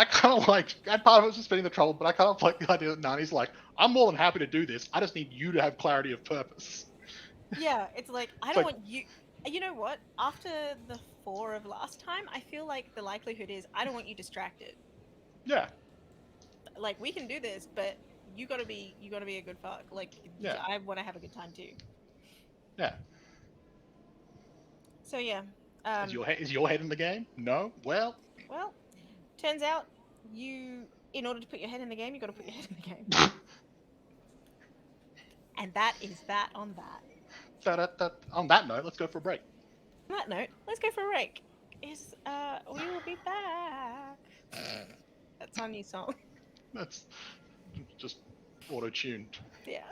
kind of like, and part of it was just spending the trouble, but I kind of like the idea that Nani's like, I'm more than happy to do this. I just need you to have clarity of purpose. Yeah, it's like, I don't want you. You know what? After the 4 of last time, I feel like the likelihood is I don't want you distracted. Yeah. Like, we can do this, but you gotta be a good fuck. Like, yeah. I want to have a good time too. Yeah. So yeah. Is your head in the game? No. Well, turns out in order to put your head in the game, you got to put your head in the game. And that is that on that. On that note, let's go for a break. On that note, let's go for a break. We will be back. That's our new song. That's just auto-tuned. Yeah.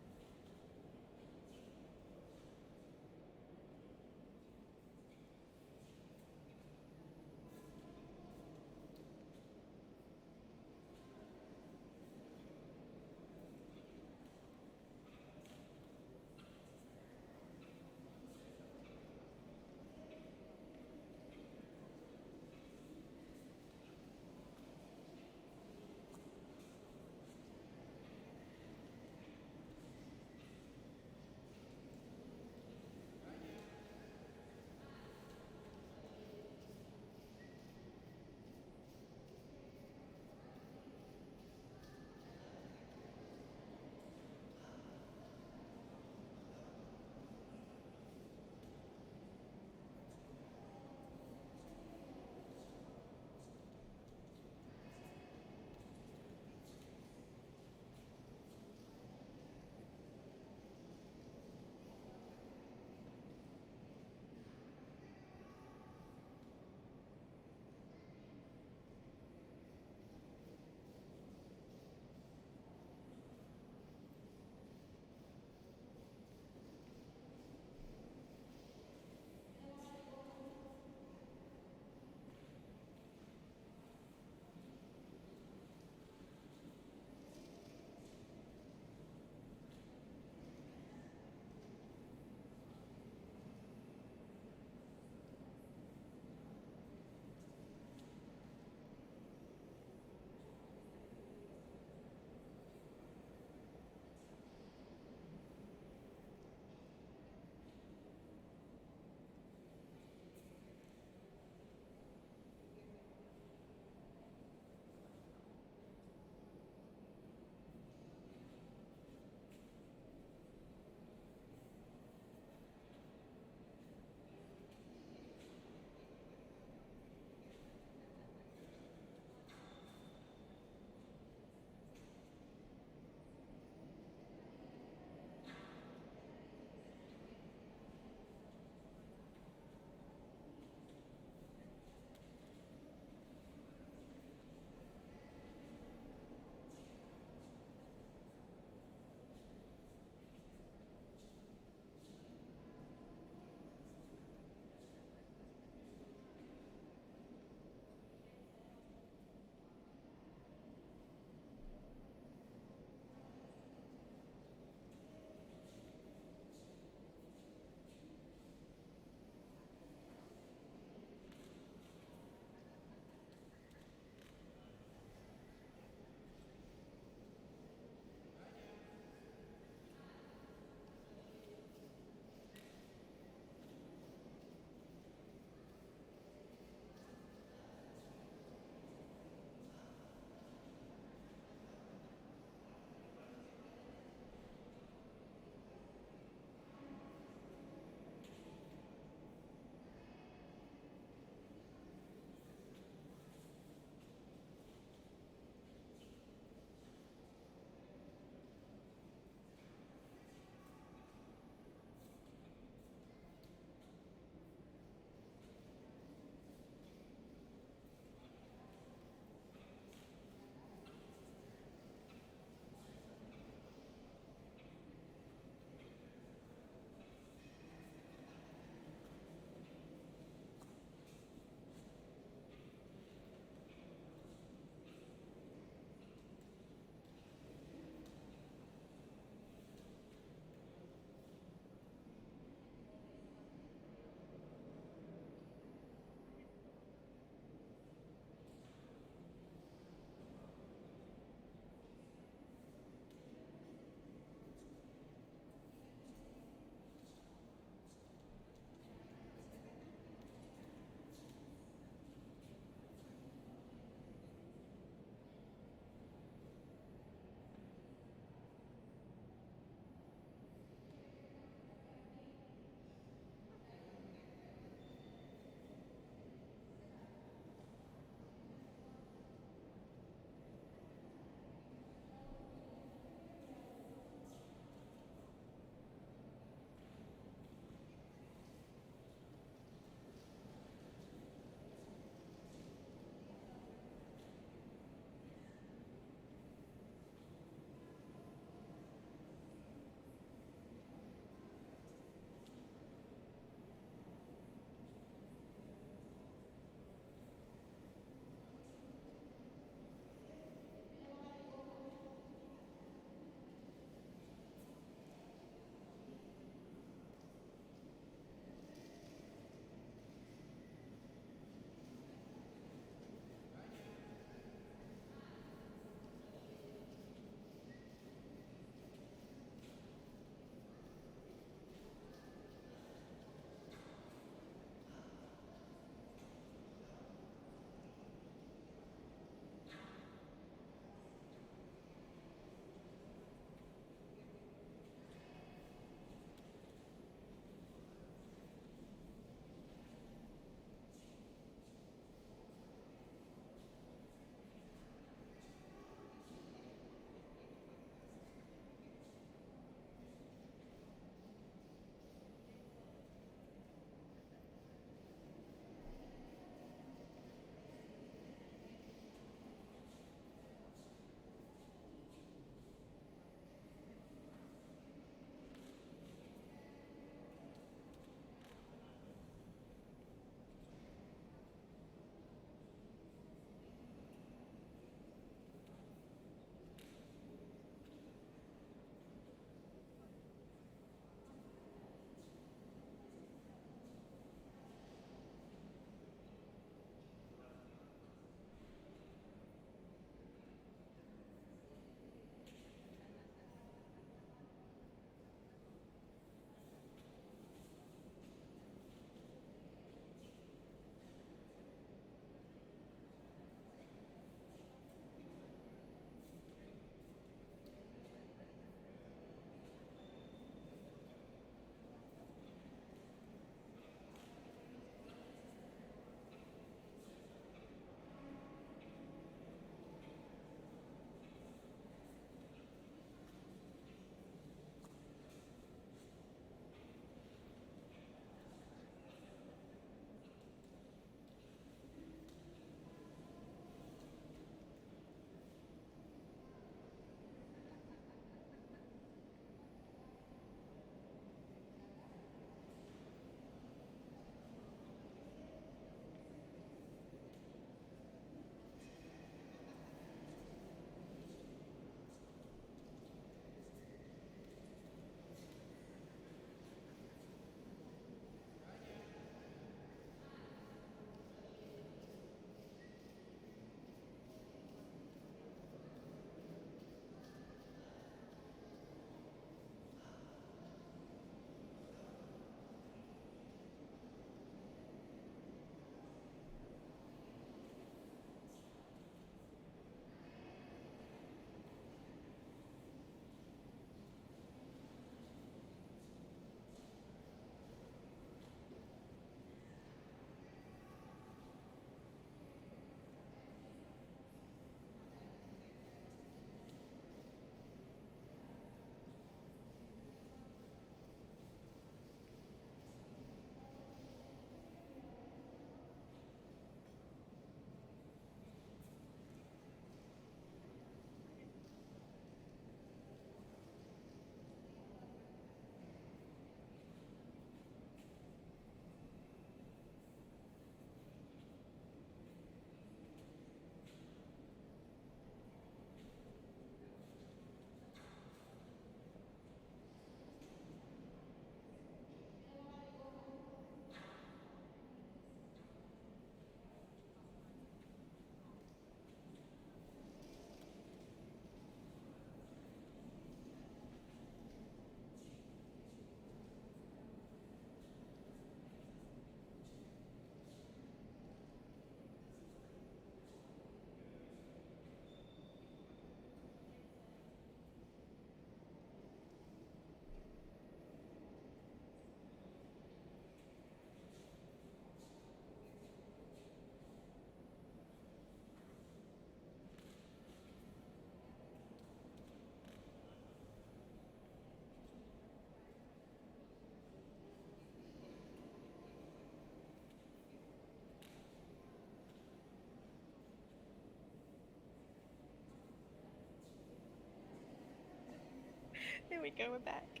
Here we go, we're back.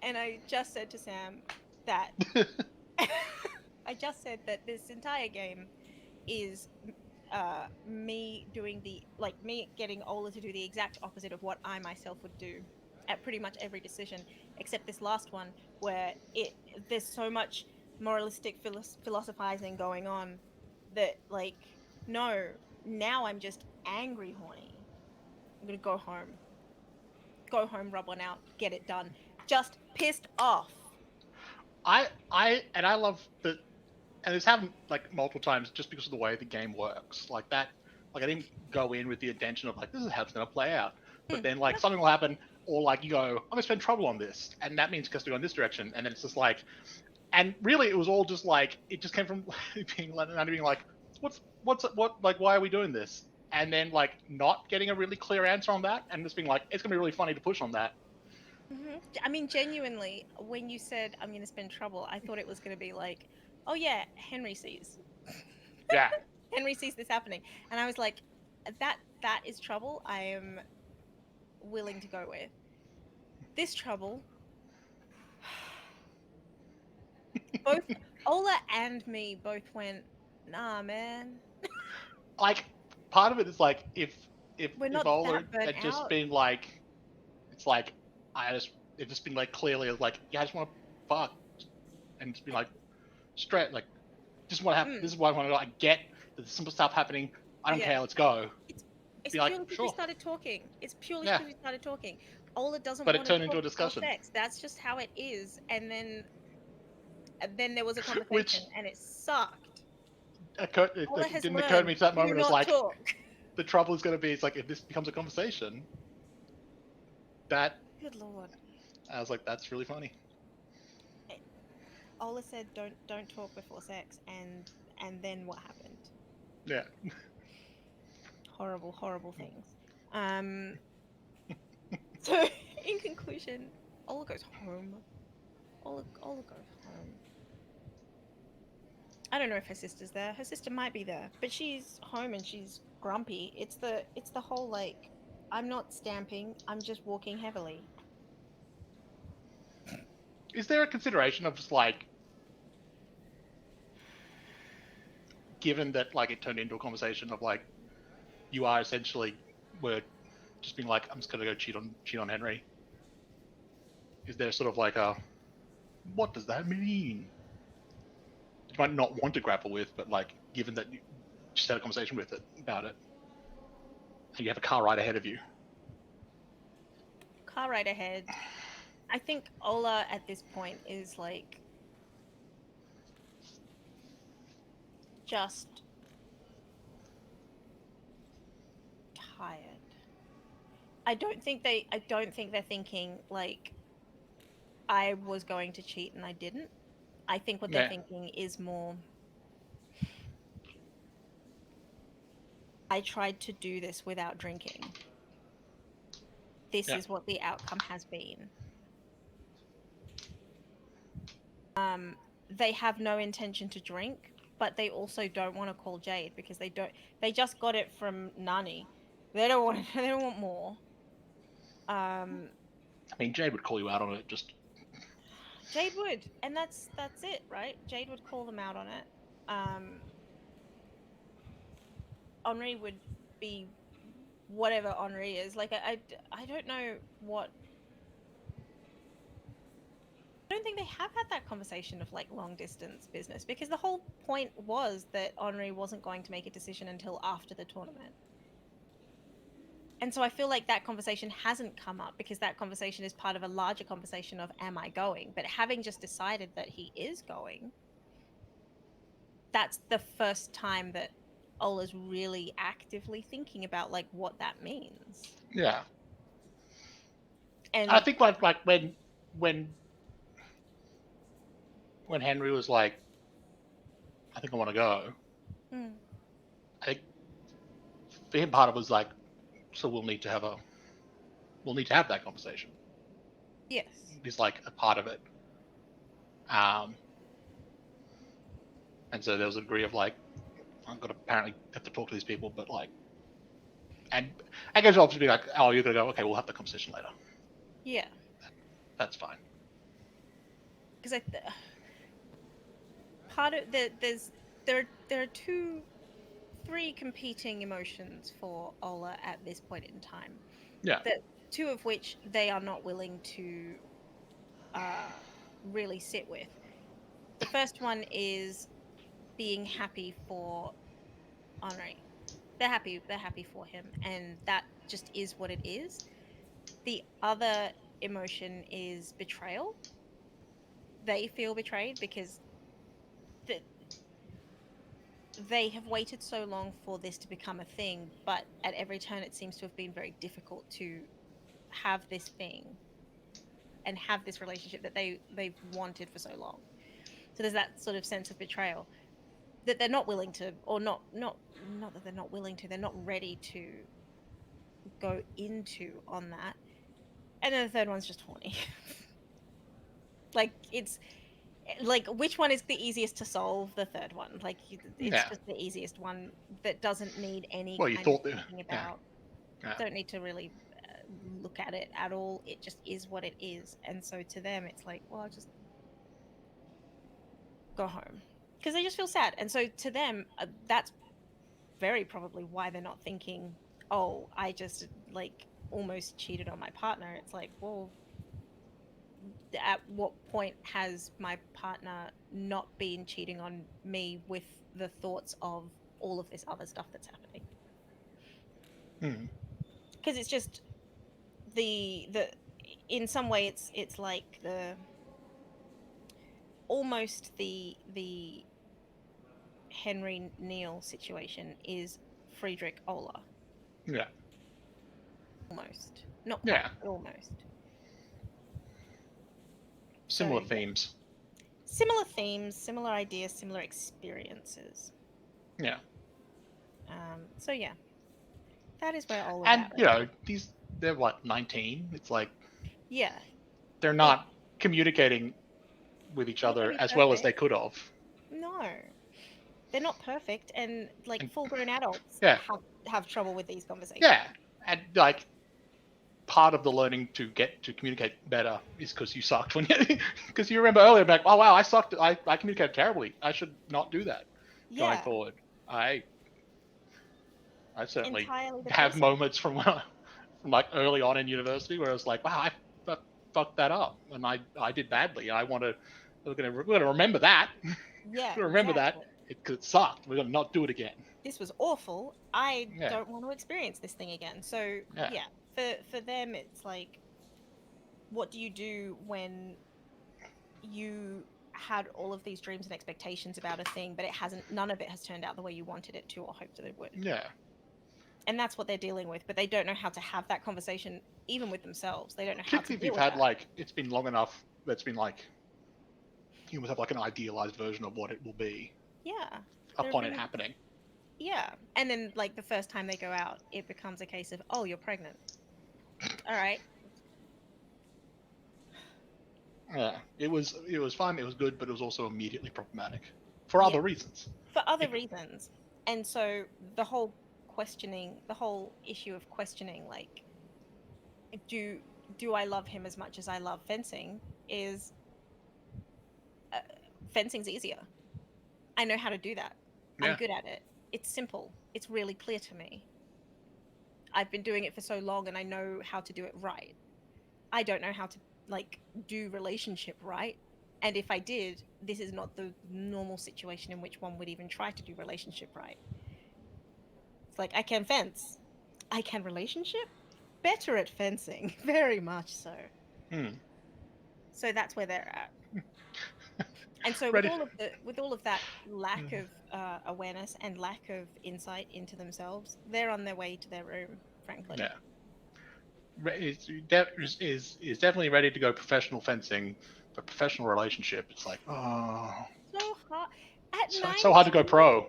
And I just said to Sam that I just said that this entire game is me doing me getting Ola to do the exact opposite of what I myself would do at pretty much every decision, except this last one where there's so much moralistic philosophizing going on that no, now I'm just angry horny. I'm gonna go home, rub one out, get it done. Just pissed off. I love that, and it's happened like multiple times just because of the way the game works. Like that, like I didn't go in with the intention of like this is how it's gonna play out, but then like something will happen, or like you go, I'm gonna spend trouble on this, and that means it has to go in this direction, and then it's just like, and really it was all just like it just came from being like, what like why are we doing this? And then like not getting a really clear answer on that, and just being like it's gonna be really funny to push on that. Mm-hmm. I mean, genuinely, when you said I'm going to spend trouble, I thought it was going to be like, oh yeah, Henry sees. Yeah. Henry sees this happening, and I was like, that is trouble. I am willing to go with this trouble. Both Ola and me both went, nah, man. Like part of it is like We're if not Ola that burnt had just out. been like, it's like it just been like clearly like yeah I just want to fuck and just be like straight like just want to have this is what I want to do. I get that there's some stuff happening. I don't care. Let's go. It's Be like purely because we sure. started talking. It's purely Yeah. because we started talking. Ola doesn't But it want to turned talk into a before discussion, sex. That's just how it is. And then there was a which conversation, and it sucked. Ola it has didn't occur to me learned at that do moment. It was not like talk. the trouble is going to be. It's like if this becomes a conversation, that Good lord. I was like that's really funny. Ola said don't talk before sex, and then what happened? Yeah. Horrible, horrible things. So in conclusion, Ola goes home. Ola goes home. I don't know if her sister's there. Her sister might be there, but she's home and she's grumpy. It's the whole like, I'm not stamping. I'm just walking heavily. Is there a consideration of just like, given that like it turned into a conversation of like, you are essentially were just being like, I'm just gonna go cheat on Henry. Is there sort of like a, what does that mean? You might not want to grapple with, but like, given that you just had a conversation with it about it, and you have a car right ahead of you. Car ride ahead. I think Ola at this point is like just tired. I don't think they're thinking like I was going to cheat and I didn't. I think what they're thinking is more, I tried to do this without drinking. This is what the outcome has been. They have no intention to drink, but they also don't want to call Jade because they just got it from Nani. They don't want more. I mean, Jade would call you out on it. Just Jade would, and that's it, right? Jade would call them out on it. Henri would be whatever Henri is. Like I don't know what. I don't think they have had that conversation of like long distance business because the whole point was that Henri wasn't going to make a decision until after the tournament. And so I feel like that conversation hasn't come up because that conversation is part of a larger conversation of am I going? But having just decided that he is going, that's the first time that Ola's really actively thinking about like what that means. yeah. And I think like when Henry was like, I think I want to go. I think for him part of it was like, so we'll need to have that conversation. Yes. Is like a part of it. And so there was a degree of like, I've got to apparently have to talk to these people, but like, and I guess obviously be like, oh, you're gonna go, okay, we'll have the conversation later. Yeah, That's fine. because part of there are three competing emotions for Ola at this point in time. Yeah. That two of which they are not willing to uh, really sit with. The first one is being happy for Henri. They're happy for him, and that just is what it is. The other emotion is betrayal. They feel betrayed because th- they have waited so long for this to become a thing, but at every turn it seems to have been very difficult to have this thing and have this relationship that they've wanted for so long. So there's that sort of sense of betrayal that they're not willing to, or not that they're not willing to, they're not ready to go into on that. And then the third one's just horny. Like it's like, which one is the easiest to solve? The third one. Like it's Yeah. just the easiest one that doesn't need any Well, you kind of thought that. thinking Yeah. about. Yeah. Don't need to really look at it at all. It just is what it is. And so to them it's like, well, I'll just go home because they just feel sad. And so to them, that's very probably why they're not thinking, oh, I just like almost cheated on my partner. It's like, well, at what point has my partner not been cheating on me with the thoughts of all of this other stuff that's happening? Hmm. Because it's just the in some way it's like the almost the Henry Neil situation is Friedrich Ola. Yeah. Almost. Not quite, Yeah. but almost. So Similar yeah. themes. Similar themes, similar ideas, similar experiences. Yeah. So yeah, that is where all of And that right now. they're what, 19? It's like Yeah, they're it not communicating with each they're not other gonna be as well as they perfect. could have. No, they're not perfect, and like And full-grown adults yeah. have trouble with these Yeah. conversations. And like part of the learning to get to communicate better is because you sucked when you because you remember earlier back, oh wow, I sucked. I communicated terribly. I should not do that going Yeah, forward. I certainly entirely the have person. moments from from like early on in university where I was like, wow, fucked that up and I did badly. I want to we're gonna remember that. Yeah, Remember that exactly. because it sucked. We're gonna not do it again. This was awful. I Yeah, don't want to experience this thing again. So yeah, yeah, for them, it's like, what do you do when you had all of these dreams and expectations about a thing, but it hasn't, none of it has turned out the way you wanted it to or hoped that it would? yeah. And that's what they're dealing with, but they don't know how to have that conversation even with themselves. They don't know how to Particularly if deal you've with had that. like it's been long enough that's been like you must have like an idealized version of what it will be Yeah. They're upon it really, happening. yeah. And then like the first time they go out, it becomes a case of, oh, you're pregnant. All right. Yeah, it was fun. It was good, but it was also immediately problematic for Yeah. other reasons. For other You know. reasons. And so the whole questioning, the whole issue of questioning, like, do do I love him as much as I love fencing? Is uh, fencing's easier. I know how to do that. I'm Yeah, good at it. It's simple. It's really clear to me. I've been doing it for so long and I know how to do it right. I don't know how to like do relationship right. And if I did, this is not the normal situation in which one would even try to do relationship right. It's like I can fence. I can relationship? Better at fencing, very much so. hmm. So that's where they're at. And so Ready. with all of that lack of awareness and lack of insight into themselves, they're on their way to their room, frankly. Yeah, is definitely ready to go professional fencing, but professional relationship. It's like So hard at it's so hard to go 19. pro.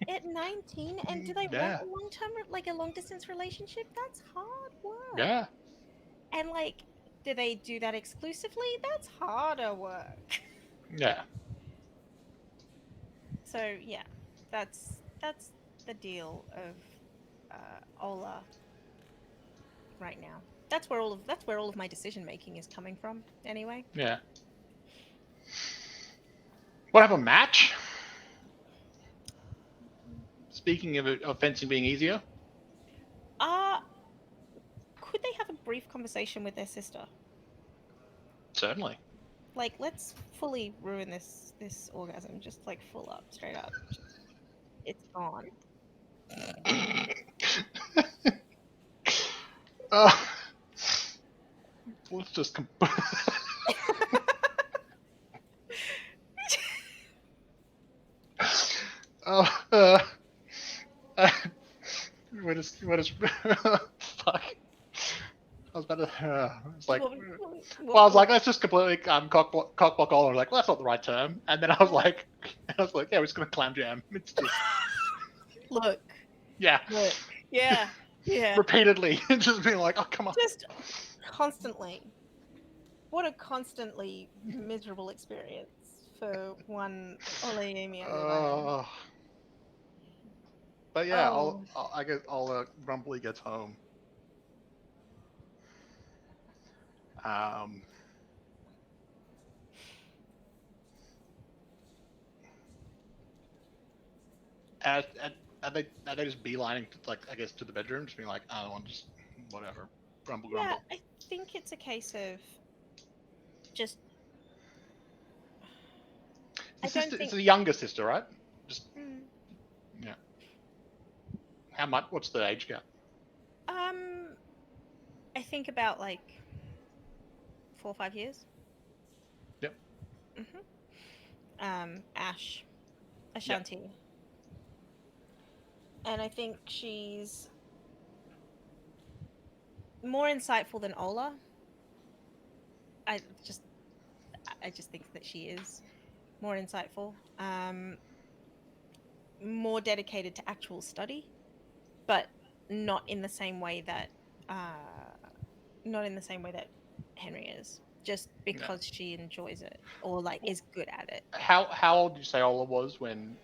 At 19, and do they want Yeah, a long term, like a long distance relationship? That's hard work. yeah, And like, do they do that exclusively? That's harder work. yeah. So yeah, that's the deal of Ola right now. That's where all of my decision making is coming from. Anyway. Yeah. What, have a match? Speaking of fencing being easier, Uh could they have a brief conversation with their sister? certainly. Like, let's fully ruin this orgasm. Just like full up, straight up. It's gone. uh, let's just. Oh, what is fuck? I was about to. It's like, well, I was like, let's just completely cockblock all. I was like, well, that's not the right term. And then I was like, yeah, we're just gonna clam jam. It's just look, yeah, yeah, yeah. repeatedly, just being like, oh come on. Just constantly. What a constantly miserable experience for one Ole Amy and Levine. But yeah, Oh, I guess all Grumbly gets home. Um, and, and are they just beelining to, like, I guess, to the bedroom, just being like, I don't want, just whatever, grumble yeah. grumble. I think it's a case of just. I don't It's think. a younger sister, right? Just Mm, yeah. How much? What's the age gap? um, I think about like 4 or 5 years. Yep. Ash, Yep. Ashanti, and I think she's more insightful than Ola. I just, I just think that she is more insightful. More dedicated to actual study, but not in the same way that not in the same way that Henry is. Just No. because she enjoys it or like is good at it. How old did you say Ola was when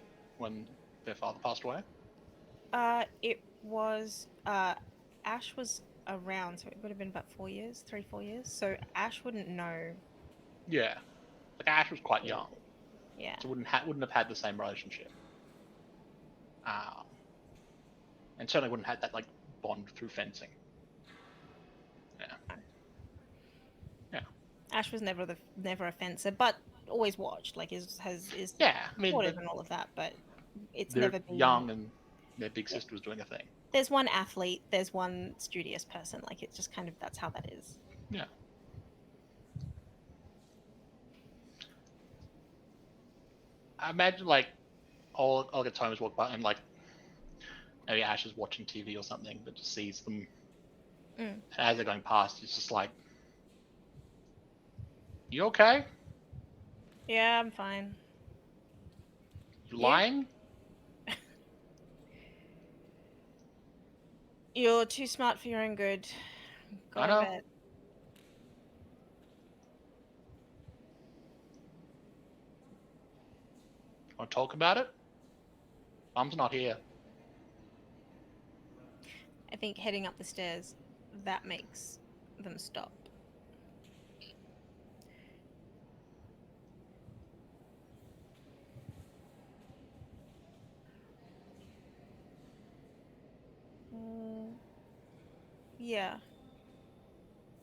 their father passed away? It was Ash was around, so it would have been about 4 years, 3, 4 years. So Ash wouldn't know. Yeah, like Ash was quite young, Yeah. so wouldn't have had the same relationship. Um, and certainly wouldn't have had that like bond through fencing. Yeah. Yeah. Ash was never a fencer, but always watched. Like is Yeah. I mean, supportive and all of that, but it's they're never been. young and their big Yeah. sister was doing a thing. There's one athlete, there's one studious person. Like it's just kind of that's how that is. Yeah. I imagine like all the times walk by and like maybe Ash is watching TV or something, but just sees them Mm. as they're going past. It's just like, you okay? Yeah, I'm fine. You You? lying? You're too smart for your own good. Go I to know. bed. Want to talk about it? Mum's not here. I think heading up the stairs, that makes them stop. Mm, yeah.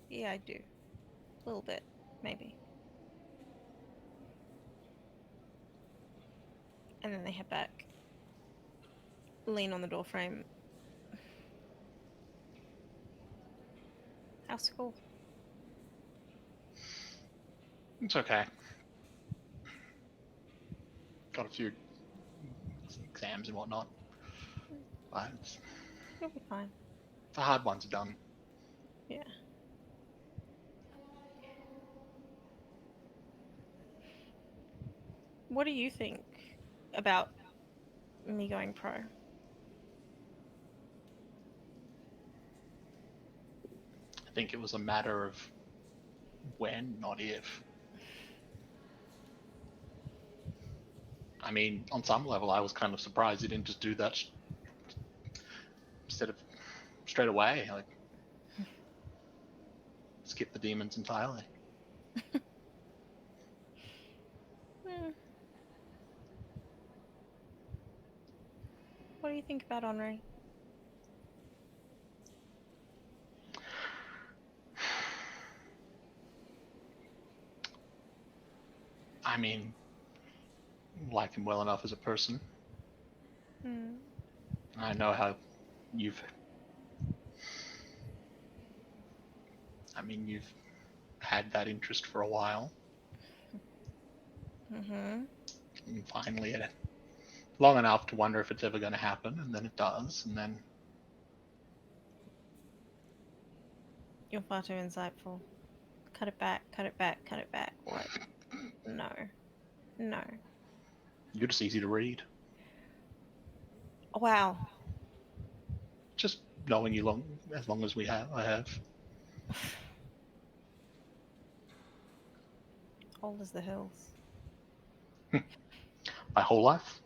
Yeah, I do. A little bit, maybe. And then they head back, lean on the door frame. How's school? It's okay. Got a few exams and whatnot. But You'll be fine. the hard ones are done. Yeah. What do you think about me going pro? I think it was a matter of when, not if. I mean, on some level, I was kind of surprised he didn't just do that instead of straight away. Like, skip the demons entirely. What do you think about Henri? I mean, like him well enough as a person. I know how you've had that interest for a while. And finally, long enough to wonder if it's ever going to happen, and then it does, and then... You're far too insightful. Cut it back, cut it back, cut it back. What? No. No. You're just easy to read. Wow. Just knowing you as long as I have. Old as the hills. My whole life.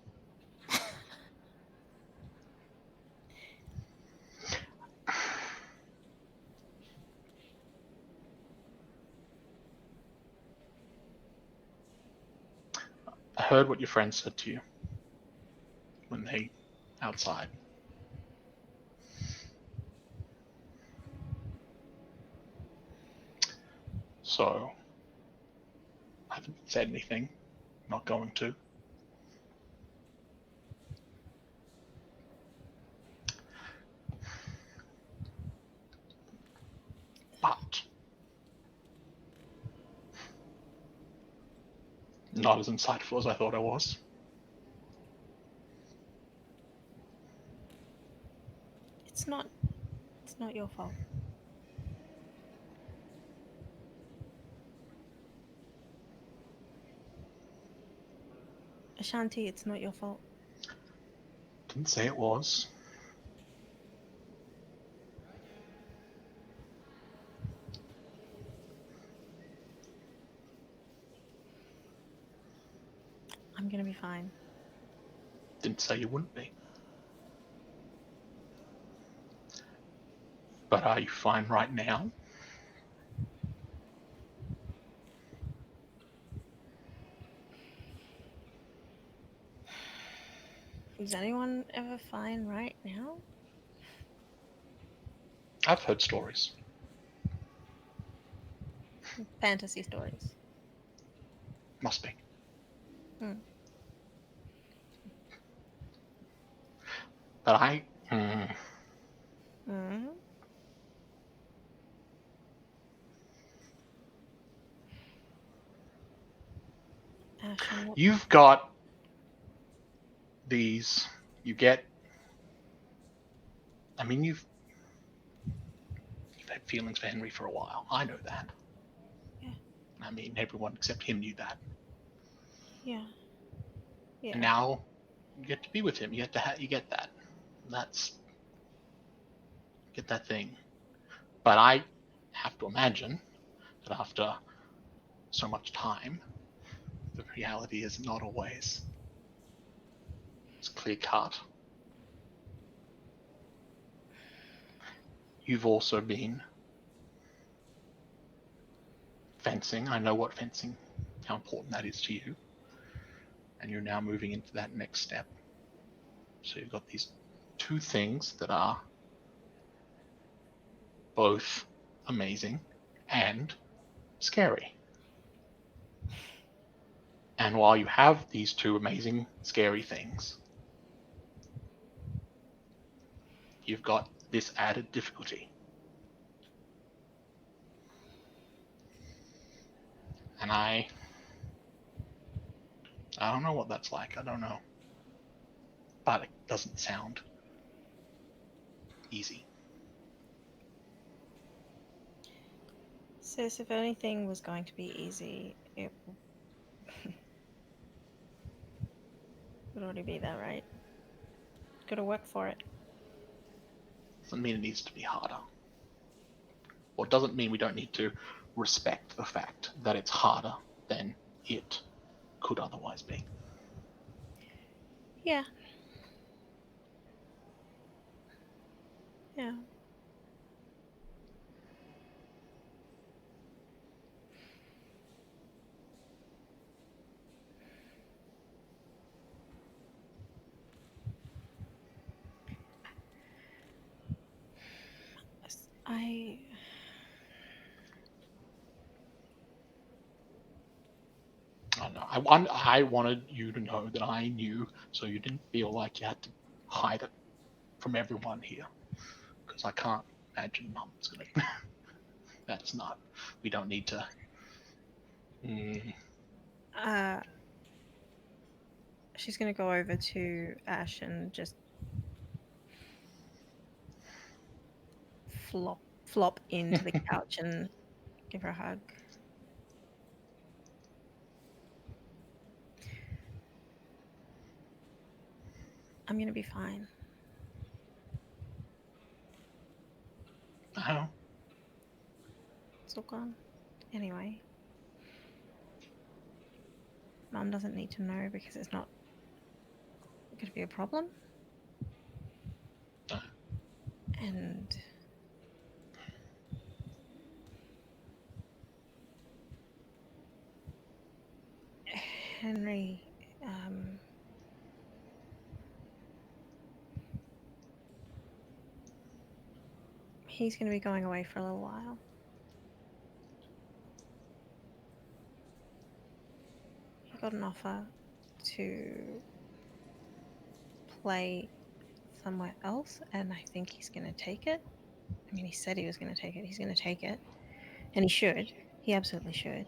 I heard what your friends said to you when they outside. So, I haven't said anything. Not going to. But not as insightful as I thought I was. It's not your fault. Ashanti, it's not your fault. Didn't say it was. I'm gonna be fine. Didn't say you wouldn't be. But are you fine right now? Is anyone ever fine right now? I've heard stories. Fantasy stories. Must be. But I... Ashen, You've got these... You get... I mean, you've had feelings for Henri for a while. I know that. Yeah. I mean, everyone except him knew that. Yeah. Yeah. And now you get to be with him. You get that. Get that thing. But I have to imagine that after so much time, the reality is not always as clear cut. You've also been fencing. I know what fencing, how important that is to you. And you're now moving into that next step. So you've got these two things that are both amazing and scary. And while you have these two amazing, scary things, you've got this added difficulty. And I don't know what that's like. I don't know. But it doesn't sound easy. Sis, if anything was going to be easy, it would already be there, right? Gotta work for it. Doesn't mean it needs to be harder. Or it doesn't mean we don't need to respect the fact that it's harder than it could otherwise be. Yeah. Yeah. I don't know. I wanted you to know that I knew, so you didn't feel like you had to hide it from everyone here. Because I can't imagine Mum's gonna. That's not. We don't need to. She's gonna go over to Ash and just flop into the couch and give her a hug. I'm gonna be fine. Oh. It's all gone. Anyway. Mum doesn't need to know because it's not going to be a problem. And Henri, he's going to be going away for a little while. He got an offer to play somewhere else, and I think he's going to take it. I mean, he said he was going to take it. He's going to take it. And he should. He absolutely should.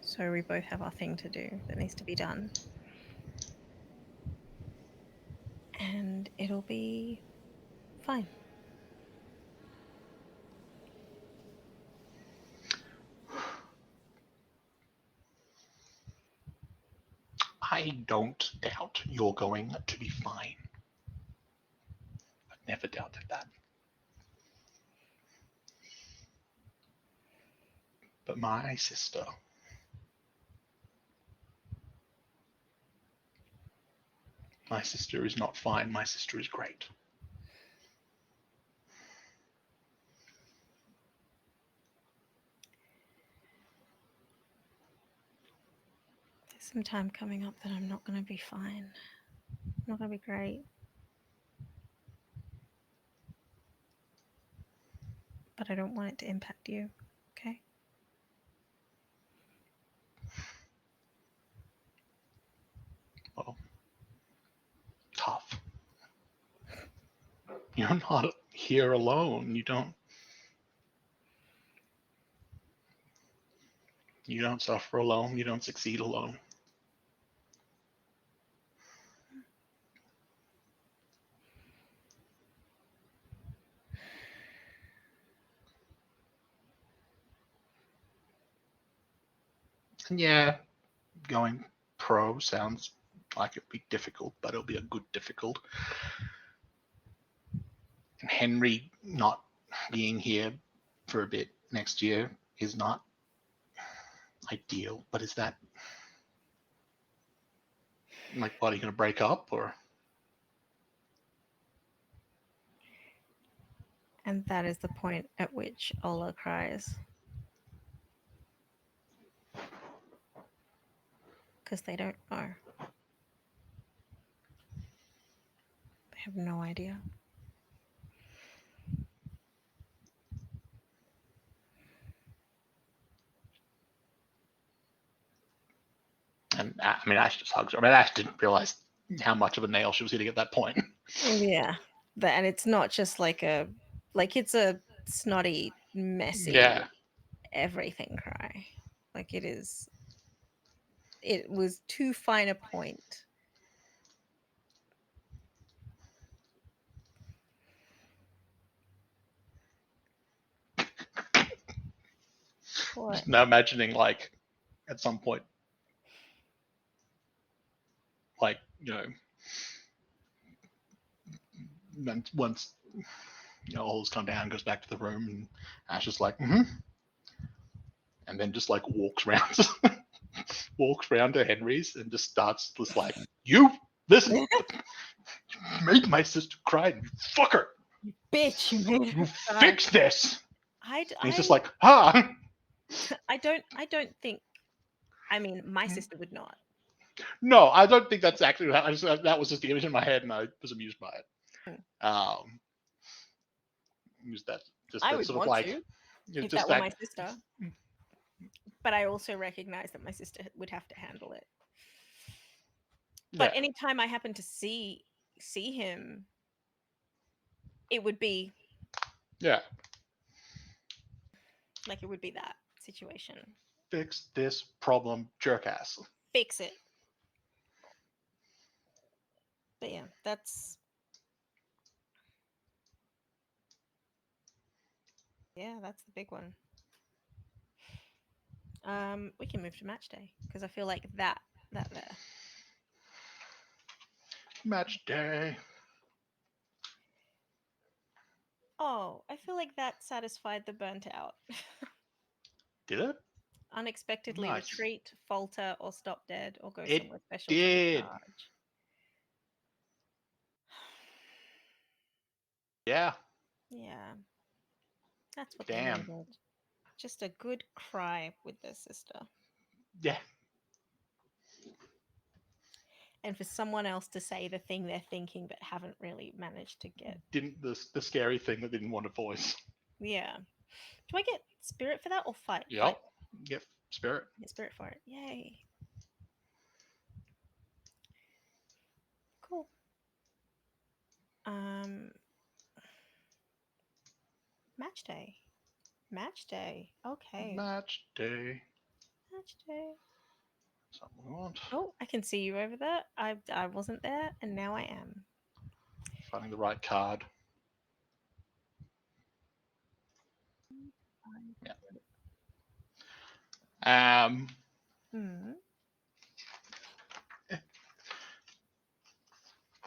So we both have our thing to do that needs to be done. And it'll be fine. I don't doubt you're going to be fine. I've never doubted that. But my sister. My sister is not fine. My sister is great. There's some time coming up that I'm not going to be fine. I'm not going to be great. But I don't want it to impact you, okay? Well, tough. You're not here alone. You don't suffer alone. You don't succeed alone. And yeah, going pro sounds like it'd be difficult, but it'll be a good difficult. And Henri not being here for a bit next year is not ideal, but is that like, what, are you going to break up or? And that is the point at which Ola cries. Because they don't know. They have no idea. And I mean, Ash just hugs her. I mean, Ash didn't realize how much of a nail she was hitting at that point. Yeah. And it's not just like it's a snotty, messy, Yeah. everything cry. Like it was too fine a point. What? Just now imagining, like, at some point, like, once Ola's come down, goes back to the room, and Ash is like, and then just like walks around to Henry's and just starts just like, you listen, you made my sister cry, you fucker, You bitch, you made her cry. Fix this. He's just like, I don't think. I mean, my sister would not. No, I don't think that's actually. That was just the image in my head, and I was amused by it. Use that just I that would sort of want like to if just that were that. my sister, but I also recognize that my sister would have to handle it. But Yeah, anytime I happen to see him, it would be yeah. like it would be that situation. Fix this problem, jerk ass. Fix it. But yeah, that's the big one. We can move to match day because I feel like that there. Match day. Oh, I feel like that satisfied the burnt out. Did it? Unexpectedly Nice. retreat, falter, or stop dead, or go It somewhere special to did. recharge. Yeah. Yeah, that's what they Damn. needed. Just a good cry with their sister. Yeah. And for someone else to say the thing they're thinking but haven't really managed to get. Didn't the scary thing that didn't want a voice. Yeah. Do I get spirit for that or fight? Yep. Get spirit. Get spirit for it. Yay. Cool. Match day. Match day. Okay. Match day. Match day. Something we want. Oh, I can see you over there. I wasn't there, and now I am. Finding the right card. Yeah.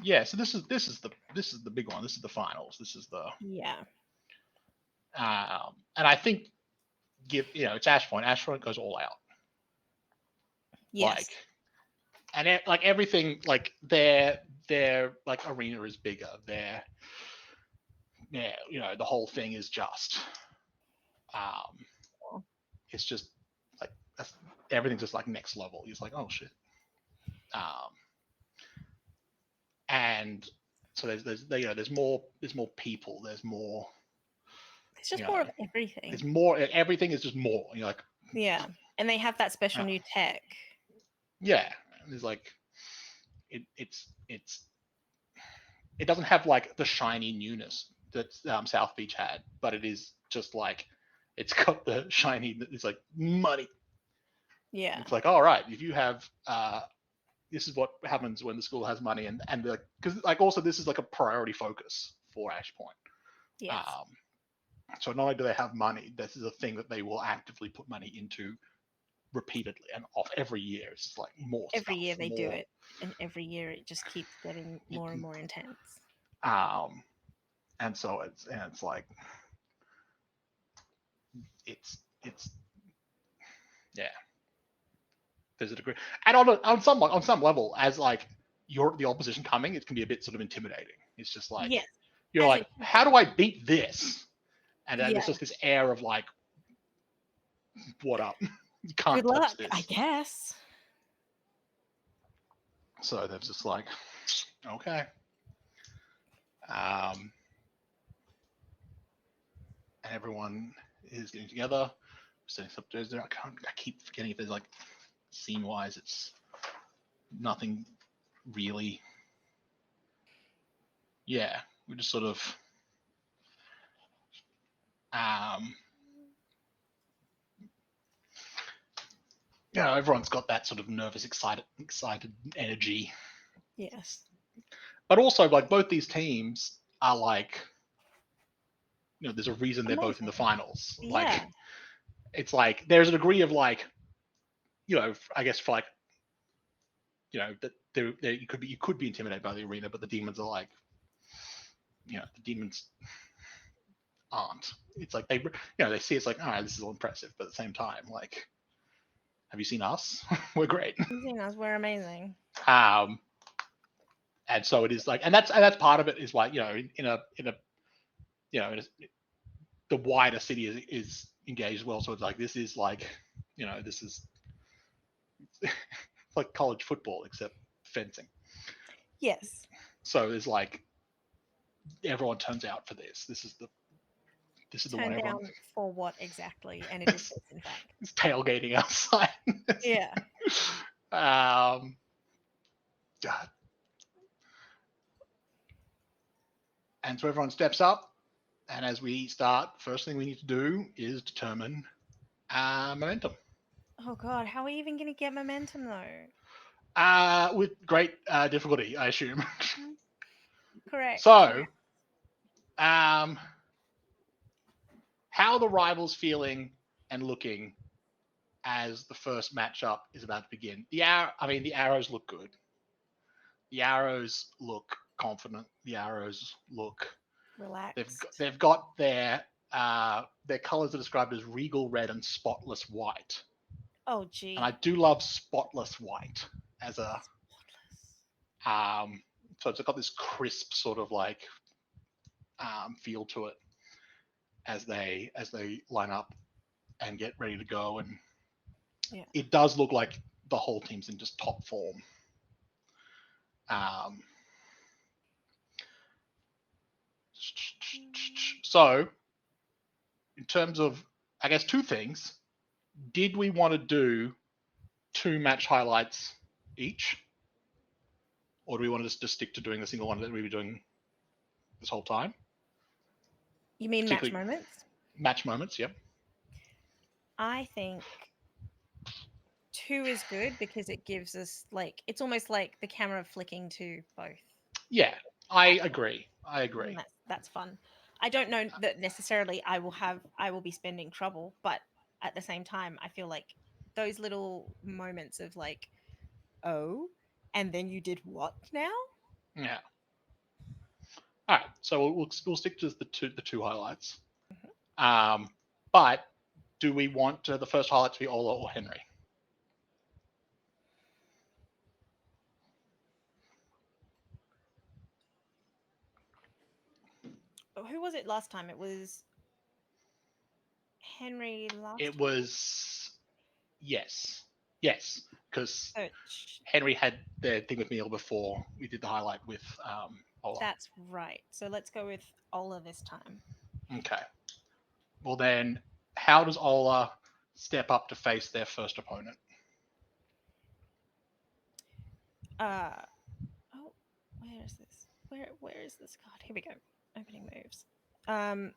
Yeah. So this is the big one. This is the finals. This is the Yeah. and I think it's Ashpoint. Ashpoint goes all out. Yes. Like, and like everything, like their like arena is bigger. The whole thing is just, it's just like everything's just like next level. It's like, oh shit. And so there's more people. There's more. It's just more of everything. It's more. Everything is just more. You're like, yeah, and they have that special new tech. Yeah, there's like, it doesn't have like the shiny newness that South Beach had, but it is just like, it's got the shiny. It's like money. Yeah, it's like, all right, if you have this is what happens when the school has money, and because like also this is like a priority focus for Ashpoint. yes. So not only do they have money, this is a thing that they will actively put money into repeatedly and off every year. It's just like more every stuff, year they do more. it, and every year it just keeps getting more and more intense. And so it's like, it's yeah. There's a degree, and on some level, as like you're the opposition coming, it can be a bit sort of intimidating. It's just like, yes, you're like, how do I beat this? And then there's just this air of like, what up? You can't good touch luck, this. I guess. So they're just like, okay. And everyone is getting together, setting up. I keep forgetting if there's like scene wise, it's nothing really. Yeah, we just sort of everyone's got that sort of nervous, excited energy. Yes. But also, like, both these teams are like, there's a reason they're both in the finals. Yeah. Like, it's like there's a degree of like, I guess for like, that you could be intimidated by the arena, but the demons are like, the demons aren't. It's like they see it's like, all right, this is all impressive, but at the same time, like, have you seen us? We're great. Have you seen us? We're amazing. And so it is like, and that's part of it is like, in a the wider city is engaged as well. So it's like, this is like, this is like college football except fencing. Yes. So there's like everyone turns out for this. This is the one Turn everyone down for what exactly? And it is this, in fact. is tailgating outside. Yeah. um, and so everyone steps up, and as we start, first thing we need to do is determine momentum. Oh God, how are we even going to get momentum though? With great difficulty, I assume. Correct. So, um, how are the rivals feeling and looking as the first matchup is about to begin? The arrows look good. The arrows look confident. The arrows look Relaxed. they've got their colors are described as regal red and spotless white. Oh And I gee. do love spotless white as a Spotless. so it's got this crisp sort of like feel to it as they line up and get ready to go, and Yeah. it does look like the whole team's in just top form. Um, so in terms of, I guess, two things, did we want to do two match highlights each, or do we want to just stick to doing the single one that we were doing this whole time? You mean match Particularly moments? match moments, yep. I think two is good because it gives us like it's almost like the camera flicking to both. Yeah, I Actors. agree. I And agree. that's fun. I don't know that necessarily I will be spending trouble, but at the same time, I feel like those little moments of like, oh, and then you did what now? Yeah. All right. So we'll stick to the two highlights. Mhm. Um, but do we want the first highlight to be Ola or Henry? Who was it last time? It was Henry last It time. was yes, because Search. Henry had the thing with Neil before we did the highlight with Ola. That's right. So let's go with Ola this time. Okay. Well then, how does Ola step up to face their first opponent? Uh oh, where is this? Where is this card? Here we go. Opening moves. Um,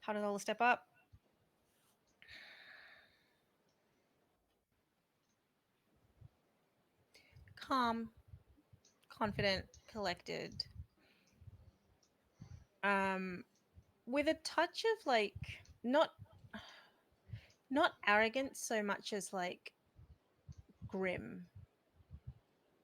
how does Ola step up? Calm, confident, collected. Um, with a touch of like not not arrogance so much as like grim.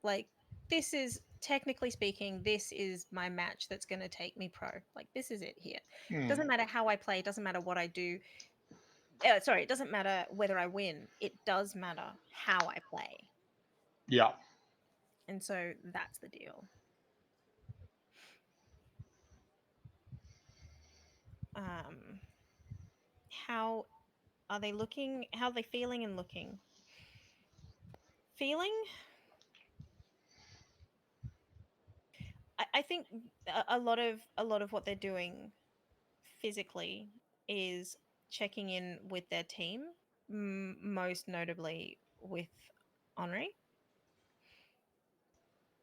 Like this is technically speaking, this is my match that's going to take me pro. Like this is it here. Hmm. Doesn't matter how I play. Doesn't matter what I do. Sorry, it doesn't matter whether I win. It does matter how I play. Yeah. And so that's the deal. Um, how are they looking? How are they feeling and looking? Feeling, I think a lot of what they're doing physically is checking in with their team, most notably with Henri.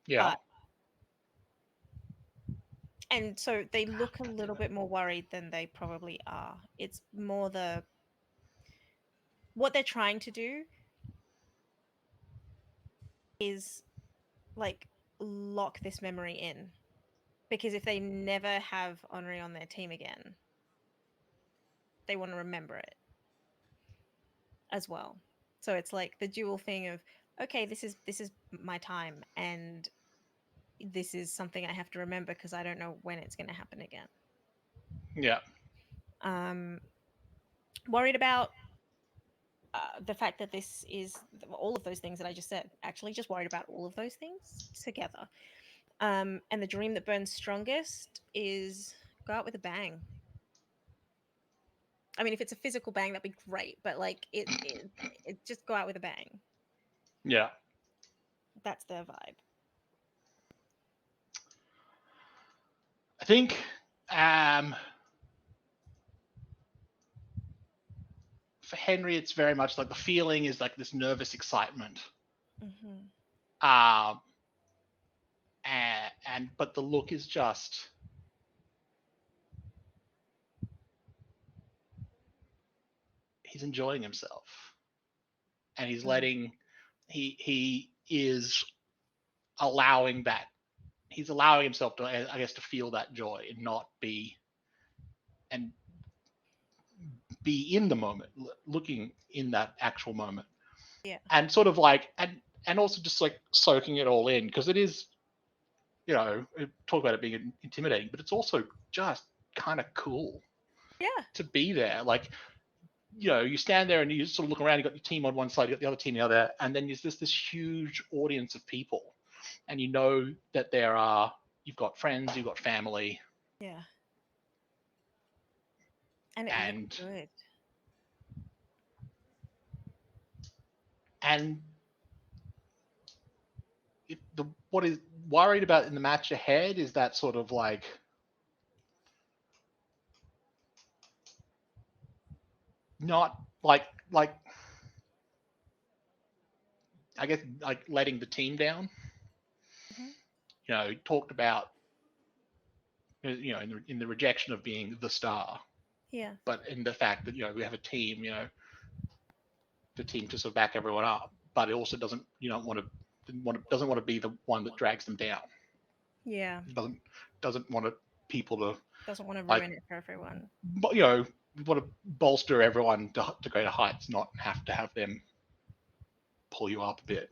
Yeah. But and so they look a little bit more worried than they probably are. It's more the what they're trying to do is like lock this memory in because if they never have Henri on their team again, they want to remember it as well. So it's like the dual thing of okay, this is my time and this is something I have to remember because I don't know when it's going to happen again. Yeah. Um, worried about the fact that this is all of those things that I just said. Actually, just worried about all of those things together. And the dream that burns strongest is go out with a bang. I mean, if it's a physical bang, that'd be great. But like, it just go out with a bang. Yeah. That's their vibe. I think for Henry, it's very much like the feeling is like this nervous excitement. Mm-hmm. But the look is just he's enjoying himself, and he's letting he is allowing that he's allowing himself to, I guess, to feel that joy and not be in the moment, looking in that actual moment. Yeah. And sort of like and also just like soaking it all in, because it is, talk about it being intimidating, but it's also just kind of cool. Yeah. To be there. Like, you stand there and you sort of look around, you got your team on one side, you got the other team on the other, and then there's this huge audience of people. And you know that you've got friends, you've got family. Yeah. And it and looks good. and what is worried about in the match ahead is that sort of like not like I guess like letting the team down. Mm-hmm. Talked about in the rejection of being the star, Yeah. but in the fact that we have a team, the team to sort of back everyone up, but it also doesn't doesn't want to be the one that drags them down. Yeah. Doesn't want people to Doesn't want to like, ruin it for everyone. but want to bolster everyone to greater heights, not have to have them pull you up a bit.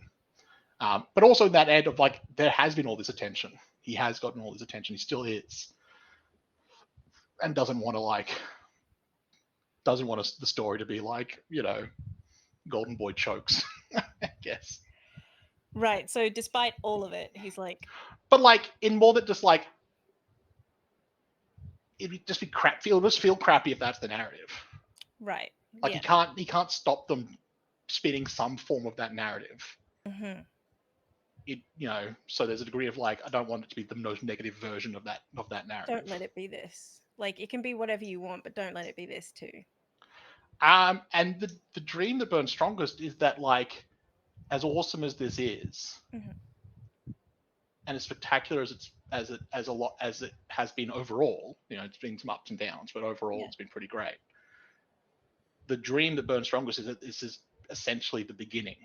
But also that end of like, there has been all this attention. He has gotten all this attention. He still is, and doesn't want the story to be like, Golden Boy chokes, I guess. Right. So despite all of it, he's like, But like, in more than just like, it'd just be crap. Just feel crappy if that's the narrative. right. Like, Yeah. he can't stop them spinning some form of that narrative. Mm-hmm. So there's a degree of like, I don't want it to be the most negative version of that narrative. Don't let it be this. Like, it can be whatever you want, but don't let it be this too. And the dream that burns strongest is that, like, as awesome as this is, mm-hmm. and as spectacular as it has been overall, it's been some ups and downs, but overall it's been pretty great. The dream that burns strongest is that this is essentially the beginning.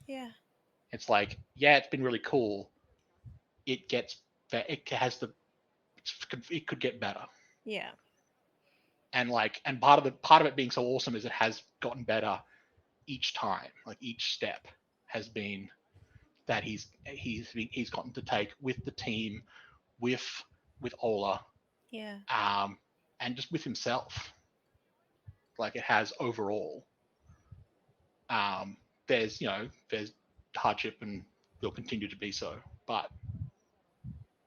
Yeah. It's like, yeah, it's been really cool. It could get better. Yeah. And like, and part of it being so awesome is it has gotten better each time. Like, each step has been that he's gotten to take with the team, with Ola, Yeah. and just with himself. Like, it has overall. There's hardship, and will continue to be so, but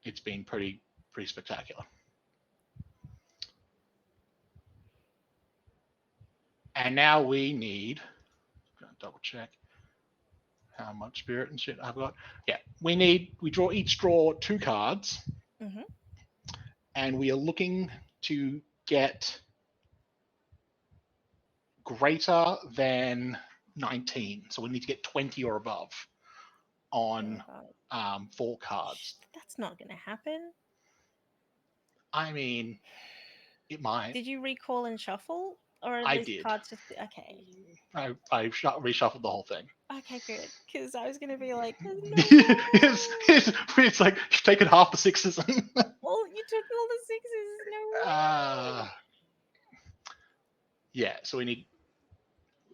it's been pretty spectacular. And now we need, I'm gonna double check how much spirit and shit I've got. Yeah, we each draw 2 cards, Mm-hmm. and we are looking to get greater than 19. So we need to get 20 or above on 4 cards. That's not going to happen. I mean, it might. Did you recall and shuffle? Or are I these did. cards just. Okay. I reshuffled the whole thing. Okay, good. Because I was going to be like, no. It's like, you've taken half the 6s. Well, you took all the 6s. No way. Yeah, so we need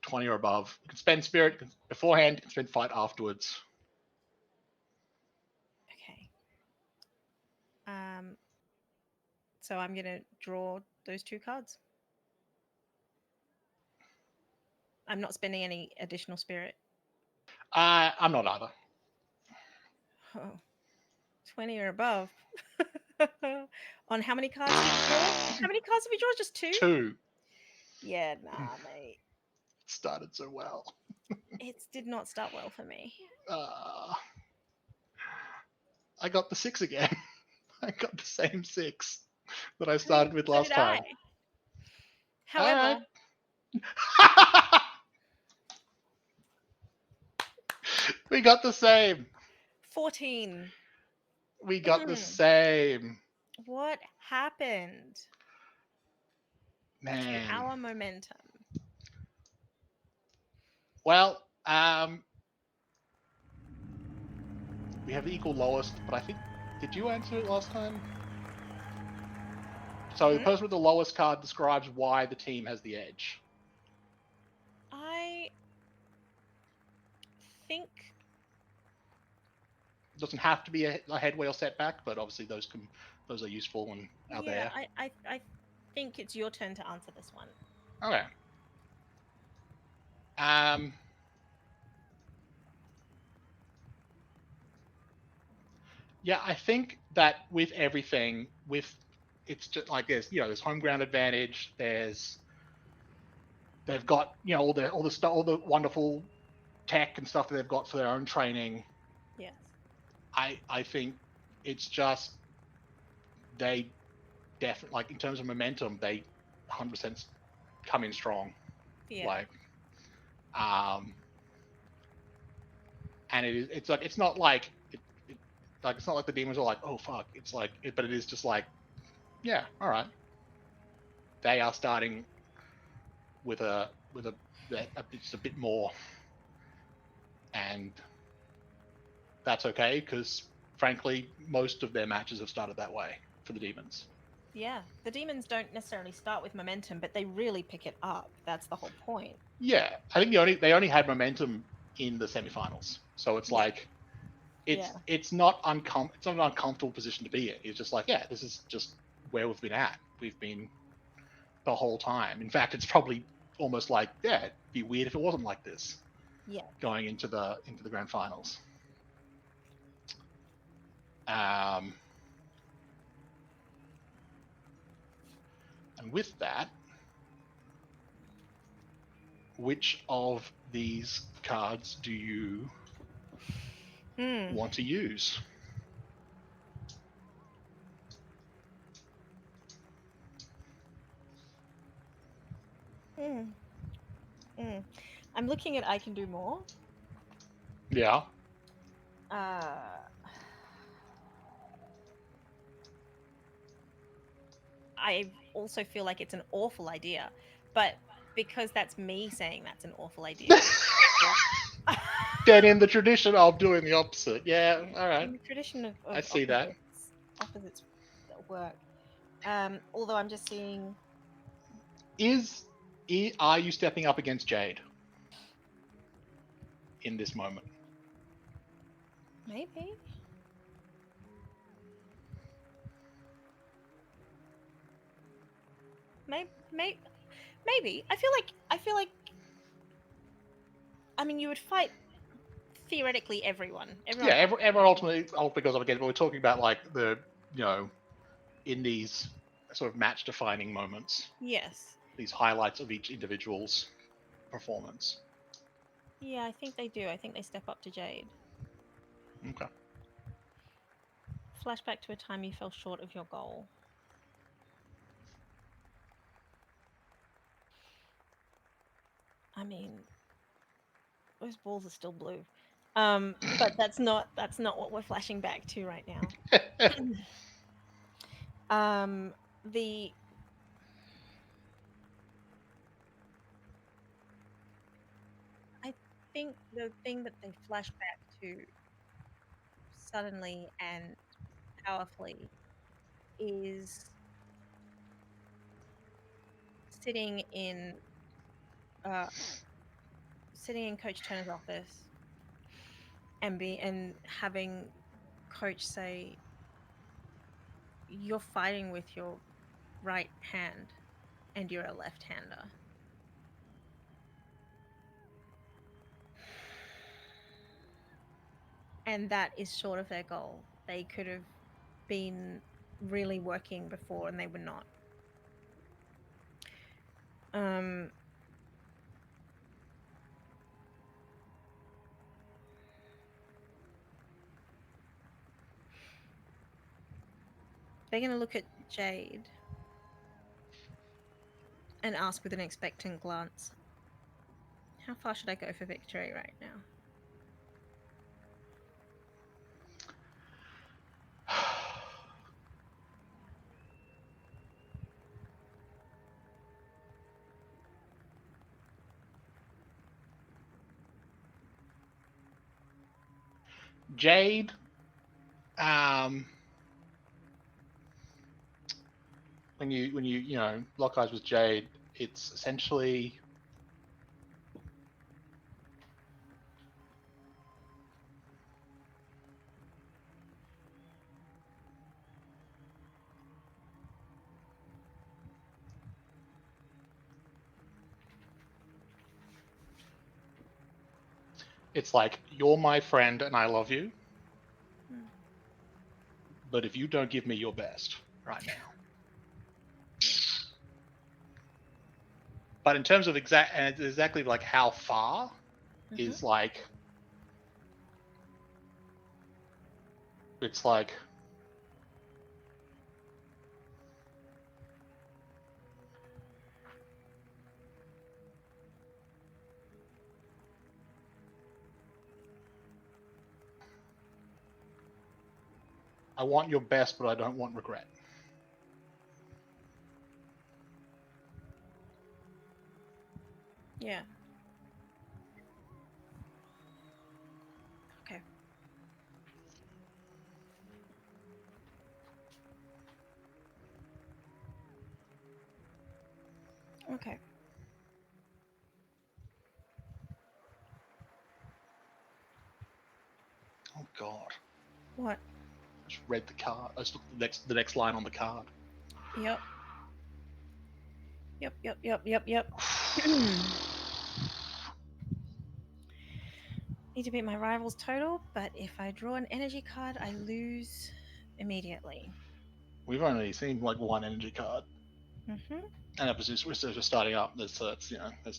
20 or above. You can spend spirit beforehand, you can spend fight afterwards. Okay. So I'm going to draw those 2 cards. I'm not spending any additional spirit. I'm not either. Oh, 20 or above. On how many cards did we draw? How many cards did we draw? Just 2? 2. Yeah, nah, mate. It started so well. It did not start well for me. Uh, I got the 6 again. I got the same 6 that I I mean, started with so did last I. time. All right. However, We got the same. 14. We got the Mm, same. what happened to Man. our momentum? Well, we have equal lowest, but I think did you answer it last time? So the Hmm? person with the lowest card describes why the team has the edge. I think, It doesn't have to be a headway or setback, but obviously those are useful and are yeah, there. I think it's your turn to answer this one. Okay. Um, yeah, I think that with everything, with it's just like there's home ground advantage. They've got all the wonderful tech and stuff that they've got for their own training. Yes. I think it's just they definitely like in terms of momentum they 100% come in strong. Yeah. Like um, and it's like it's not like like it's not like the demons are like oh fuck it's like but it is just like yeah all right they are starting with just a bit more and that's okay because frankly most of their matches have started that way for the demons. Yeah. The demons don't necessarily start with momentum, but they really pick it up. That's the whole point. Yeah, I think they only had momentum in the semifinals, so it's Yeah. like Yeah. it's it's not an uncomfortable position to be in. It's just like yeah, this is just where we've been at. We've been the whole time. In fact, it's probably almost like yeah, it'd be weird if it wasn't like this Yeah. going into the grand finals. Um, and with that, which of these cards do you Hmm. want to use? Hmm. Hmm. I'm looking at I can do more. Yeah. Uh, I also feel like it's an awful idea, but because that's me saying that's an awful idea. Then in the tradition of doing the opposite. Yeah, all right. In the tradition I of see that. opposites work. Although I'm just seeing Is are you stepping up against Jade in this moment? maybe, maybe, maybe. I feel like. I mean, you would fight theoretically everyone. Yeah, Everyone fights everyone everyone. ultimately goes up against. But we're talking about like the in these sort of match defining moments, Yes. these highlights of each individual's performance. Yeah, I think they do. I think they step up to Jade. Okay. Flashback to a time you fell short of your goal. I mean, those balls are still blue. But that's not what we're flashing back to right now. Um, the I think the thing that they flash back to suddenly and powerfully is sitting in uh sitting in Coach Turner's office and having Coach say you're fighting with your right hand and you're a left-hander. And that is sort of their goal. They could have been really working before and they were not. Um. They're going to look at Jade and ask with an expectant glance, how far should I go for victory right now? Jade, when you lock eyes with Jade, it's essentially it's like, you're my friend and I love you, but if you don't give me your best right now. But in terms of exactly like how far is like, it's like, I want your best, but I don't want regret. Yeah. Okay. Okay. Oh God. What? I just read the card. I just looked at the next line on the card. Yep. Yep. Need to beat my rival's total, but if I draw an energy card, I lose immediately. We've only seen like one energy card. Mm-hmm. And episodes we're just starting up. There's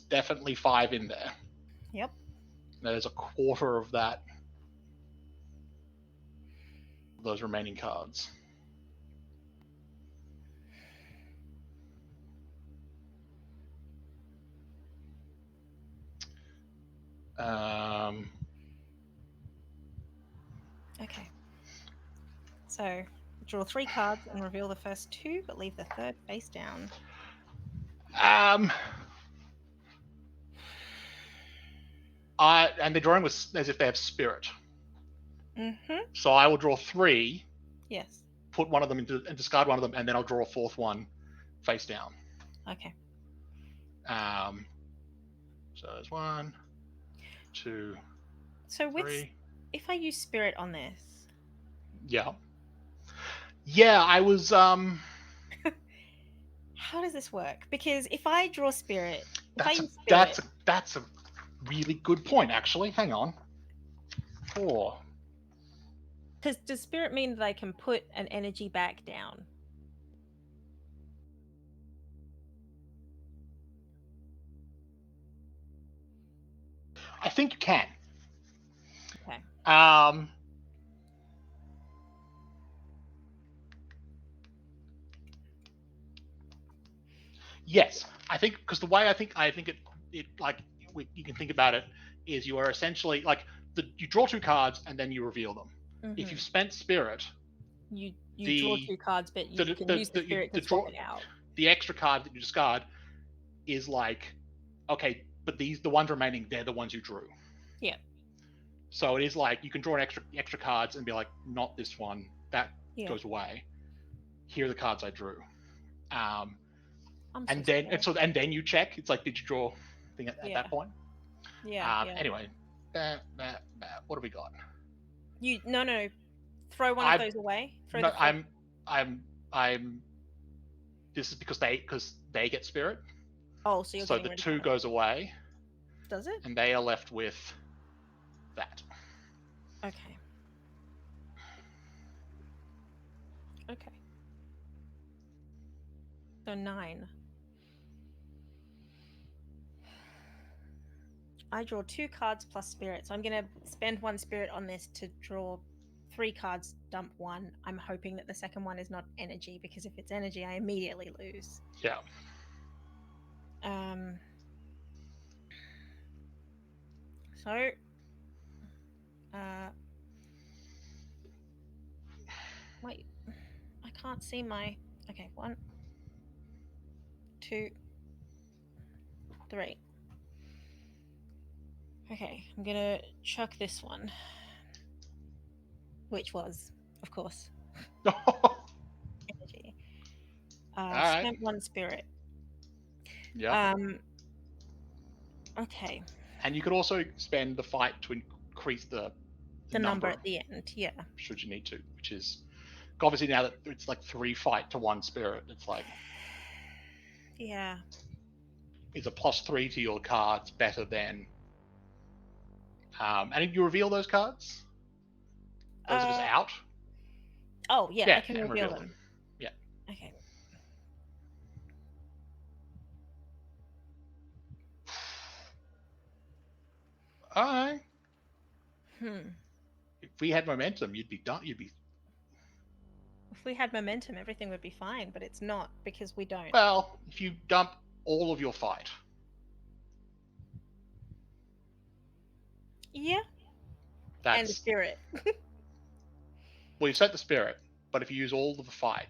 definitely 5 in there. Yep. There's a quarter of that, those remaining cards. Okay. So draw 3 cards and reveal the first 2, but leave the third face down. And they're drawing with as if they have spirit. Mm-hmm. So I will draw 3. Yes. Put one of them and discard one of them, and then I'll draw a 4th one face down. Okay. So there's 1, 2. So with 3. if I use spirit on this, Yeah. I was how does this work? Because if I draw spirit, that's a really good point, actually. Hang on. 4. Because does spirit mean that I can put an energy back down? I think you can. Okay. Yes, I think, because the way I think it like you can think about it is, you are essentially like, you draw 2 cards and then you reveal them. Mm-hmm. If you've spent spirit, you draw 2 cards, but you can use the spirit to swap it out. The extra card that you discard is like, okay, but the ones remaining, they're the ones you drew. Yeah. So it is like, you can draw an extra cards and be like, not this one, that goes away. Here are the cards I drew. And then you check. It's like, did you draw thing at that point? Yeah. Anyway, what have we got? No. Throw one of those away. I'm. This is because they get spirit. Oh, so you're so the 2 goes away. Does it? And they are left with that. Okay. So 9. I draw 2 cards plus spirit. So I'm going to spend 1 spirit on this to draw 3 cards, dump 1. I'm hoping that the second one is not energy, because if it's energy, I immediately lose. Yeah. So, wait, I can't see my. Okay, 1, 2, 3. Okay, I'm gonna chuck this one, which was, of course, energy. Alright. Spent 1 spirit. Yeah. Okay. And you could also spend the fight to increase the Number at the end, yeah. should you need to, which is obviously now that it's like 3 fight to 1 spirit, it's like Yeah. is a +3 to your cards better than and you reveal those cards? Those are just out? Oh, yeah, I can and reveal them. Yeah. Okay. Alright. Hmm. If we had momentum, you'd be done. If we had momentum, everything would be fine, but it's not, because we don't. Well, if you dump all of your fight. Yeah. That's And the spirit. well, you set the spirit, but if you use all of the fight,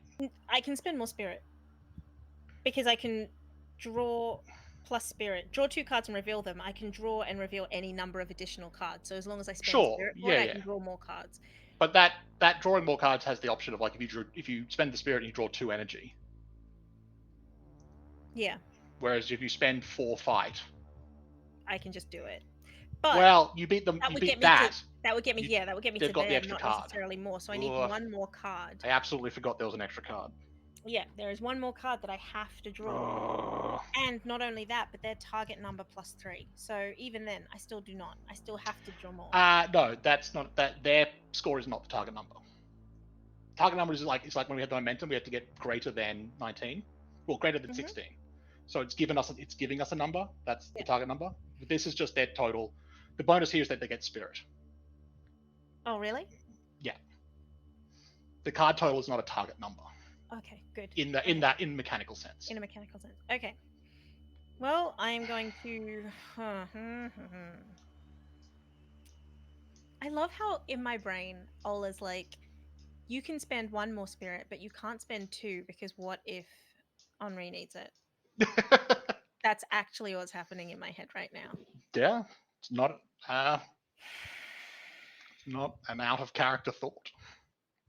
I can spend more spirit, because I can draw plus spirit. Draw 2 cards and reveal them. I can draw and reveal any number of additional cards. So as long as I spend sure, spirit for yeah, it, I yeah. can draw more cards. But that drawing more cards has the option of like if you spend the spirit and you draw 2 energy. Yeah. Whereas if you spend 4 fight, I can just do it. But well, you beat them. that You would beat get me that. that would get me that would get me They've to got the there, extra not card. necessarily more. So I need Ugh. 1 more card. I absolutely forgot there was an extra card. Yeah, there is 1 more card that I have to draw. Ugh. And not only that, but their target number +3. So even then, I still do not. I still have to draw more. No, that's not that. Their score is not the target number. Target number is like it's like when we had the momentum, we had to get greater than 19, well, greater than 16. So it's giving us a number. That's the target number. But this is just their total. The bonus here is that they get spirit. Oh, really? Yeah. The card total is not a target number. Okay, good. In mechanical sense. In a mechanical sense. Okay. Well, I am going to. I love how in my brain, Ola's like, you can spend 1 more spirit, but you can't spend 2, because what if Henri needs it? That's actually what's happening in my head right now. Yeah, it's not an out of character thought.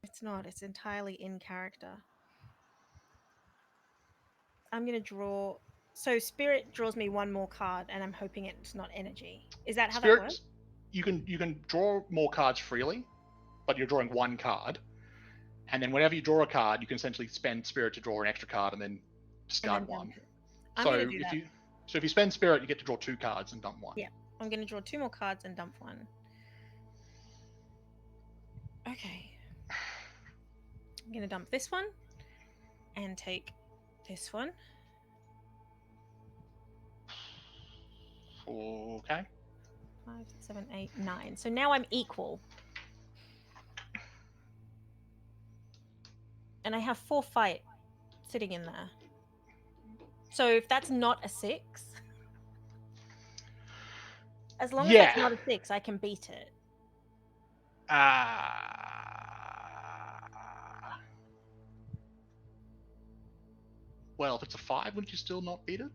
It's not. It's entirely in character. I'm going to draw. So spirit draws me 1 more card, and I'm hoping it's not energy. Is that how that works? You can draw more cards freely, but you're drawing 1 card, and then whenever you draw a card, you can essentially spend spirit to draw an extra card and then discard 1. I'm going to do that. So if you spend spirit, you get to draw 2 cards and dump 1. Yeah, I'm going to draw 2 more cards and dump 1. Okay. I'm going to dump this one and take this one. Okay. 5, 7, 8, 9. So now I'm equal. And I have 4 fight sitting in there. So if that's not a 6, as long as that's not a 6, I can beat it. Well, if it's a 5, wouldn't you still not beat it?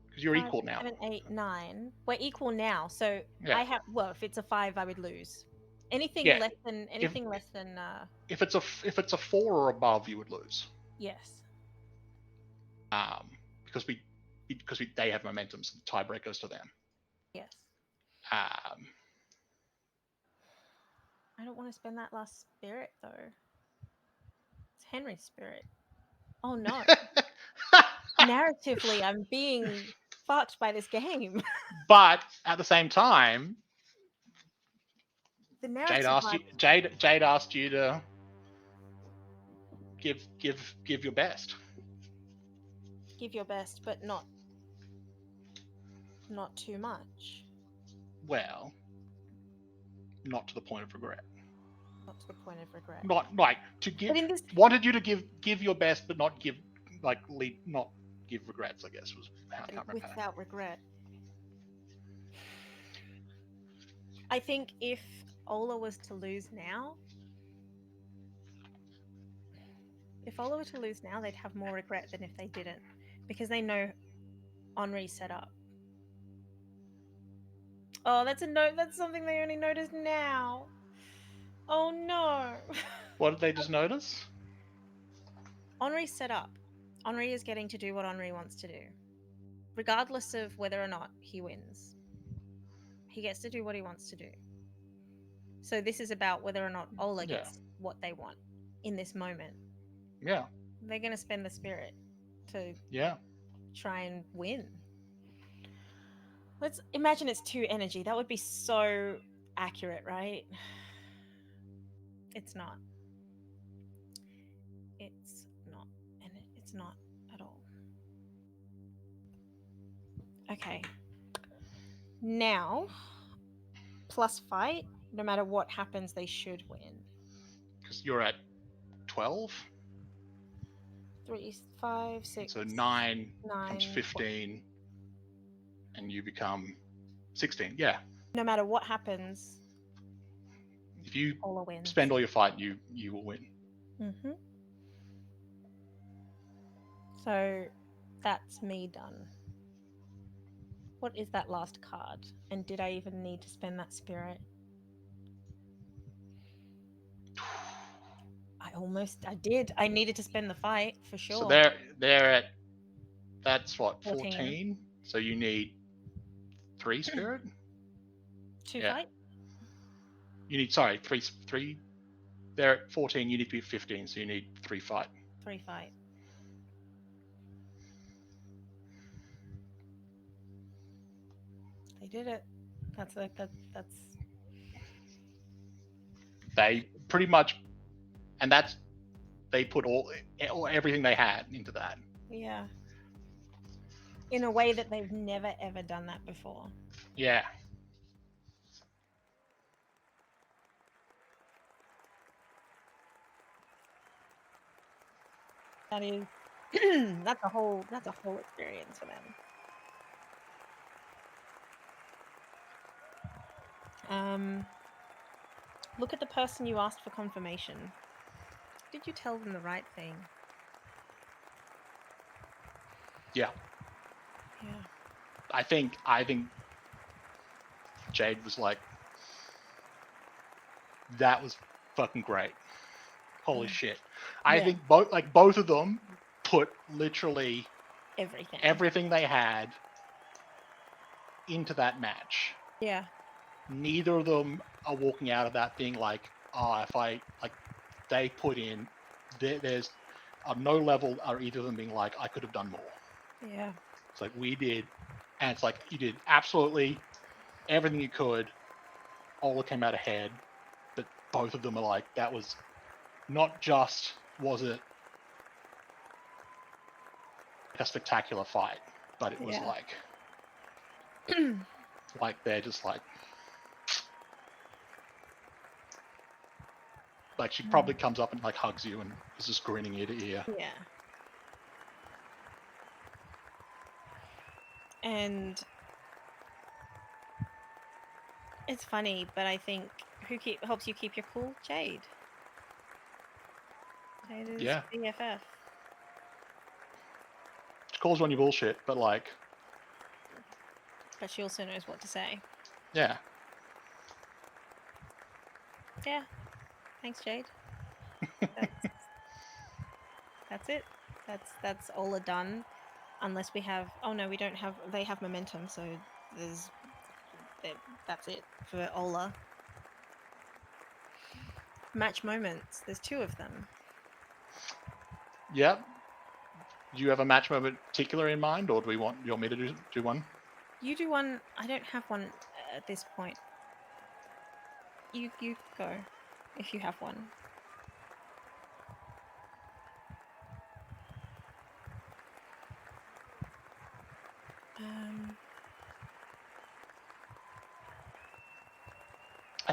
Because you're 5, equal now. 7, 8, 9. We're equal now. So yeah. I have. Well, if it's a 5, I would lose. Anything less than. If it's a 4 or above, you would lose. Yes. Because they have momentum, so the tiebreak goes to them. Yes. I don't want to spend that last spirit though. It's Henri's spirit. Oh no. Narratively, I'm being fucked by this game. But at the same time, the Jade asked you to give your best. Give your best, but not too much. Well, not to the point of regret. Not to the point of regret. Not like to give. But in this, Wanted you to give your best, but not give not give regrets. I guess was how I can't remember. without regret. I think if Ola was to lose now, they'd have more regret than if they didn't, because they know Henri set up. Oh, that's a note. That's something they only notice now. Oh no. What did they just notice? Henri set up. Henri is getting to do what Henri wants to do, regardless of whether or not he wins. He gets to do what he wants to do. So this is about whether or not Ola gets what they want in this moment. Yeah. They're going to spend the spirit to try and win. Let's imagine it's 2 energy. That would be so accurate, right? It's not. It's not. And it's not at all. Okay. Now, plus fight, no matter what happens, they should win. Because you're at 12? 3, 5, 6. So 9 becomes 9, 15, and you become 16. Yeah. No matter what happens, if you Ola wins. spend all your fight, you will win. Mm-hmm. So that's me done. What is that last card? And did I even need to spend that spirit? I did. I needed to spend the fight for sure. So they're at, that's what, 14. 14? So you need 3 spirit? 2 fight? You need, sorry, 3. They're at 14, you need to be 15, so you need 3 fight. 3 fight. They did it. That's They pretty much, and that's, they put everything they had into that. Yeah. In a way that they've never ever done that before. Yeah. That is that's a whole experience for them. Look at the person you asked for confirmation. Did you tell them the right thing? Yeah. Yeah. I think Jade was like, that was fucking great. Holy shit. I think both of them put literally everything they had into that match. Yeah. Neither of them are walking out of that being like, if I, like, they put in, there's no level are either of them being like, I could have done more. Yeah. It's like, we did, and it's like, you did absolutely everything you could. Ola came out ahead, but both of them are like, that was not just, was it a spectacular fight, but it was like they're just like she probably comes up and like hugs you and is just grinning ear to ear. Yeah. And it's funny, but I think who helps you keep your cool? Jade. Jade is BFF. She calls on you bullshit, but like. But she also knows what to say. Yeah. Yeah. Thanks, Jade. That's it. That's Ola done. Unless we have. Oh no, we don't have. They have momentum, so that's it for Ola. Match moments. There's 2 of them. Yep. Do you have a match moment particular in mind, or do you want me to do one? You do one. I don't have one at this point. You go, if you have one.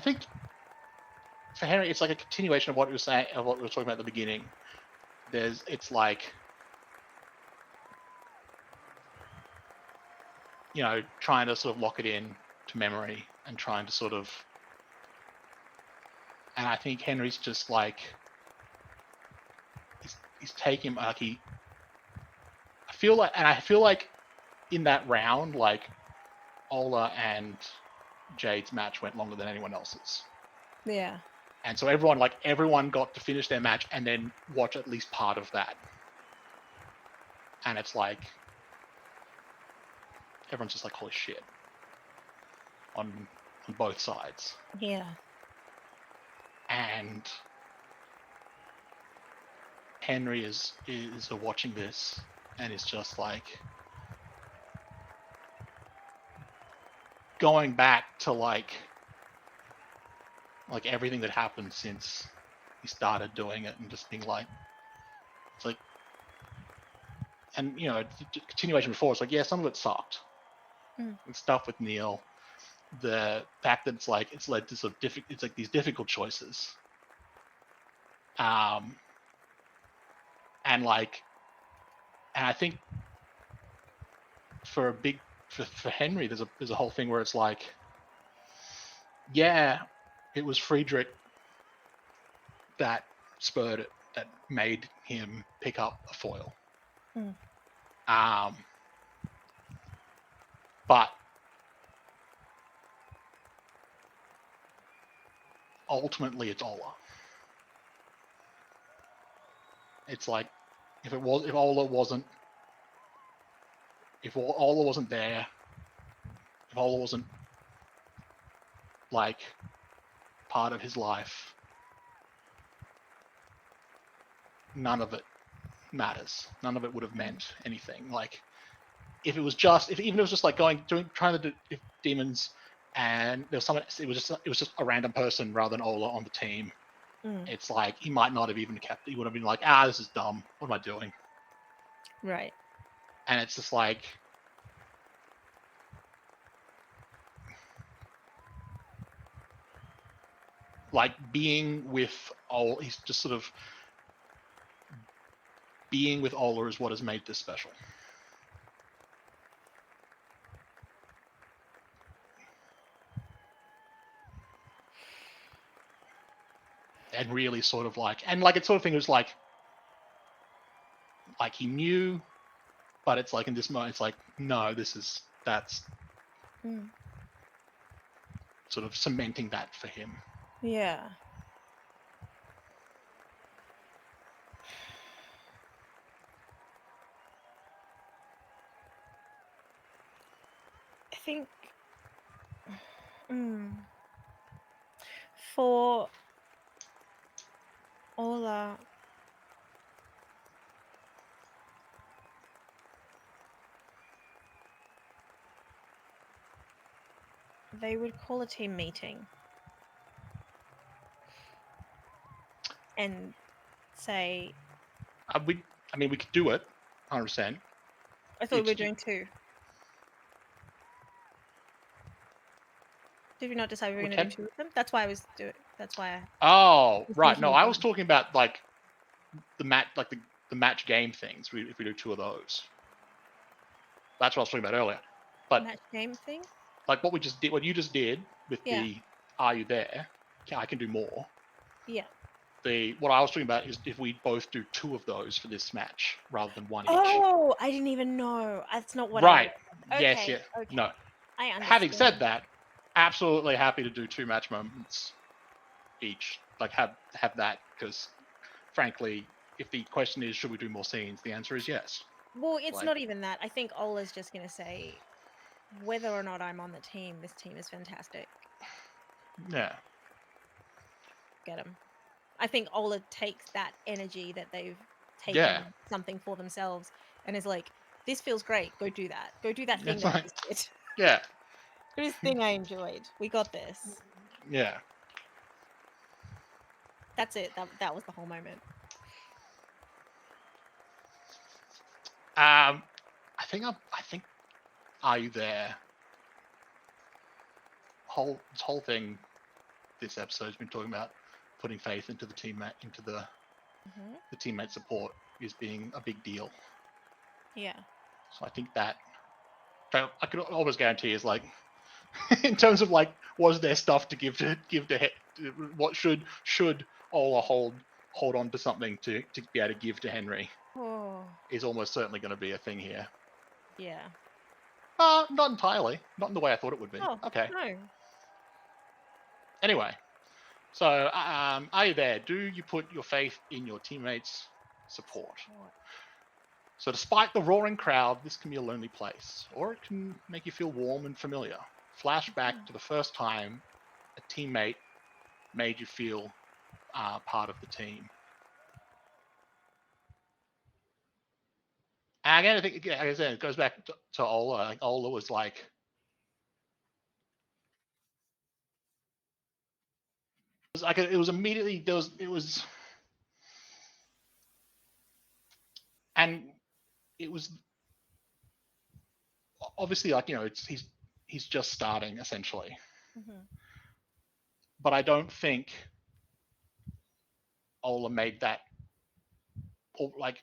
think for Henry, it's like a continuation of what we were saying, of what we were talking about at the beginning. It's like, you know, trying to sort of lock it in to memory and trying to sort of, and I think Henry's just like, he's taking like I feel like in that round, like Ola and Jade's match went longer than anyone else's. Yeah. And so everyone got to finish their match and then watch at least part of that. And it's like, everyone's just like, holy shit. On both sides. Yeah. And Henry is watching this and is just like going back to like everything that happened since he started doing it and just being like, it's like, and you know, the continuation before, it's like, yeah, some of it sucked. And stuff with Neil, the fact that it's led to sort of it's like these difficult choices. And I think for Henry, there's a whole thing where it's like, yeah, it was Friedrich that spurred it, that made him pick up a foil. But ultimately, it's Ola. It's like, if Ola wasn't there, if Ola wasn't like part of his life, none of it matters. None of it would have meant anything. Like, if it was just like trying to do demons, and there was someone, it was just a random person rather than Ola on the team. It's like, he might not have even kept. He would have been like, this is dumb. What am I doing? Right. And it's just like, being with Ola. He's just sort of being with Ola is what has made this special. And really sort of like, and like, it's sort of thing was like he knew, but it's like in this moment, it's like, no, that's sort of cementing that for him. Yeah. I think for Ola, they would call a team meeting and say, we could do it 100%. I thought we were doing 2. Did we not decide we were going to do 2 of them? That's why I was doing. That's why. Right. No, I was talking about like the match, like the match game things. If we do 2 of those, that's what I was talking about earlier. But match game thing, like what you just did with the "Are you there?" I can do more. Yeah. What I was talking about is if we both do 2 of those for this match rather than 1 each. Oh, I didn't even know. That's not what right. I Yes. Okay. Yeah. Okay. No. I understand. Having said that, absolutely happy to do 2 match moments each. Like have that, because frankly, if the question is should we do more scenes, the answer is yes. Well, it's not even that. I think Ola's just going to say, whether or not I'm on the team, this team is fantastic. Yeah. Get him. I think Ola takes that energy that they've taken something for themselves and is like, this feels great. Go do that. Go do that thing that I just did. Yeah. Do this thing I enjoyed. We got this. Yeah. That's it. That was the whole moment. I think Are You There? This whole thing this episode's been talking about putting faith into the teammate, into Mm-hmm. the teammate support is being a big deal. Yeah. So I think that I could almost guarantee is like, in terms of like, was there stuff to give to what should Ola hold on to something to be able to give to Henry Oh. is almost certainly going to be a thing here. Yeah. Not entirely, not in the way I thought it would be. Oh Okay. no. Anyway, so are you there? Do you put your faith in your teammates' support? What? So despite the roaring crowd, this can be a lonely place, or it can make you feel warm and familiar. Flashback to the first time a teammate made you feel part of the team. And again, I think, like I said, it goes back to Ola. Like, Ola was like, it was immediately and it was obviously like, he's just starting essentially, Mm-hmm. but I don't think Ola made that, or like,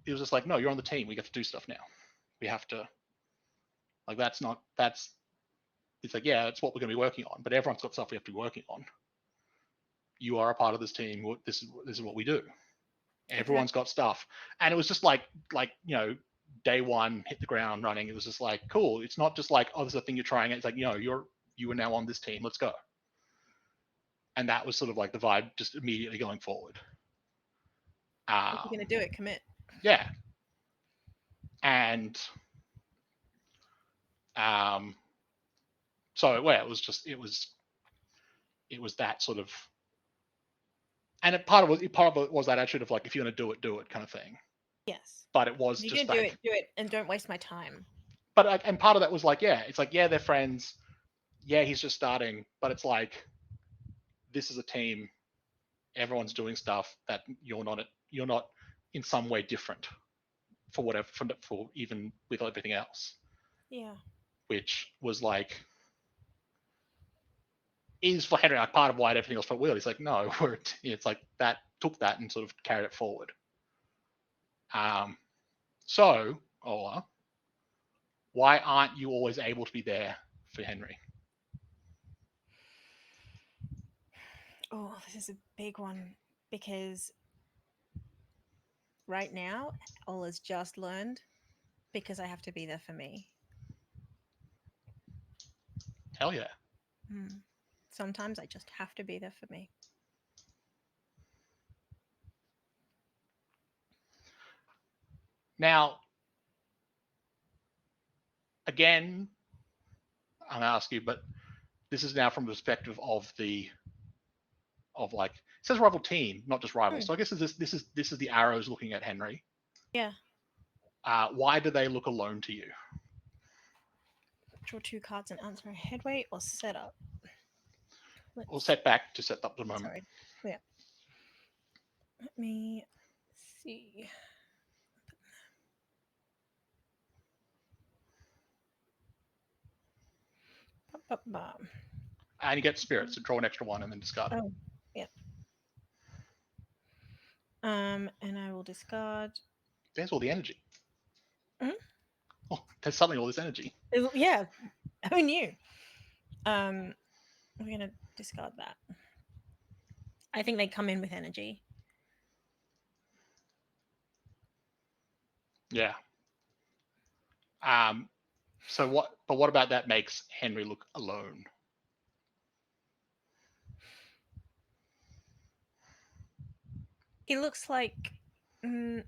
it was just like, no, you're on the team. We get to do stuff now. We have to, like, it's like, yeah, it's what we're going to be working on, but everyone's got stuff we have to be working on. You are a part of this team. This is what we do. Everyone's got stuff. And it was just like, day one, hit the ground running. It was just like, cool. It's not just like, oh, this is a thing you're trying. It's like, you are now on this team. Let's go. And that was sort of like the vibe just immediately going forward. If you're gonna do it, commit. Yeah. And so well, it was that sort of, and part of it was that attitude of like, if you're gonna do it kind of thing. Yes. But it was If you're just gonna like, do it, and don't waste my time. but and part of that was like, yeah, it's like, yeah, they're friends. Yeah, he's just starting, but it's like, this is a team. Everyone's doing stuff that you're not in some way different for whatever, for even with everything else. Yeah. Which was like, is for Henry like part of why everything else felt weird. He's like, no, it's like that took that and sort of carried it forward. So Ola, why aren't you always able to be there for Henry? Oh, this is a big one because right now, Ola's just learned because I have to be there for me. Hell yeah. Sometimes I just have to be there for me. Now, again, I'm gonna ask you, but this is now from the perspective of like, it says rival team, not just rivals. So I guess this is the arrows looking at Henry. Yeah. Why do they look alone to you? Draw 2 cards and answer a headway or setup. Or set back to set up the moment. Sorry. Yeah. Let me see. And you get spirits, so draw an extra one and then discard it. Oh, yeah. And I will discard. There's all the energy. Mhm. Oh, there's suddenly all this energy. Yeah. Who knew? We're gonna discard that. I think they come in with energy. Yeah. So what about that makes Henry look alone? It looks like. How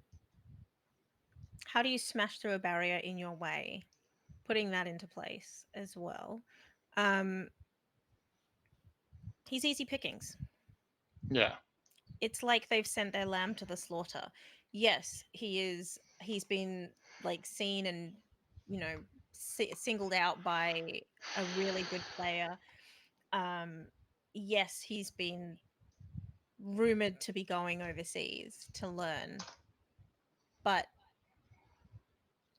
do you smash through a barrier in your way? Putting that into place as well. He's easy pickings. Yeah. It's like they've sent their lamb to the slaughter. Yes, he is. He's been like seen and singled out by a really good player. Yes, he's been rumored to be going overseas to learn, but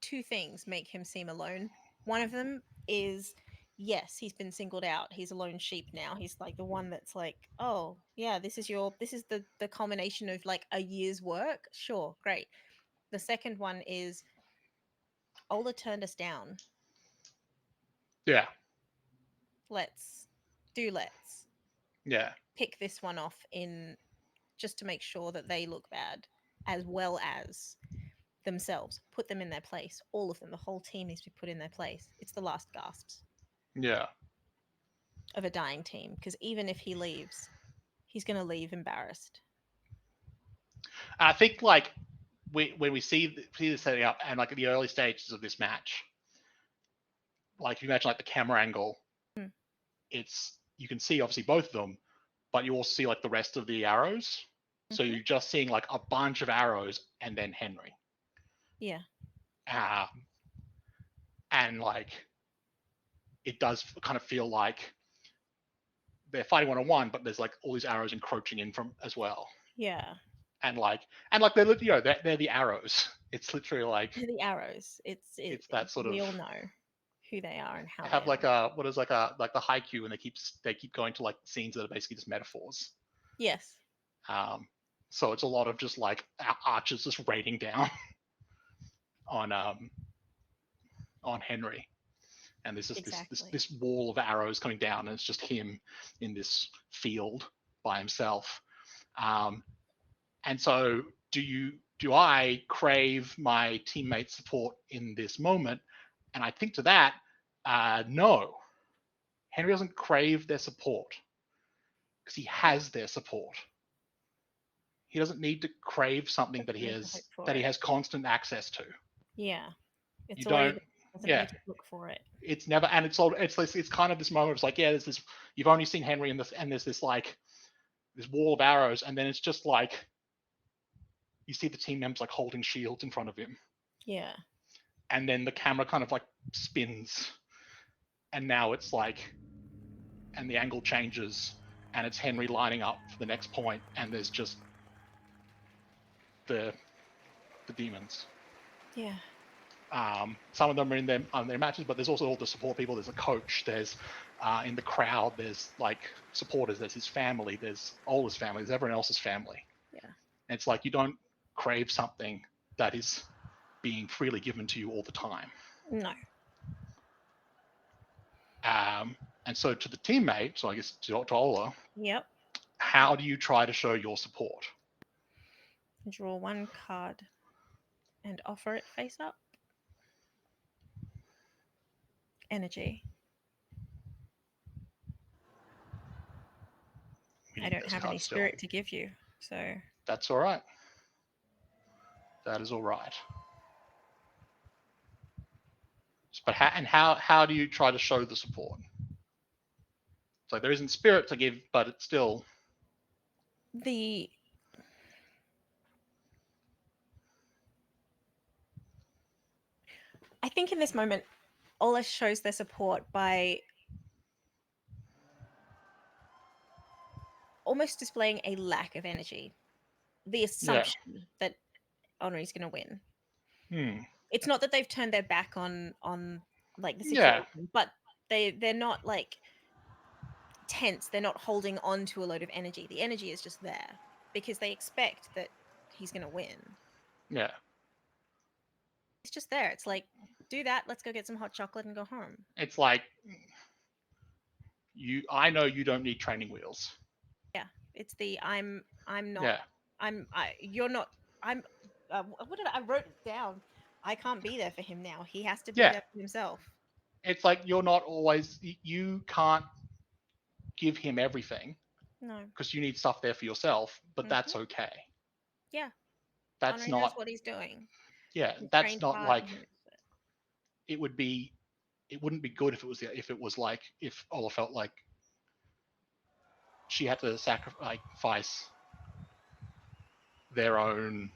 two things make him seem alone. One of them is yes, he's been singled out. He's a lone sheep now. He's like the one that's like, oh yeah, this is the culmination of like a year's work. Sure, great. The second one is Ola turned us down. Yeah. Let's Yeah. pick this one off in just to make sure that they look bad as well as themselves. Put them in their place. All of them. The whole team needs to be put in their place. It's the last gasps Yeah. of a dying team because even if he leaves, he's going to leave embarrassed. I think like when we see this setting up and like at the early stages of this match, like if you imagine like the camera angle, Mm. it's you can see obviously both of them, but you also see like the rest of the arrows. So Mhm. you're just seeing like a bunch of arrows and then Henry. Yeah. Um, and like it does kind of feel like they're fighting one on one, but there's like all these arrows encroaching in from as well. Yeah. And like they're they're the arrows. It's literally like The arrows. it's that sort We of all know who they are and how they have like are. a what is like a like the haiku, and they keep going to like scenes that are basically just metaphors. Yes. Um, so it's a lot of just like archers just raining down on on Henry, and there's just Exactly. this wall of arrows coming down, and it's just him in this field by himself. Um, and so, do I crave my teammates' support in this moment? And I think to that, no. Henry doesn't crave their support because he has their support. He doesn't need to crave something Doesn't need to hope that for he it. has constant access to. Yeah. You It's already don't, there. Doesn't yeah. need to look for it. It's never, and it's kind of this moment. It's like, yeah, there's this. You've only seen Henry in this, and there's this like this wall of arrows, and then it's just like you see the team members like holding shields in front of him, Yeah. and then the camera kind of like spins, and now it's like, and the angle changes, and it's Henry lining up for the next point, and there's just the demons. Yeah. Some of them are in their matches, but there's also all the support people. There's a coach. There's in the crowd. There's like supporters. There's his family. There's Ola's family. There's everyone else's family. Yeah. And it's like you don't crave something that is being freely given to you all the time. No. And so to the teammate, so I guess to Ola, Yep. how do you try to show your support? Draw one card and offer it face up. Energy. I don't There's a have any card still. spirit to give you, so That's all right. That is all right. But how do you try to show the support? So there isn't spirit to give, but it's still the I think in this moment, Ola shows their support by almost displaying a lack of energy. The assumption that Henri's going to win. It's not that they've turned their back on like the situation, but they're not like tense. They're not holding on to a load of energy. The energy is just there because they expect that he's going to win. Yeah. It's just there. It's like, do that. Let's go get some hot chocolate and go home. It's like I know you don't need training wheels. Yeah. It's the I'm not. Yeah. You're not. I'm. What did I wrote it down? I can't be there for him now. He has to be Yeah. there for himself. It's like you're not always. You can't give him everything. No. Because you need stuff there for yourself, but that's okay. Yeah. That's Henri not knows what he's doing. Yeah. He's That's trained not hard. like it would be. It wouldn't be good if it was like if Ola felt like she had to sacrifice their own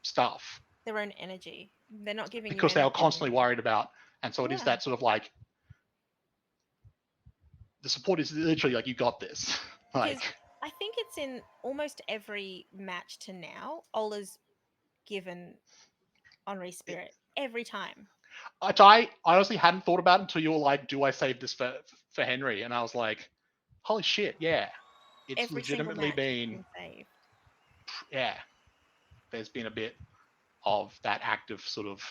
stuff, their own energy. They're not giving because you they were anything. constantly worried about, and so it is that sort of like the support is literally like you got this. Like I think it's in almost every match to now, Ola's given Henri spirit every time. Which I honestly hadn't thought about until you were like, "Do I save this for Henry?" And I was like, "Holy shit, yeah!" It's Every single legitimately match has been, been saved. yeah. There's been a bit of that active sort of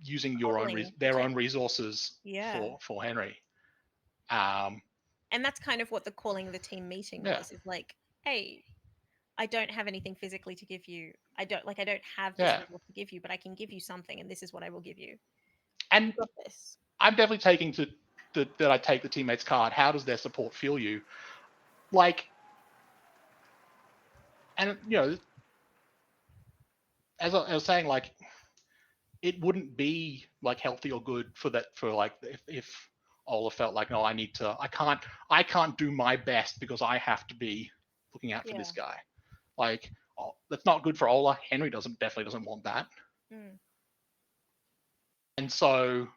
using Coddling, their own resources yeah. for Henry. Um, And that's kind of what the calling the team meeting yeah, was. Is like, hey, I don't have anything physically to give you. I don't have this yeah. resource to give you, but I can give you something, and this is what I will give you. And You got this. I'm definitely taking to that I take the teammates card. How does their support feel you? Like, and as I was saying, like, it wouldn't be like healthy or good for that for like if Ola felt like, no, I can't do my best because I have to be looking out for Yeah. this guy. Like, that's not good for Ola. Henry definitely doesn't want that. Mm. And so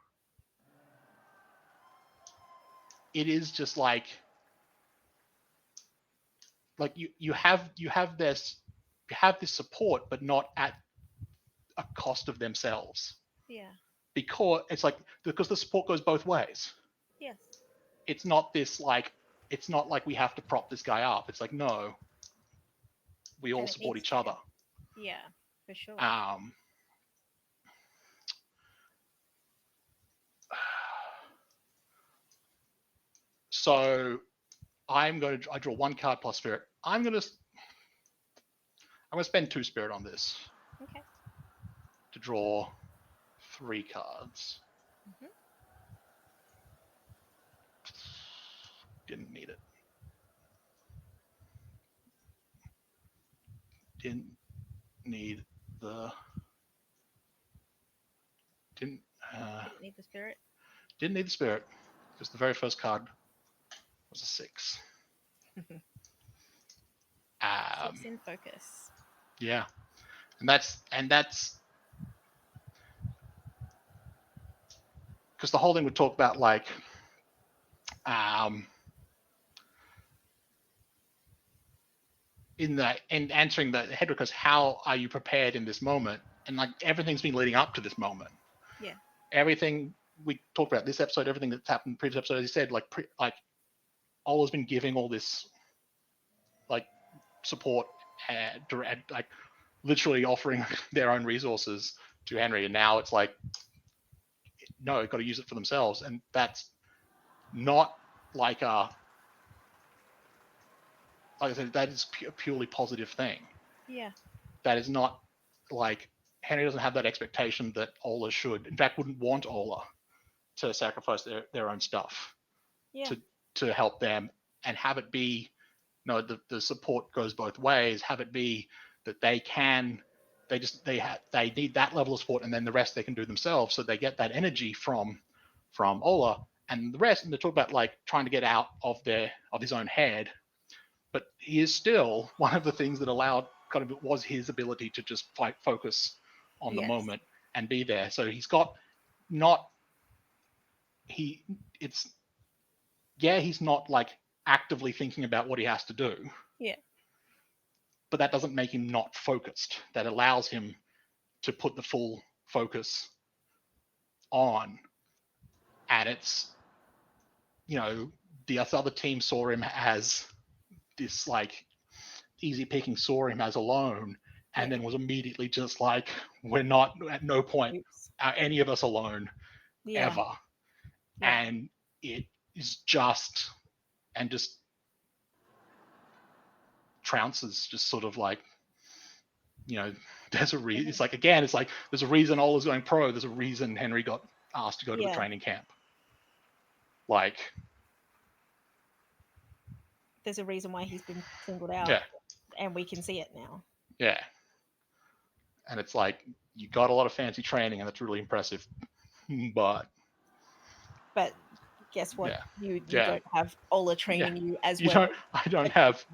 it is just like you have this support, but not at a cost of themselves. Yeah. Because it's like because the support goes both ways. Yes. It's not this like it's not like we have to prop this guy up. It's like no, we all And it support needs each to. other. Yeah, for sure. Um, so I draw one card plus spirit. I'm gonna spend 2 spirit on this Okay. to draw 3 cards. Hmm. Didn't need it. Didn't need the didn't Didn't need the spirit. didn't need the spirit because the very first card was a 6. 6 Um, in focus. yeah, and that's because the whole thing would talk about like um, in answering the head request, how are you prepared in this moment? And like everything's been leading up to this moment. Yeah. Everything we talked about this episode, everything that's happened in the previous episode, as you said, like Ola's been giving all this like support and like literally offering their own resources to Henry, and now it's like no, got to use it for themselves, and that's not like a like I said, that is a purely positive thing. Yeah. That is not like Henry doesn't have that expectation that Ola should. In fact, wouldn't want Ola to sacrifice their own stuff Yeah. to help them and have it be the support goes both ways. Have it be that they need that level of support and then the rest they can do themselves. So they get that energy from Ola and the rest. And they talk about like trying to get out of his own head, but he is still one of the things that allowed kind of was his ability to just focus on the Yes. moment and be there. So he's got not he it's yeah he's not like actively thinking about what he has to do, Yeah. but that doesn't make him not focused. That allows him to put the full focus on, and it's the other team saw him as this like easy picking, saw him as alone, and Yeah. then was immediately just like, we're not at no point Oops. are any of us alone Yeah. ever, Yeah. and it is just trounces just sort of like you know there's a reason. It's like again it's like there's a reason Ola's going pro, there's a reason Henry got asked to go to the Yeah. training camp, like There's a reason why he's been singled out, yeah, and we can see it now. yeah, and it's like you got a lot of fancy training and that's really impressive, but But guess what? yeah, You yeah, don't have Ola yeah, training you as you well. don't I don't have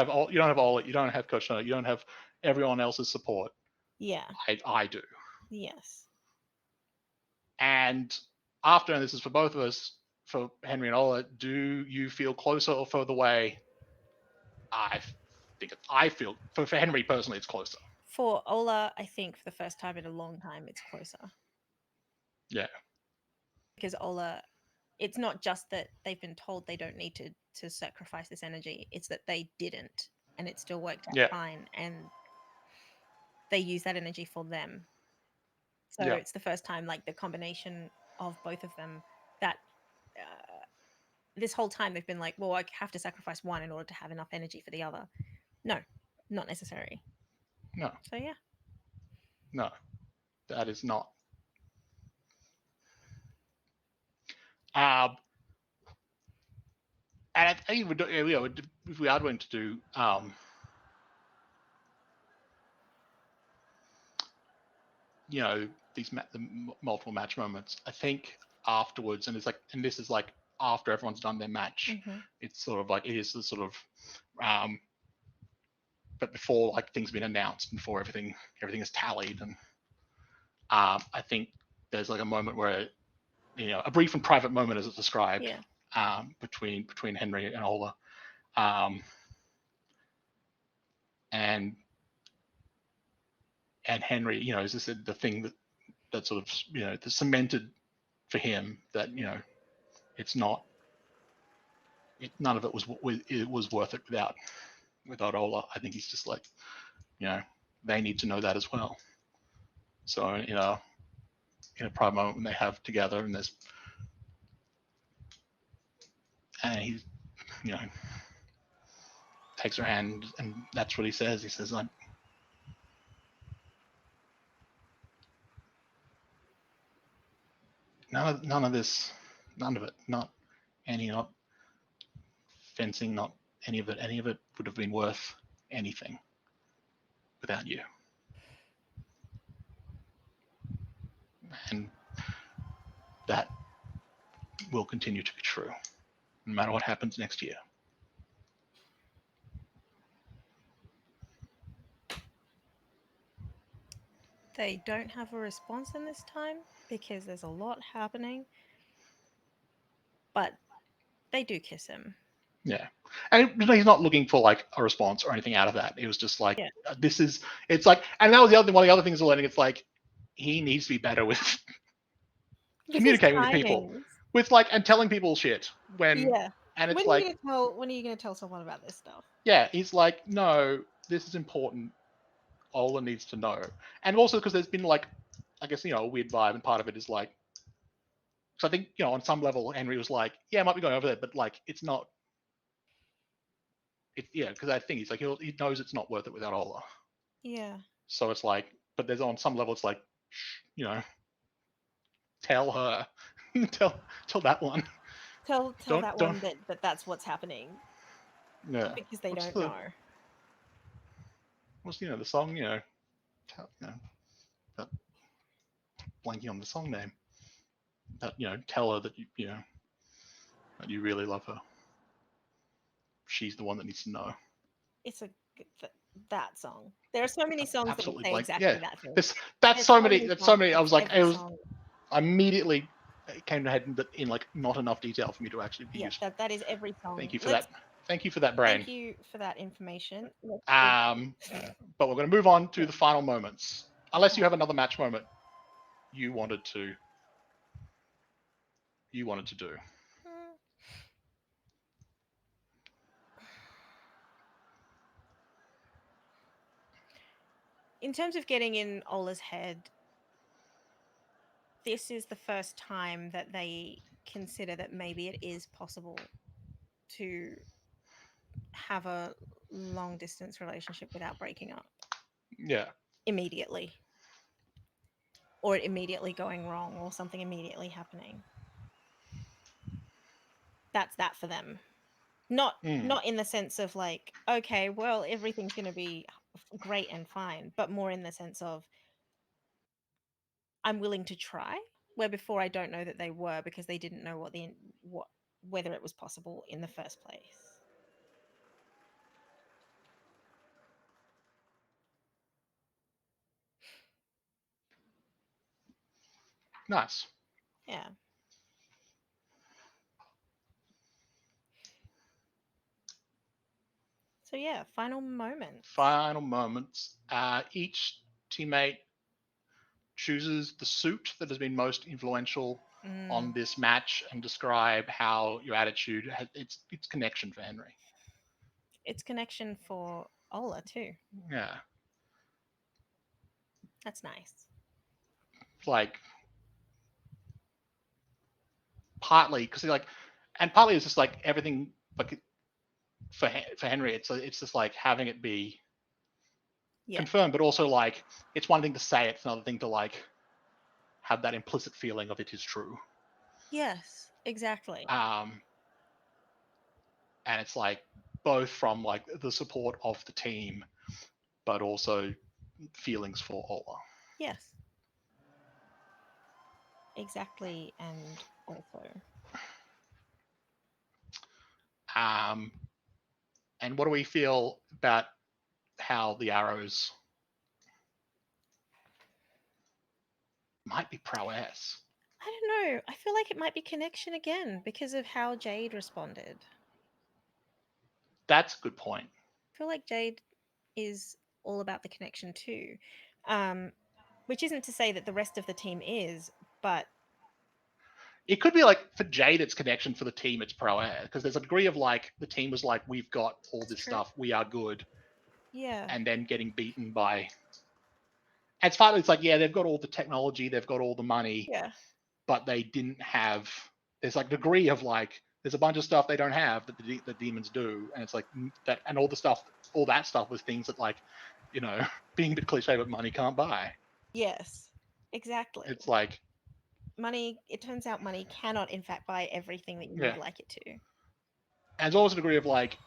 all you don't have all you don't have Coach No, you don't have everyone else's support. Yeah. I do. Yes. And after, and this is for both of us, for Henry and Ola, do you feel closer or further away? I I feel for Henry personally, it's closer. For Ola, I think for the first time in a long time, it's closer. because Ola, it's not just that they've been told they don't need to sacrifice this energy, it's that they didn't, and it still worked out Yeah. fine, and they use that energy for them. So Yeah. it's the first time, like, the combination of both of them, that this whole time they've been like, well, I have to sacrifice one in order to have enough energy for the other. No, not necessary. No. So yeah. No. That is not. And I think if we are going to do these the multiple match moments, I think afterwards, and this is like after everyone's done their match, it's sort of like it is the sort of but before like things have been announced, before everything is tallied, and I think there's like a moment where a brief and private moment, as it's described, between Henry and Ola, and Henry, is this the thing that sort of the cemented for him that it's not, none of it was worth it without Ola. I think he's just like, they need to know that as well. So in a private moment when they have together, and he takes her hand, and that's what he says. He says, none of this, none of it, not any, not fencing, not any of it would have been worth anything without you. And that will continue to be true, no matter what happens next year. They don't have a response in this time because there's a lot happening, but they do kiss him. Yeah, and he's not looking for like a response or anything out of that. It was just like, it's like, and that was one of the other things we're learning. It's like he needs to be better with communicating with people, with like, and telling people shit when, and it's when are you gonna tell someone about this stuff? Yeah, he's like, no, this is important. Ola needs to know, and also because there's been like, I guess a weird vibe, and part of it is like, so I think on some level Henry was like, yeah, I might be going over there, but like it's not. Because I think he's like, he knows it's not worth it without Ola. Yeah. So it's like, but there's on some level, it's like, tell her, tell that one. Tell that one that that's what's happening. Yeah. Because they don't know. What's the song? That blanking on the song name. That tell her that that you really love her. She's the one that needs to know. It's that song. There are so many songs that say exactly that thing. That's so many. That's so many. I was like, I immediately came to head in like not enough detail for me to actually be used. That is every song. Thank you for that. Thank you for that, brain. Thank you for that information. But we're going to move on to the final moments. Unless you have another match moment you wanted to do. In terms of getting in Ola's head, this is the first time that they consider that maybe it is possible to have a long distance relationship without breaking up. Yeah. Immediately. Or it immediately going wrong, or something immediately happening. That's that for them. Not in the sense of like, okay, well, everything's going to be great and fine, but more in the sense of, I'm willing to try, where before I don't know that they were, because they didn't know whether it was possible in the first place. Nice. Yeah. So yeah, final moments. Final moments. Each teammate chooses the suit that has been most influential on this match and describe how your attitude has its connection for Henry. It's connection for Ola too. Yeah, That's nice. like partly because like, and partly it's just like everything like for Henry, it's just like having it be Yeah. confirmed, but also like it's one thing to say it, it's another thing to like have that implicit feeling of it is true. Yes, exactly. And it's like both from like the support of the team, but also feelings for Ola. Yes. Exactly, and also. Um, and what do we feel about how the arrows might be prowess? I don't know. I feel like it might be connection again because of how Jade responded. That's a good point. I feel like Jade is all about the connection too. Um, which isn't to say that the rest of the team is, but It could be like for Jade, it's connection; for the team, it's prowess, because there's a degree of like the team was like, we've got all it's this true. stuff, we are good, Yeah. and then getting beaten by. As far as it's like, yeah, they've got all the technology, they've got all the money, Yeah. but they didn't have. There's like degree of like, there's a bunch of stuff they don't have that the demons do, and it's like that, and all the stuff, all that stuff was things that like, you know, being a bit cliche, but money can't buy. Yes. Exactly. It's like, Money, it turns out money cannot in fact buy everything that you yeah, would like it to. and there's also a degree of like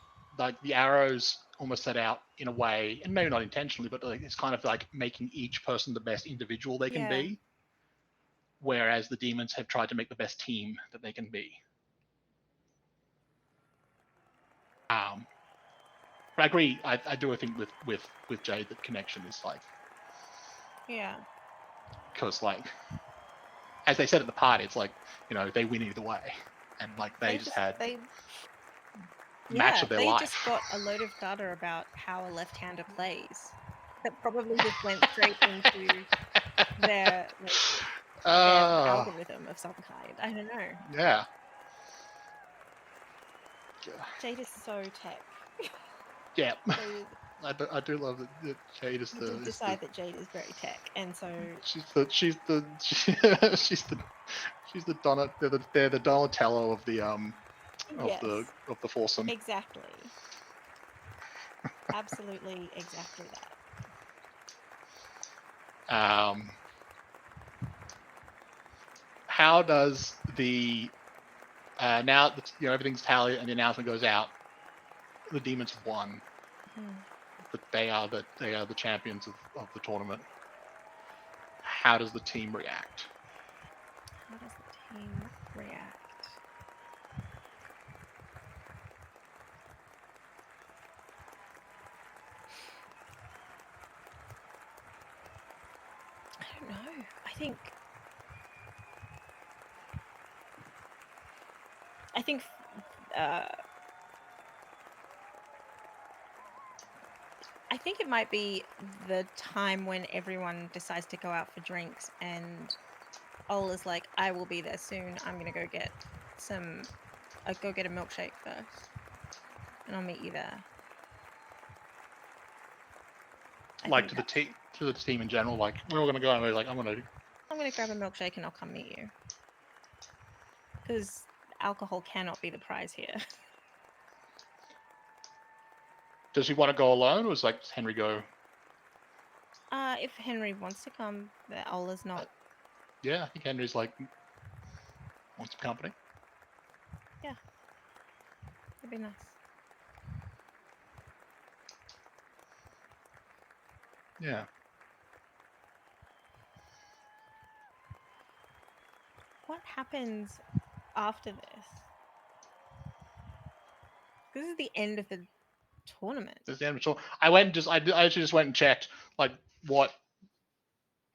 the arrows almost set out in a way, and maybe not intentionally, but like it's kind of like making each person the best individual they can Yeah. be, whereas the demons have tried to make the best team that they can be. Um, but I agree. I do. I think with Jade that connection is like, Yeah. because like as they said at the party, it's like, you know, they win either way, and like they just had they match yeah, of their they just life. got a load of data about how a left-hander plays that probably just went straight into their like, their uh, algorithm of some kind. I don't know. yeah. Jade is so tech. Yeah. Jade I do love that Jade We did is the decide that Jade is very tech, and so she's the Donna they're the Donatello yes, of the foursome. exactly, absolutely, exactly that. Um, how does the now that you know everything's tallied and the announcement goes out, the demons have won, Hmm. but they are the champions of the tournament. How does the team react? How does the team react? I don't know. I think uh, I think it might be the time when everyone decides to go out for drinks and Ola's like, I will be there soon. I'm gonna go get some go get a milkshake first. And I'll meet you there. I Like think that's to the team in general, like we're all gonna go and we're like, I'm gonna grab a milkshake and I'll come meet you. Because alcohol cannot be the prize here. does he want to go alone, or is like does Henry go? If Henry wants to come, the Ola's not. Yeah, I think Henry's like wants some company. Yeah, it'd be nice. Yeah. What happens after this? This is the end of the tournament. This is the end of the tournament. I went and just I actually just went and checked like what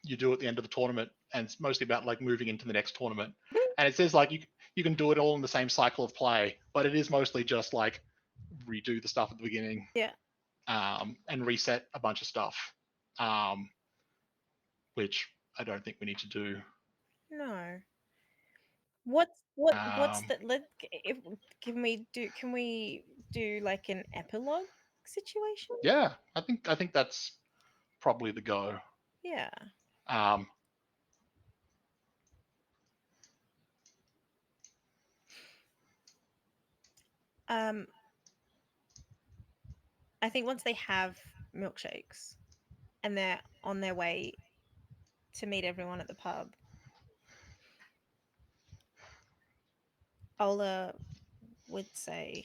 you do at the end of the tournament, and it's mostly about like moving into the next tournament. And it says like you can do it all in the same cycle of play, but it is mostly just like redo the stuff at the beginning, Yeah. and reset a bunch of stuff, which I don't think we need to do. No. What's Um, the if can we do like an epilogue situation? yeah, I think that's probably the go. Yeah. Um, Um, I think once they have milkshakes and they're on their way to meet everyone at the pub, Ola would say,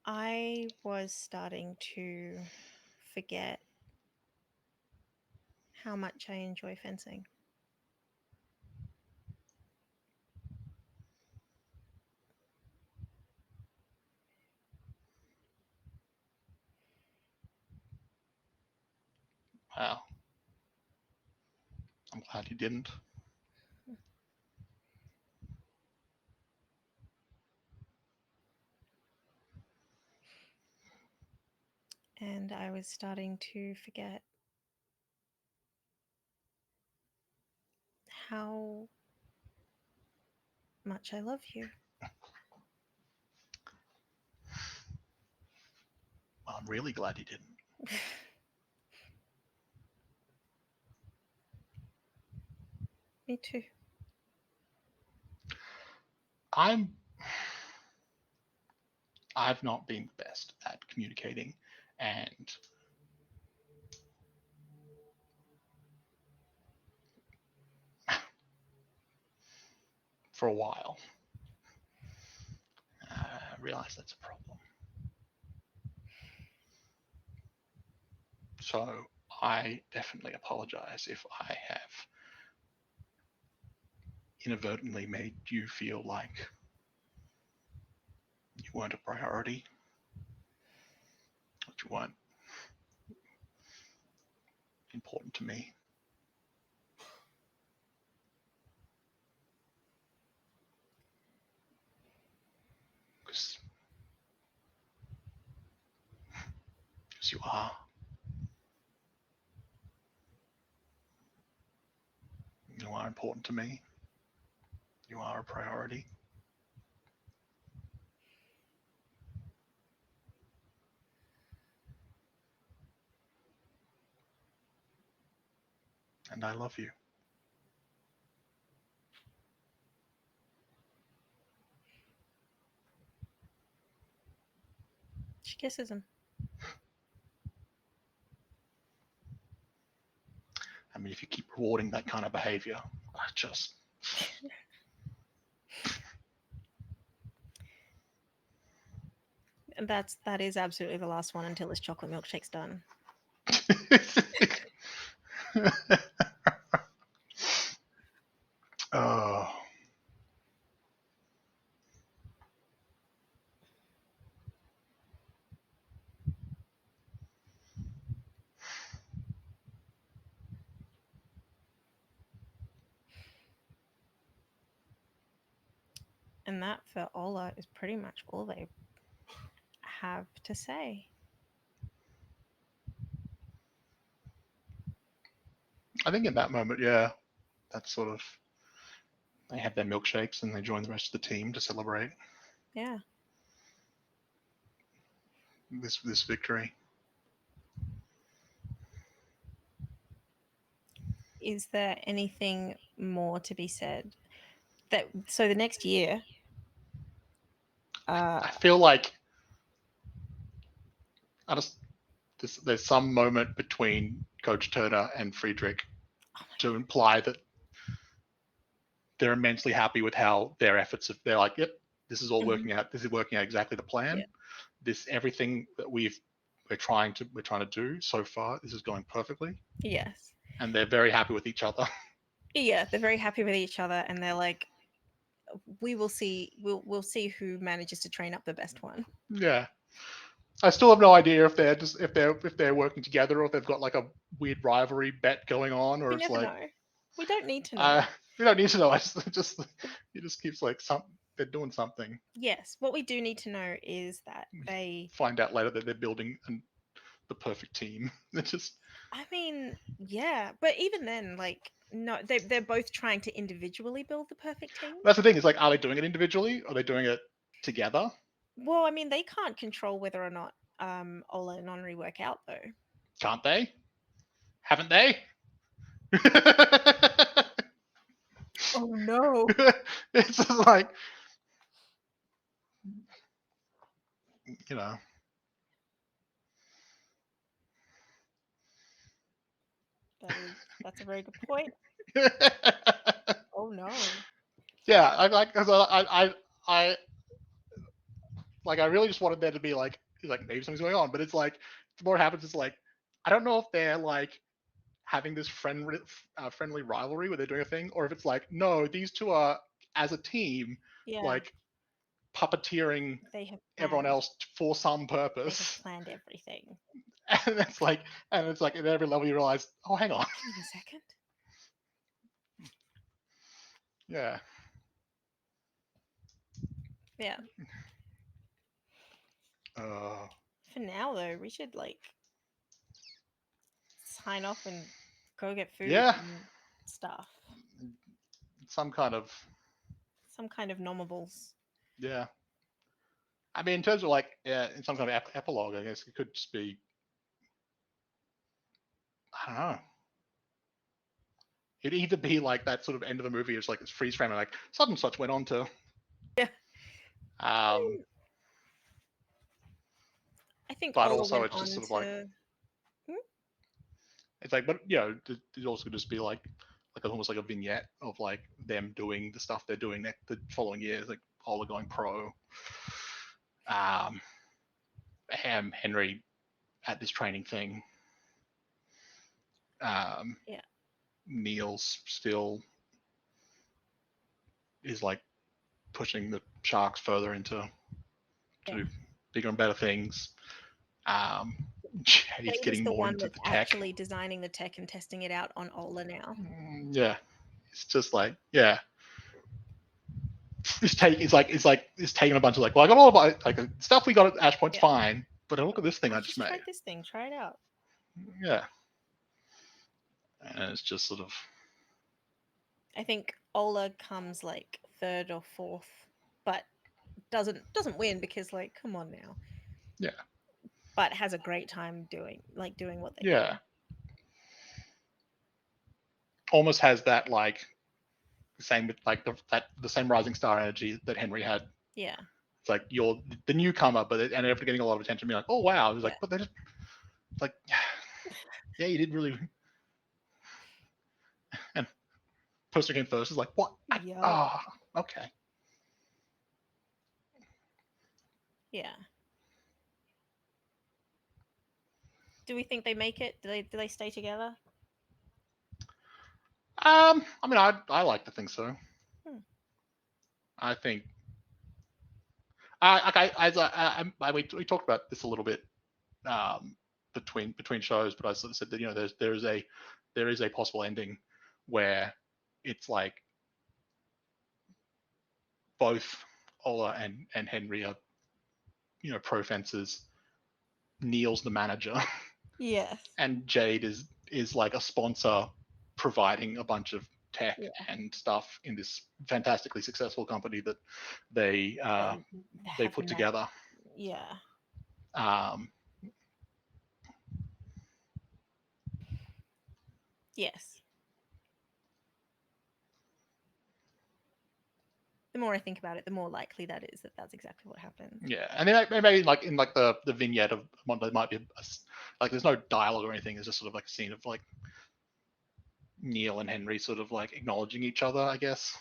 I was starting to forget how much I enjoy fencing. well, I'm glad you didn't. And I was starting to forget how much I love you. Well, I'm really glad you didn't. Me too. I'm I've not been the best at communicating, and for a while, I realize that's a problem. So I definitely apologize if I have inadvertently made you feel like you weren't a priority, that you weren't important to me. Because you are. You are important to me. You are a priority. And I love you. She kisses him. I mean, if you keep rewarding that kind of behavior, I just. And that is absolutely the last one until this chocolate milkshake's done. Oh, And that for Ola is pretty much all they have to say. I think in that moment, yeah, that's sort of. They have their milkshakes and they join the rest of the team to celebrate Yeah. this victory. Is there anything more to be said? That so the next year, I feel like I just there's some moment between Coach Turner and Friedrich oh my to imply that they're immensely happy with how their efforts have. They're like, yep, this is all God. working out. This is working out exactly the plan. Yeah. This everything that we're trying to do so far. This is going perfectly, Yes. and they're very happy with each other. Yeah, they're very happy with each other, and they're like, "We will see. We'll see who manages to train up the best one." Yeah, I still have no idea if they're just if they're working together or if they've got like a weird rivalry bet going on, or We it's never like know. We don't need to know. uh, we don't need to know. I just it just keeps like some they're doing something. Yes, what we do need to know is that they Find out later that they're building the perfect team. It's just I mean, yeah, but even then, like, no, they're both trying to individually build the perfect team. That's the thing. Is like, are they doing it individually? Or are they doing it together? Well, I mean, they can't control whether or not Ola and Henri work out, though. Can't they? Haven't they? Oh no. It's just like, you know. That's a very good point. Oh no. Yeah, I like because I like I really just wanted there to be like maybe something's going on, but it's like the more it happens, it's like I don't know if they're like having this friendly rivalry where they're doing a thing, or if it's like no, these two are as a team Yeah, like puppeteering they have everyone planned. else for some They have purpose, planned everything. and it's like at every level you realize, oh, hang on, Hang on a second. yeah, Yeah. uh, For now, though, we should like sign off and go get food yeah, and stuff. some kind of Some kind of nomables. yeah. I mean, in terms of like in some kind of epilogue, I guess it could just be I don't know. It'd either be like that sort of end of the movie, it's like it's freeze frame, and like such and such went on to. Yeah. Um, I think but Ola also went it's just on sort of like to. Hmm? it's like, but you know, it also could just be like almost like a vignette of like them doing the stuff they're doing the following years, like Ola going pro, um, Henry at this training thing, um, Yeah. Neil's still is like pushing the Sharks further into to Yeah. do bigger and better things. Um, Jade's Jade is getting the more one into that's the tech. actually designing the tech and testing it out on Ola now. Yeah, it's just like yeah, it's taking a bunch of like well I got all about like stuff we got at Ashpoint's Yeah. fine, but look at this thing I I just just made. tried this thing. Try it out. Yeah, and it's just sort of I think Ola comes like third or fourth, but doesn't win because like come on now. yeah, But has a great time doing what they're yeah, doing. almost has that like same with like the same rising star energy that Henry had. Yeah. It's like you're the newcomer, but it ended up getting a lot of attention. Being like, oh wow, it was Yeah. like, but they just like, yeah, you did really. And Poster came first. Is like, what? Yup. Ah, oh, okay. Yeah. Do we think they make it? Do they stay together? I mean, I like to think so. Hmm. I think we talked about this a little bit between shows, but I sort of said that you know there is a possible ending where it's like both Ola and Henry are you know pro fencers. Neil's the manager, Yes. and Jade is like a sponsor providing a bunch of tech Yeah. and stuff in this fantastically successful company that they uh, They they have put met. together. Yeah. Um, Yes. The more I think about it, the more likely that is that that's exactly what happened. yeah, and then like, maybe like in like the vignette of one, there might be like there's no dialogue or anything. It's just sort of like a scene of like Neil and Henry sort of like acknowledging each other, I guess.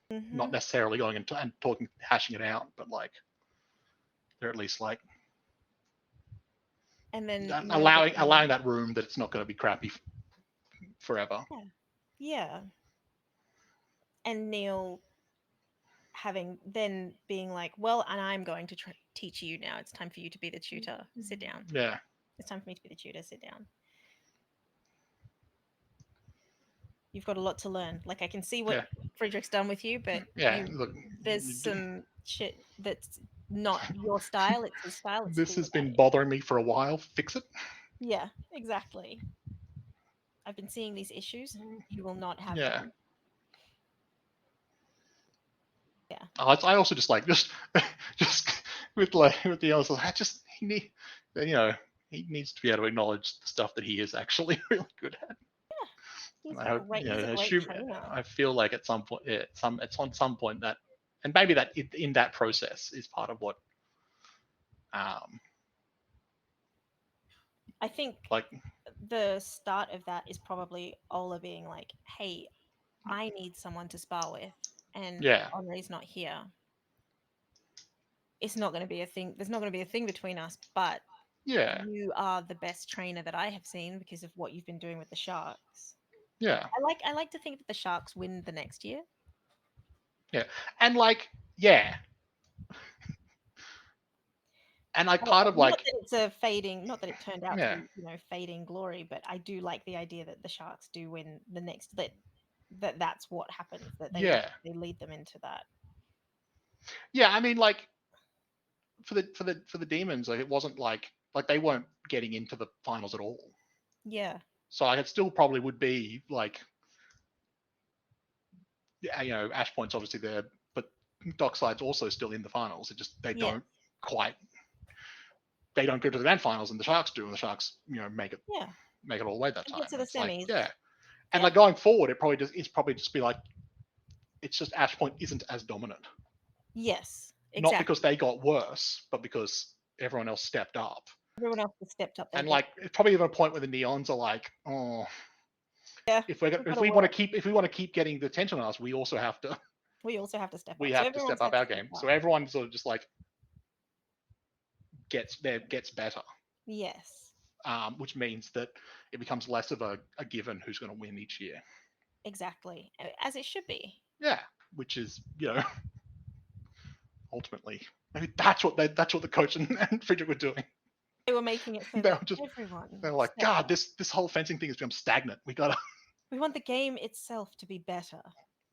Not Hmm. necessarily going and talking, hashing it out, but like they're at least like And then allowing noticing. that room that it's not going to be crappy forever. Yeah. Yeah. And Neil having then being like, well, and I'm going to teach you now. It's time for you to be the tutor. Sit down. Yeah, It's time for me to be the tutor. Sit down. You've got a lot to learn. Like I can see what yeah, Friedrich's done with you, but yeah. Look, there's some shit that's not your style. It's his style. Let's this see has what that been is. bothering me for a while. Fix it. Yeah, exactly. I've been seeing these issues. You will not have Yeah. them. Yeah. I also just like just with the others. I just he needs to be able to acknowledge the stuff that he is actually really good at. He's And I a hope great. He's a I great assume trainer. I feel like at some point, it's on some point that, and maybe that in that process is part of what um I think like the start of that is probably Ola being like, "Hey, I need someone to spar with, and yeah Henri's not here. It's not going to be a thing. There's not going to be a thing between us, but yeah you are the best trainer that I have seen because of what you've been doing with the Sharks." yeah I like to think that the Sharks win the next year. yeah and like yeah and like part of Not like that it's a fading, not that it turned out to yeah be, fading glory, but I do like the idea that the Sharks do win the next that's what happens, that yeah they lead them into that. yeah. I mean, like for the demons, like it wasn't like they weren't getting into the finals at all. Yeah. So like, it still probably would be like, yeah, Ashpoint's obviously there, but Dockside's also still in the finals. It just Yeah. quite they don't go to the grand finals, and the Sharks do, and the Sharks Yeah. make it all the way that And time. get to And the it's like semis. yeah, and Yeah. like going forward, it's probably just be like it's just Ashpoint isn't as dominant, Yes. not Exactly. because they got worse, but because everyone else stepped up. Everyone else has stepped up their And game. like it's probably even a point where the neons are like, oh, Yeah. We've got if to we want to work. keep getting the attention on us, we also have to We also have to step we up. So have to everyone's step up had to our step game. So up. everyone sort of just like gets better, Yes. which means that it becomes less of a given who's going to win each year. Exactly. As it should be. Yeah, which is ultimately maybe that's what the coach and Friedrich were doing. They were making it so They that were just everyone they were like, stepped God, up. this whole fencing thing has become stagnant. We gotta We want the game itself to be better.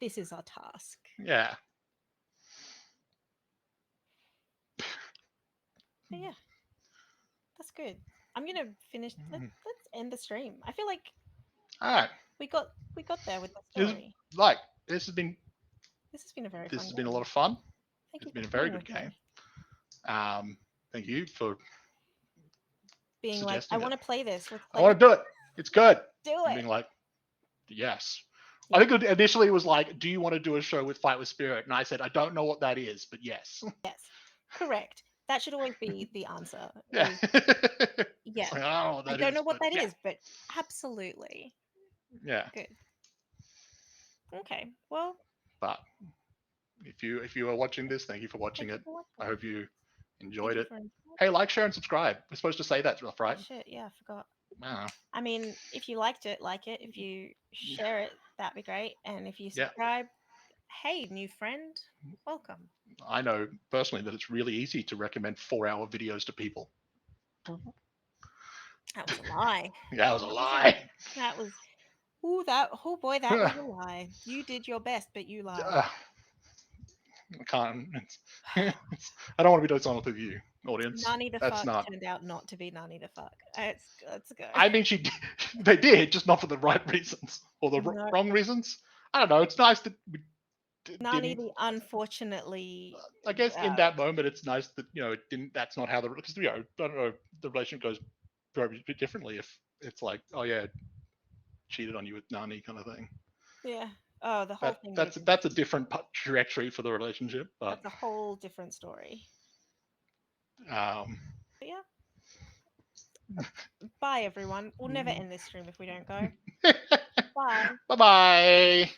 This is our task. yeah. But yeah, that's good. I'm gonna finish. Let's end the stream. I feel like All right, we got there with the this, story. like this has been This has been a very this fun has been a game. lot of fun. Thank It's you for been a very playing good with game. me. Thank you for Being like, I suggesting it. want to play this. Let's I play want to do it. It's good. Do And it. being like, yes. Yeah. I think initially it was like, do you want to do a show with Fight with Spirit? And I said, I don't know what that is, but yes. Yes. Correct. That should always be the answer. Yeah. Yeah. Like, I don't know what I that don't is, know what but that yeah. is, but absolutely. Yeah. Good. Okay. Well, But if you are watching this, thank you for watching thank you it. for I watching. hope you Thank enjoyed you it. for Hey, like, share, and subscribe. We're supposed to say that stuff, Oh right? shit, yeah, I forgot. I I mean, if you liked it, like it. If you share it, that'd be great. And if you Yeah. subscribe, hey, new friend, welcome. I know personally that it's really easy to recommend 4-hour videos to people. That was a lie. That was a lie. That was oh boy, that was a lie. You did your best, but you lied. I can't. I don't want to be dishonest with you, audience. Nani the That's fuck not. turned out not to be Nani the fuck. Let's go. I mean, they did, just not for the right reasons or the No, wrong reasons. I don't know. It's nice that we Nani didn't. the unfortunately. I guess in that moment, it's nice that it didn't. That's not how because I don't know. The relationship goes very bit differently if it's like, oh yeah, cheated on you with Nani kind of thing. Yeah. Oh, the whole thing would have been. That's a different trajectory for the relationship, but That's a whole different story. um, But yeah. Bye, everyone. We'll never end this stream if we don't go. Bye. bye bye.